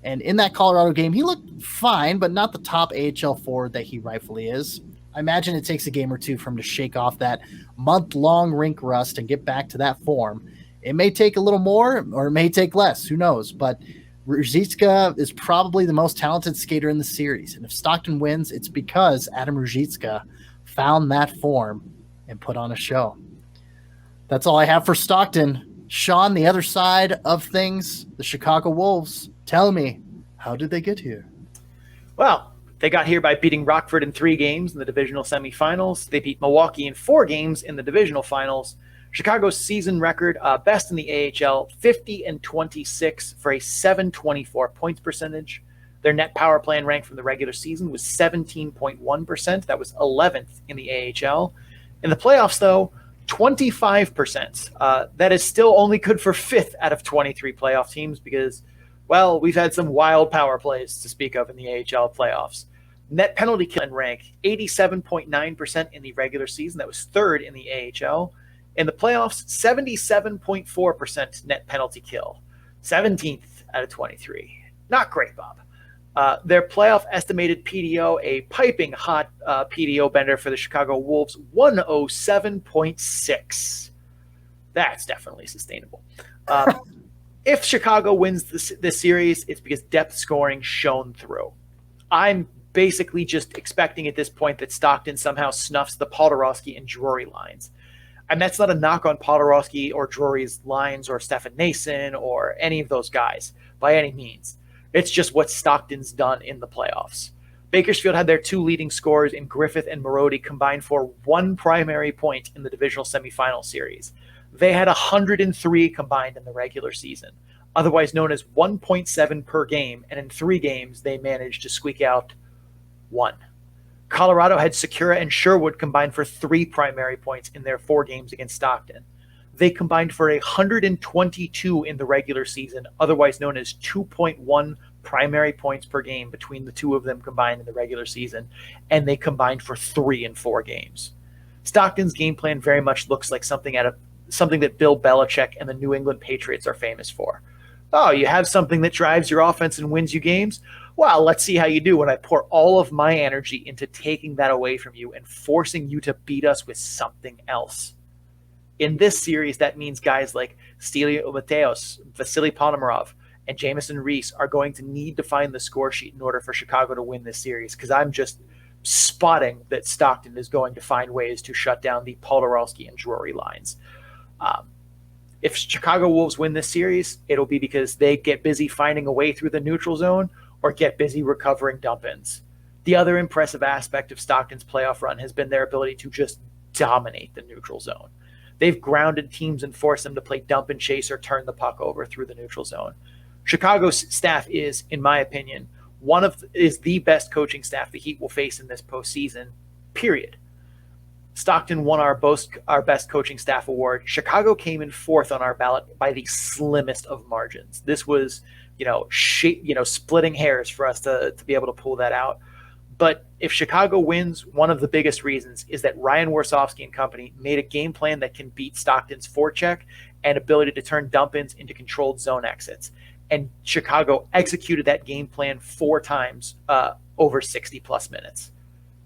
And in that Colorado game, he looked fine, but not the top AHL forward that he rightfully is. I imagine it takes a game or 2 for him to shake off that month-long rink rust and get back to that form. It may take a little more, or it may take less. Who knows? But Ruzicka is probably the most talented skater in the series. And if Stockton wins, it's because Adam Ruzicka found that form and put on a show. That's all I have for Stockton. Sean, the other side of things, the Chicago Wolves. Tell me, how did they get here? Well, they got here by beating Rockford in 3 games in the divisional semifinals. They beat Milwaukee in 4 games in the divisional finals. Chicago's season record, best in the AHL, 50-26 for a 724 points percentage. Their net power play and rank from the regular season was 17.1%. That was 11th in the AHL. In the playoffs, though, 25%. That is still only good for 5th out of 23 playoff teams because, well, we've had some wild power plays to speak of in the AHL playoffs. Net penalty kill and rank, 87.9% in the regular season. That was 3rd in the AHL. In the playoffs, 77.4% net penalty kill, 17th out of 23. Not great, Bob. Their playoff estimated PDO, a piping hot PDO bender for the Chicago Wolves, 107.6. That's definitely sustainable. If Chicago wins this series, it's because depth scoring shone through. I'm basically just expecting at this point that Stockton somehow snuffs the Podorowski and Drury lines. And that's not a knock on Podorowski or Drury's lines or Stefan Nason or any of those guys by any means. It's just what Stockton's done in the playoffs. Bakersfield had their 2 leading scorers in Griffith and Marody combined for 1 primary point in the divisional semifinal series. They had 103 combined in the regular season, otherwise known as 1.7 per game, and in 3 games they managed to squeak out 1. Colorado had Secura and Sherwood combined for 3 primary points in their 4 games against Stockton. They combined for 122 in the regular season, otherwise known as 2.1 primary points per game between the 2 of them combined in the regular season, and they combined for 3 in 4 games. Stockton's game plan very much looks like something that Bill Belichick and the New England Patriots are famous for. Oh, you have something that drives your offense and wins you games? Well, let's see how you do when I pour all of my energy into taking that away from you and forcing you to beat us with something else. In this series, that means guys like Stelio Mateos, Vasily Ponomarov, and Jamison Reese are going to need to find the score sheet in order for Chicago to win this series, because I'm just spotting that Stockton is going to find ways to shut down the Podorowski and Drury lines. If Chicago Wolves win this series, it'll be because they get busy finding a way through the neutral zone or get busy recovering dump-ins. The other impressive aspect of Stockton's playoff run has been their ability to just dominate the neutral zone. They've grounded teams and forced them to play dump and chase or turn the puck over through the neutral zone. Chicago's staff is, in my opinion, is the best coaching staff the Heat will face in this postseason, period. Stockton won our best coaching staff award. Chicago came in 4th on our ballot by the slimmest of margins. This was, splitting hairs for us to be able to pull that out. But if Chicago wins, one of the biggest reasons is that Ryan Warsofsky and company made a game plan that can beat Stockton's forecheck and ability to turn dump-ins into controlled zone exits. And Chicago executed that game plan 4 times over 60-plus minutes.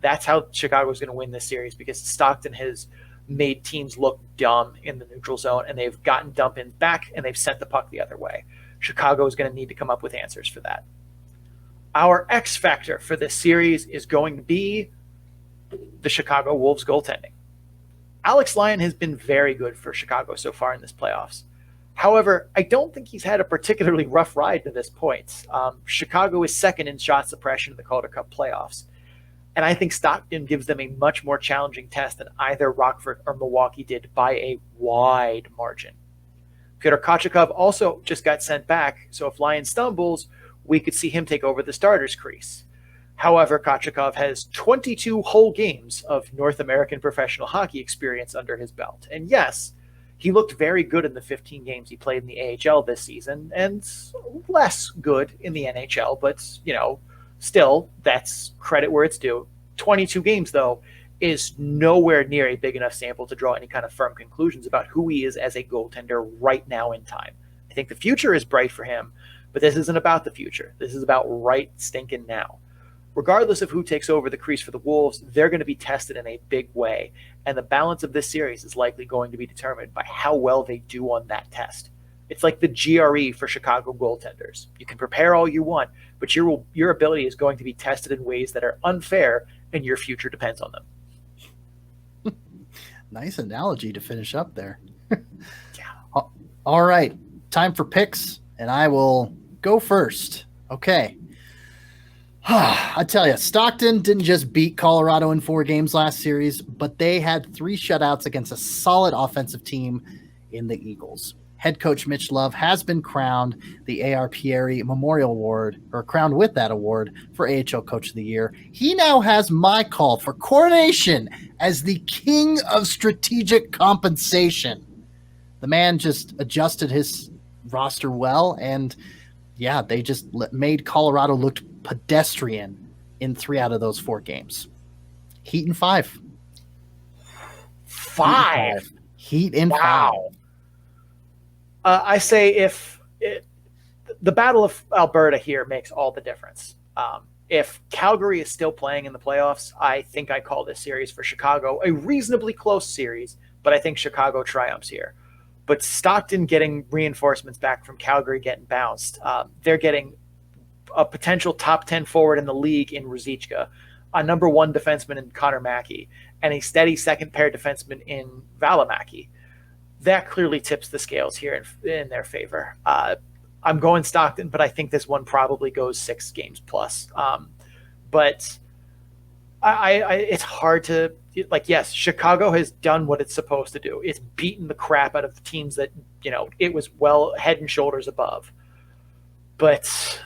That's how Chicago is going to win this series, because Stockton has made teams look dumb in the neutral zone, and they've gotten dump-ins back, and they've sent the puck the other way. Chicago is going to need to come up with answers for that. Our X factor for this series is going to be the Chicago Wolves goaltending. Alex Lyon has been very good for Chicago so far in this playoffs. However, I don't think he's had a particularly rough ride to this point. Chicago is 2nd in shot suppression in the Calder Cup playoffs. And I think Stockton gives them a much more challenging test than either Rockford or Milwaukee did by a wide margin. Pyotr Kochetkov also just got sent back, so if Lyon stumbles, we could see him take over the starter's crease. However, Kochetkov has 22 whole games of North American professional hockey experience under his belt. And yes, he looked very good in the 15 games he played in the AHL this season, and less good in the NHL, but, still, that's credit where it's due. 22 games, though, is nowhere near a big enough sample to draw any kind of firm conclusions about who he is as a goaltender right now in time. I think the future is bright for him, but this isn't about the future. This is about right stinking now. Regardless of who takes over the crease for the Wolves, they're going to be tested in a big way, and the balance of this series is likely going to be determined by how well they do on that test. It's like the GRE for Chicago goaltenders. You can prepare all you want, but your ability is going to be tested in ways that are unfair, and your future depends on them. Nice analogy to finish up there. Yeah. All right, time for picks, and I will go first. Okay. I tell you, Stockton didn't just beat Colorado in 4 games last series, but they had 3 shutouts against a solid offensive team in the Eagles. Head coach Mitch Love has been crowned the A.R. Pieri Memorial Award, or crowned with that award for AHL Coach of the Year. He now has my call for coronation as the king of strategic compensation. The man just adjusted his roster well, and yeah, they just made Colorado look pedestrian in 3 out of those 4 games. Heat in 5. 5? Heat in 5. Wow. I say the Battle of Alberta here makes all the difference. If Calgary is still playing in the playoffs, I think I call this series for Chicago a reasonably close series, but I think Chicago triumphs here. But Stockton getting reinforcements back from Calgary getting bounced. They're getting a potential top 10 forward in the league in Ruzicka, a number 1 defenseman in Connor Mackey, and a steady second pair defenseman in Valimaki. That clearly tips the scales here in their favor. I'm going Stockton, but I think this one probably goes 6 games plus. But it's hard to, like, yes, Chicago has done what it's supposed to do. It's beaten the crap out of teams that, it was well head and shoulders above. But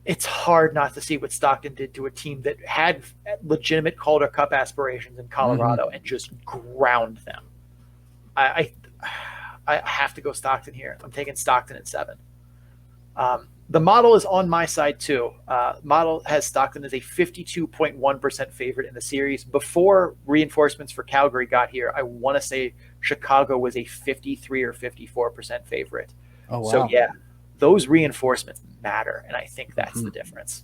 it's hard not to see what Stockton did to a team that had legitimate Calder Cup aspirations in Colorado and just ground them. I have to go Stockton here. I'm taking Stockton at 7. The model is on my side too. Model has Stockton as a 52.1% favorite in the series. Before reinforcements for Calgary got here, I want to say Chicago was a 53 or 54% favorite. Oh, wow. So yeah, those reinforcements matter, and I think that's the difference.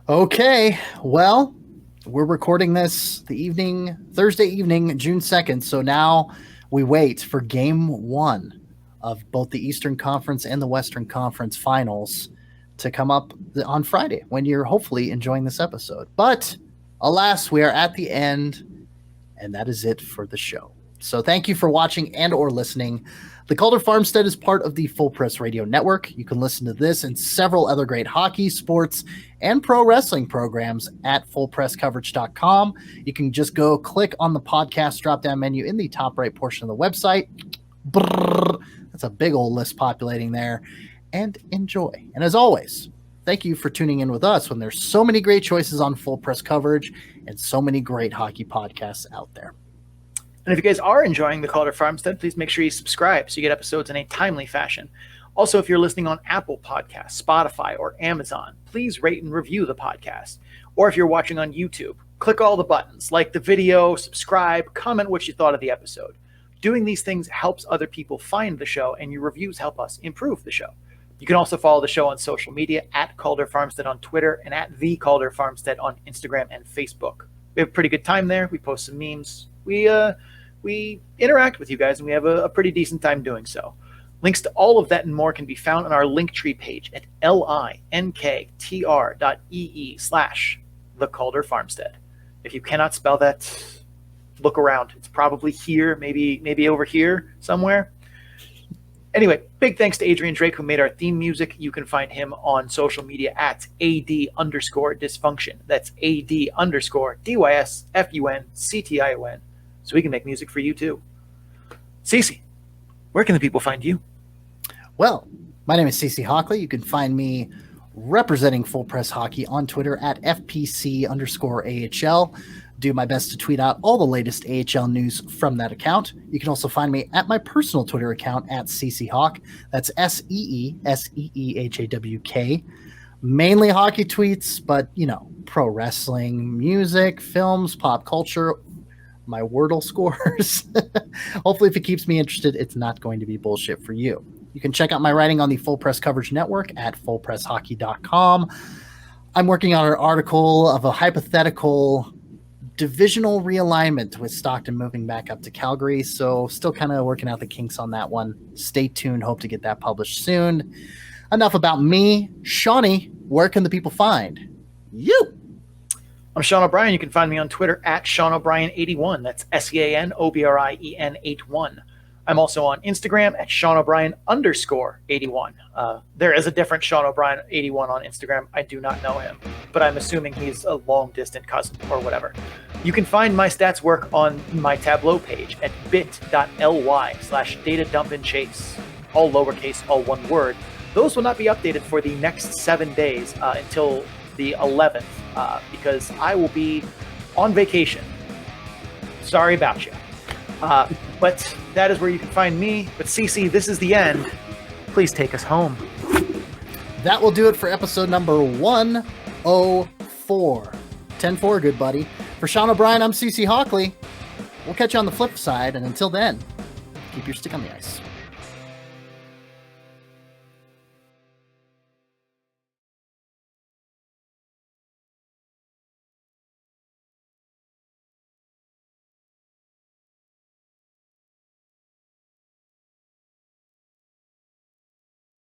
Okay, well, we're recording this Thursday evening, June 2nd. So now we wait for game 1 of both the Eastern Conference and the Western Conference finals to come up on Friday when you're hopefully enjoying this episode. But alas, we are at the end, and that is it for the show. So thank you for watching and or listening. The Calder Farmstead is part of the Full Press Radio Network. You can listen to this and several other great hockey, sports, and pro wrestling programs at fullpresscoverage.com. You can just go click on the podcast drop-down menu in the top right portion of the website. Brrr, that's a big old list populating there. And enjoy. And as always, thank you for tuning in with us when there's so many great choices on Full Press Coverage and so many great hockey podcasts out there. And if you guys are enjoying the Calder Farmstead, please make sure you subscribe so you get episodes in a timely fashion. Also, if you're listening on Apple Podcasts, Spotify, or Amazon, please rate and review the podcast. Or if you're watching on YouTube, click all the buttons, like the video, subscribe, comment what you thought of the episode. Doing these things helps other people find the show, and your reviews help us improve the show. You can also follow the show on social media at Calder Farmstead on Twitter and at The Calder Farmstead on Instagram and Facebook. We have a pretty good time there. We post some memes. We interact with you guys, and we have a pretty decent time doing so. Links to all of that and more can be found on our Linktree page at linktr.ee/The Calder Farmstead. If you cannot spell that, look around. It's probably here, maybe over here somewhere. Anyway, big thanks to Adrian Drake, who made our theme music. You can find him on social media at AD_dysfunction. That's AD_DYSFUNCTION. So we can make music for you too. Cece, where can the people find you? Well, my name is Cece Hockley. You can find me representing Full Press Hockey on Twitter at FPC_AHL. Do my best to tweet out all the latest AHL news from that account. You can also find me at my personal Twitter account at CeeCeeHawk. That's SEESEEHAWK. Mainly hockey tweets, but, pro wrestling, music, films, pop culture, my Wordle scores. Hopefully, if it keeps me interested, it's not going to be bullshit for you. You can check out my writing on the Full Press Coverage Network at fullpresshockey.com. I'm working on an article of a hypothetical divisional realignment with Stockton moving back up to Calgary. So still kind of working out the kinks on that one. Stay tuned. Hope to get that published soon. Enough about me. Shawnee, where can the people find you? I'm Sean O'Brien. You can find me on Twitter at SeanO'Brien81. That's SeanO'Brien81. I'm also on Instagram at SeanO'Brien_81. There is a different Sean O'Brien 81 on Instagram. I do not know him, but I'm assuming he's a long-distant cousin or whatever. You can find my stats work on my Tableau page at bit.ly/datadump-and-chase. All lowercase, all one word. Those will not be updated for the next 7 days until the 11th because I will be on vacation. Sorry about you. But that is where you can find me. But Cece, this is the end. Please take us home. That will do it for episode number 104. 10-4, good buddy. For Sean O'Brien, I'm Cece Hockley. We'll catch you on the flip side, and until then, keep your stick on the ice.